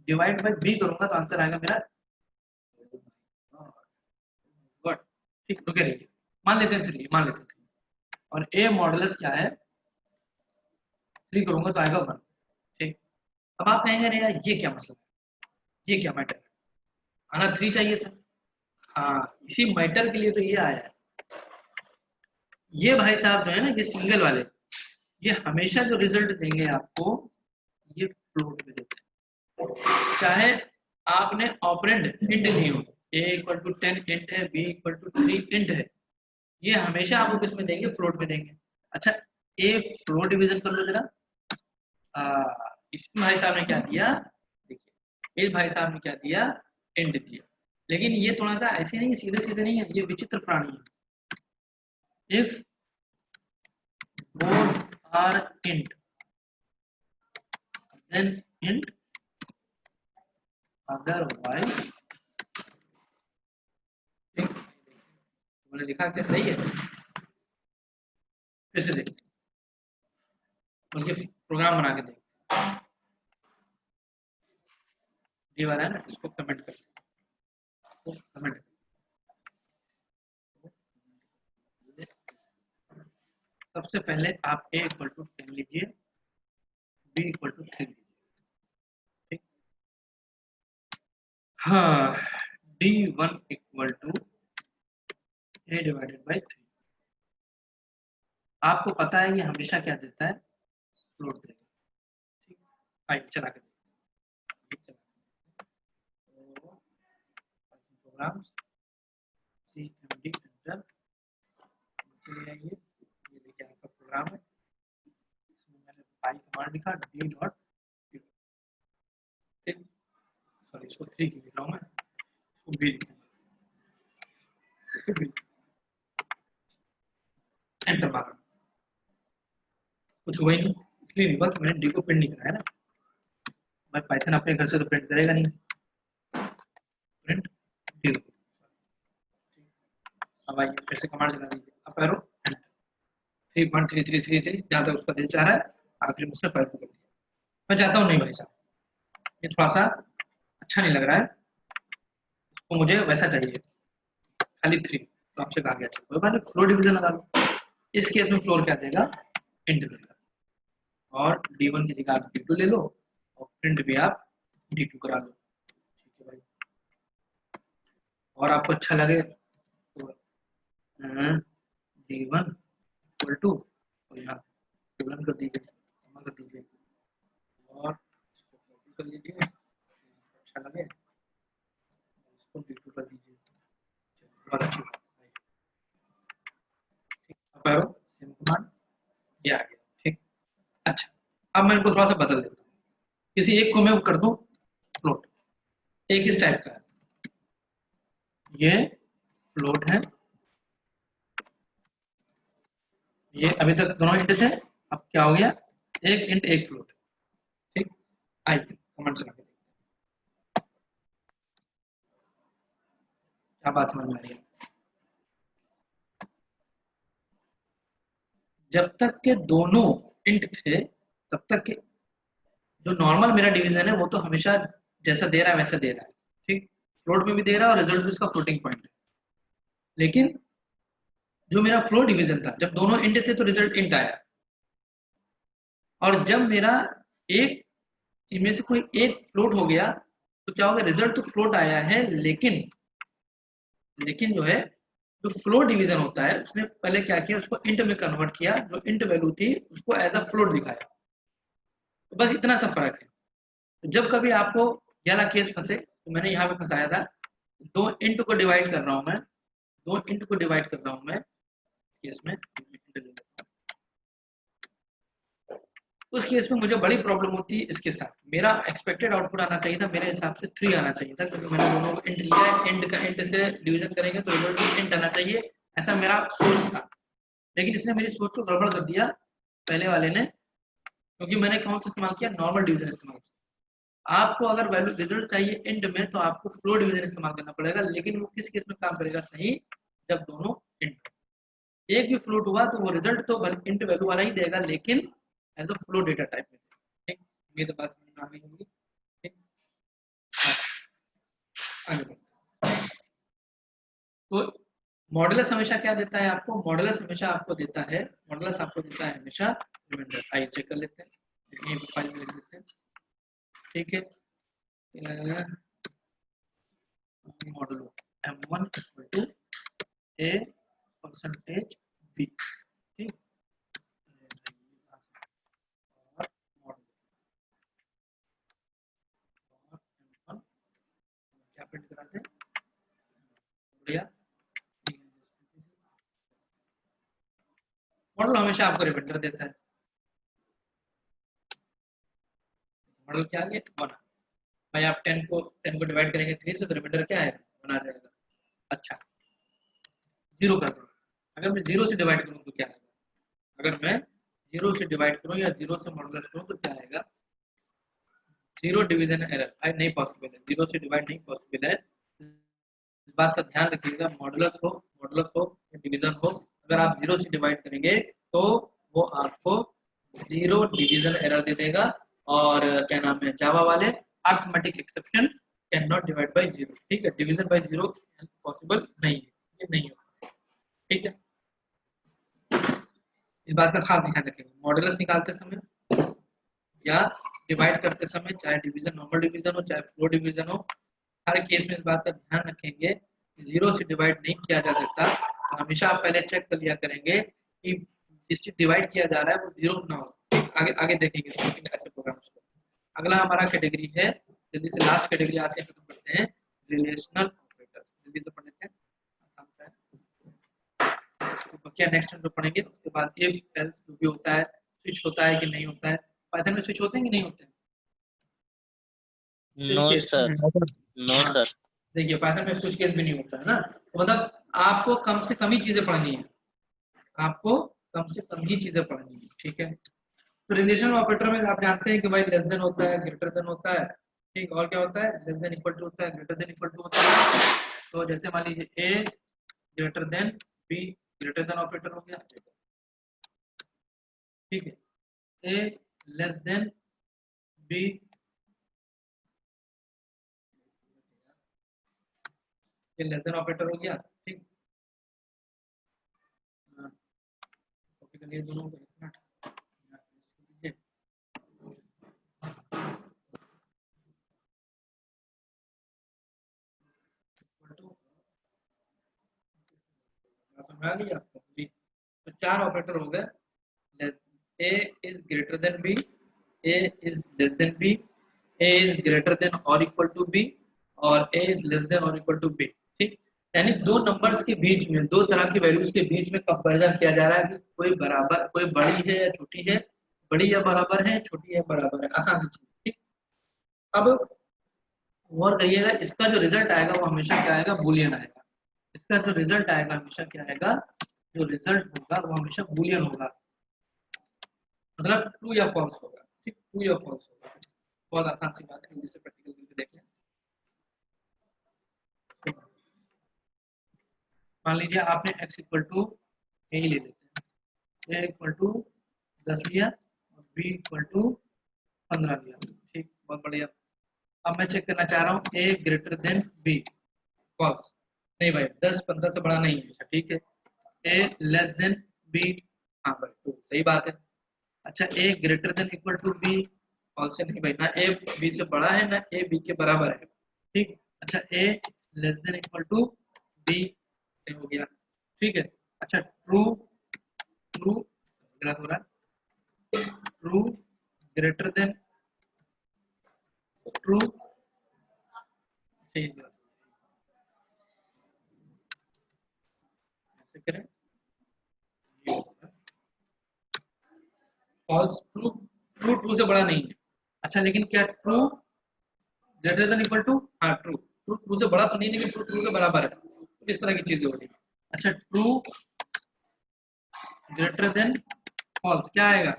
डिवाइड बाय b करूंगा तो आंसर आएगा मेरा what? ठीक, रुके रहिए, मान लेते हैं 3, मान लेते हैं 3 और a मॉडुलस क्या है 3 करूंगा तो आएगा 1। ठीक, अब आप कहेंगे अरे यार ये क्या मसला है, ये क्या मैटर है, आना 3 चाहिए था। हाँ, इसी मैटर के लिए तो ये आया है। ये भाई साहब जो है ना, ये सिंगल वाले, ये हमेशा जो रिजल्ट देंगे आपको ये फ्लोट में देते हैं, चाहे आपने ऑपरेंड इंट ली हो, a = 10 इंट है, b = 3 इंट है, ये हमेशा आपको किस में देंगे, फ्लोट में देंगे। अच्छा, a फ्लोट डिवीजन कर लो जरा। इसमें भाई साहब ने क्या दिया, देखिए इस भाई साहब ने क्या दिया, इंट दिया, लेकिन ये थोड़ा सा ऐसे नहीं, सीधे सीधे नहीं है, ये विचित्र प्राणी है। If both are int then int otherwise, मैंने लिखा क्या सही है, फिर से देखते बल्कि प्रोग्राम बना के देखते, ये वाला है ना, इसको कमेंट कर, इसको कमेंट सबसे पहले आप a = 10 लीजिए, b = 3 लीजिए। ठीक, हाँ, d1 = a / 3। आपको पता है ये हमेशा क्या देता है, फ्लोट देगा। ठीक, आइए चला के प्रोग्राम्स cmd एंटर, ये देखिए आपका प्रोग्राम है, इसमें मैंने फाइल कमांड लिखा d., सॉरी इसको 3 की लिख रहा हूँ मैं, इसको b लिखूंगा, एंटर मारा, कुछ हुआ ही नहीं, इसलिए नहीं हुआ कि मैंने d को प्रिंट नहीं कराया ना, मैं पाइथन अपने घर से तो प्रिंट करेगा नहीं, प्रिंट d। अब आइए फिर से कमांड चला दीजिए, अप एरो एंटर, 3.3333 जहाँ तक उसका दिल चाह रहा है, आखिर में उसने फाइल को कर दिया। मैं चाहता हूँ नहीं भाई साहब, ये थोड़ा सा अच्छा नहीं लग रहा है, इसको मुझे वैसा चाहिए, खाली 3, तो आपसे कहा गया अच्छा मैंने फ्लोर डिवीजन लगा लो। इस केस में फ्लोर क्या देगा, इंट देगा, और d1 की जगह आप d2 ले लो, और प्रिंट भी आप d2 करा लो। ठीक है भाई, और आपको अच्छा लगे तो d1 = तो यहाँ कोलन कर दीजिए, कर दीजिए, और इसको कॉपी कर लीजिए, अच्छा लगे इसको d2 कर दीजिए, बहुत अच्छी बात है। ठीक, अब करो सेम कमांड, ये आ गया। ठीक, अच्छा अब मैं इनको थोड़ा सा बदल देता हूँ, किसी एक को मैं कर दूं फ्लोट, एक इस टाइप का है, ये फ्लोट है, ये अभी तक दोनों इंट थे, अब क्या हो गया, एक इंट एक फ्लोट। ठीक, आई कमेंट चला के क्या बात समझ में आ रही है, जब तक के दोनों इंट थे तब तक के जो नॉर्मल मेरा डिवीजन है वो तो हमेशा जैसा दे रहा है वैसा दे रहा है। ठीक, फ्लोट में भी दे रहा है और रिजल्ट भी उसका फ्लोटिंग पॉइंट है, लेकिन जो मेरा फ्लोट डिवीजन था, जब दोनों इंट थे तो रिजल्ट इंट आया, और जब मेरा एक इनमें से कोई एक फ्लोट हो गया तो क्या होगा, रिजल्ट तो फ्लोट आया है, लेकिन जो है जो फ्लोट डिवीजन होता है उसने पहले क्या किया, उसको इंट में कन्वर्ट किया, जो इंट वैल्यू थी उसको एज अ फ्लोट दिखाया। तो बस इतना सा फर्क है। तो जब कभी आपको ये वाला केस फंसे, तो मैंने यहाँ पे फंसाया था, दो इंट को डिवाइड कर रहा हूँ मैं, दो इंट को डिवाइड कर रहा हूँ मैं केस में, उस केस में मुझे बड़ी प्रॉब्लम होती है इसके साथ। मेरा एक्सपेक्टेड आउटपुट आना चाहिए था, मेरे हिसाब से 3 आना चाहिए था, क्योंकि मैंने दोनों को इंट लिया है, इंट का इंट से डिवीजन करेंगे तो रिजल्ट भी इंट आना चाहिए, ऐसा मेरा सोच था। लेकिन इसने मेरी सोच को गड़बड़ कर दिया पहले वाले ने, क्योंकि मैंने कौन सा इस्तेमाल किया, नॉर्मल डिवीजन इस्तेमाल किया। आपको अगर वैल्यू रिजल्ट चाहिए इंट में तो आपको फ्लोट डिवीजन इस्तेमाल करना पड़ेगा, लेकिन वो किस केस में काम करेगा सही, जब दोनों इंट, एक भी फ्लोट हुआ तो वो रिजल्ट तो इंट वैल्यू वाला ही देगा, लेकिन as a float data type में। ठीक, ये तो बात समझ में आ गई होगी। ठीक, आगे बढ़ते हैं। तो मॉडुलस हमेशा क्या देता है आपको? मॉडुलस हमेशा आपको देता है, मॉडुलस आपको देता है हमेशा रिमाइंडर। आइए चेक कर लेते हैं, यहीं पे फाइल में लिख देते हैं। ठीक है, modulo m1 equal to a percentage b। ठीक, और मॉडुलो और m1 क्या प्रिंट कराते हैं, बढ़िया। मॉडल हमेशा आपको रिमाइंडर देता है। मॉडल क्या है? 1। भाई आप 10 को डिवाइड करेंगे 3 से तो रिमाइंडर क्या आएगा? 1 आ जाएगा। अच्छा, 0 कर दो। अगर मैं 0 से डिवाइड करूं तो क्या आएगा? अगर मैं 0 से डिवाइड करूं या 0 से मॉडुलस करूं तो क्या आएगा? 0 डिवीजन एरर। आई नहीं पॉसिबल है, 0 से डिवाइड नहीं पॉसिबल है। इस बात का ध्यान रखिएगा, मॉडुलस हो या डिवीजन हो, अगर आप 0 से डिवाइड करेंगे तो वो आपको 0 डिवीजन एरर दे देगा। और क्या नाम है, जावा वाले arithmetic exception can not divide by 0। ठीक है, डिवीजन बाय 0 पॉसिबल नहीं है, ये नहीं होगा। ठीक है, इस बात का खास ध्यान रखेंगे। मॉडुलस निकालते समय या डिवाइड करते समय, चाहे डिवीजन नॉर्मल डिवीजन हो चाहे फ्लो डिवीजन हो, हर केस में इस बात का ध्यान रखेंगे कि 0 से डिवाइड नहीं किया जा सकता। तो हमेशा आप पहले चेक कर लिया करेंगे कि जिससे डिवाइड किया जा रहा है वो 0 ना हो। आगे आगे देखेंगे ऐसे प्रोग्राम्स को। अगला हमारा कैटेगरी है, जल्दी से लास्ट कैटेगरी आज से खत्म करते हैं, रिलेशनल ऑपरेटर्स। जल्दी से पढ़ लेते हैं, आसान है। तो क्या नेक्स्ट जो पढ़ेंगे, उसके बाद इफ एल्स जो भी होता है, स्विच होता है कि नहीं होता है। पाइथन में स्विच होते हैं कि नहीं होते हैं? नो सर, नो हाँ, सर। देखिए पाइथन में स्विच केस भी नहीं होता है ना, तो मतलब आपको कम से कम ही चीजें पढ़नी है, आपको कम से कम ही चीजें पढ़नी है। ठीक है, तो रिलेशनल ऑपरेटर में आप जानते हैं कि भाई लेस देन होता है, ग्रेटर देन होता है। ठीक, और क्या होता है? लेस देन इक्वल टू होता है, ग्रेटर देन इक्वल टू होता है। तो जैसे मान लीजिए A greater than B, greater than operator हो गया। ठीक है, ए लेस देन बी, ये लेस देन ऑपरेटर हो गया। ठीक, कॉपी कर लिए दोनों को, एक मिनट। समझ आ गई आपको जी? तो 4 ऑपरेटर हो गए। A is greater than B, A is less than B, A is greater than or equal to B, और A is less than or equal to B। ठीक, यानी दो नंबर्स के बीच में, दो तरह की वैल्यूज के बीच में कंपैरिजन किया जा रहा है कि कोई बराबर, कोई बड़ी है या छोटी है, बड़ी या बराबर है, छोटी या बराबर है। आसान सी चीज। ठीक, अब गौर करिएगा, इसका जो रिजल्ट आएगा वो हमेशा क्या आएगा? बूलियन आएगा। इसका जो रिजल्ट आएगा हमेशा क्या आएगा? जो रिजल्ट होगा वो हमेशा बूलियन होगा, मतलब ट्रू या फॉल्स होगा। ठीक, ट्रू या फॉल्स होगा। बहुत आसान सी बात है, जल्दी से प्रैक्टिकल करके देख लें। मान लीजिए आपने x इक्वल टू ए ले लेते हैं, a इक्वल टू 10 लिया और b इक्वल टू 15 लिया। ठीक, बहुत बढ़िया। अब मैं चेक करना चाह रहा हूँ a greater than b, false. नहीं भाई, 10 15 से बड़ा नहीं है। ठीक है, a लेस देन b, हाँ भाई तो सही बात है। अच्छा, a greater than equal to b, false है। नहीं भाई, ना a b से बड़ा है ना a b के बराबर है। ठीक, अच्छा a less than equal to b हो गया। ठीक है, अच्छा ट्रू, ट्रू गलत हो रहा है, ट्रू ग्रेटर देन ट्रू, सही गलत ऐसे करें, फॉल्स। ट्रू, ट्रू ट्रू से बड़ा नहीं है। अच्छा, लेकिन क्या true greater than equal to, हाँ ट्रू, ट्रू ट्रू से बड़ा तो नहीं, लेकिन ट्रू ट्रू के बराबर है। इस तरह की चीजें हो रही है। अच्छा, ट्रू ग्रेटर देन फॉल्स क्या आएगा?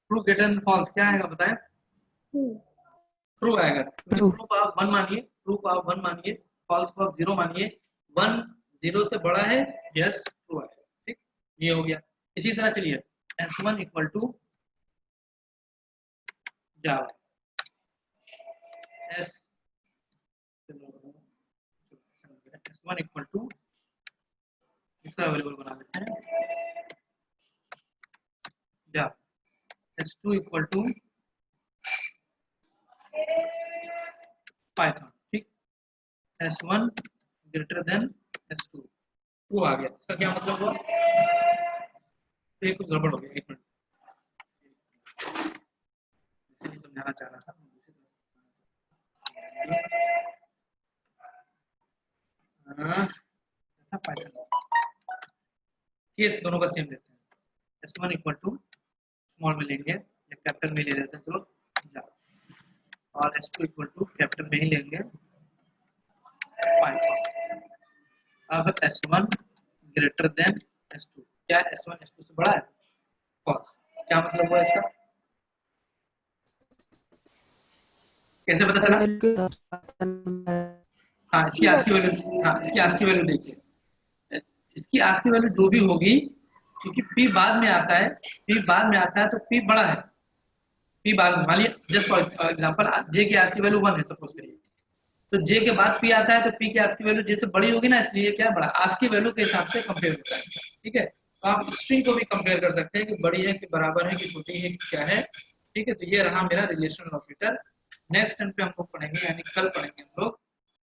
ट्रू ग्रेटर देन फॉल्स क्या आएगा बताएं? ट्रू आएगा। ट्रू को आप 1 मानिए, ट्रू को आप 1 मानिए, फॉल्स को आप 0 मानिए। 1 0 से बड़ा है, यस ट्रू आएगा। ठीक, ये हो गया। इसी तरह चलिए S1 equal to Java S1 equal to दूसरा अवेलेबल बना देते हैं जावा S2 इक्वल टू पाइथन, ठीक। S1 ग्रेटर देन S2, 2 आ गया, इसका क्या मतलब हुआ? तो ये कुछ गड़बड़ हो गया, एक मिनट इसीलिए समझाना चाह रहा था। केस दोनों का सेम लेते हैं, S1 इक्वल टू स्मॉल में लेंगे या कैपिटल में ले लेते हैं, चलो जा, और S2 इक्वल टू कैपिटल में ही लेंगे पाइथन। अब S1 ग्रेटर देन S2, क्या S1 S2 से बड़ा है? फॉल्स। क्या मतलब हुआ इसका? कैसे पता चला? हाँ, इसकी आज की वैल्यू, हाँ इसकी आज की वैल्यू देखिए, इसकी आज की वैल्यू जो भी होगी, क्योंकि P बाद में आता है, P बाद में आता है तो P बड़ा है, P बाद में, मान लिया जस्ट फॉर एग्जांपल J की आज की वैल्यू 1 है सपोज करिए, तो J के बाद P आता है तो P की आज की वैल्यू J से बड़ी होगी ना, इसलिए क्या बड़ा, आज की वैल्यू के हिसाब से कंपेयर होता है, ठीक है। तो आप स्ट्रिंग को भी कंपेयर कर सकते हैं कि बड़ी है कि बराबर है कि छोटी है कि क्या है, ठीक है। तो ये रहा मेरा रिलेशनल ऑपरेटर। नेक्स्ट टाइम पे हम लोग पढ़ेंगे, यानी कल पढ़ेंगे हम लोग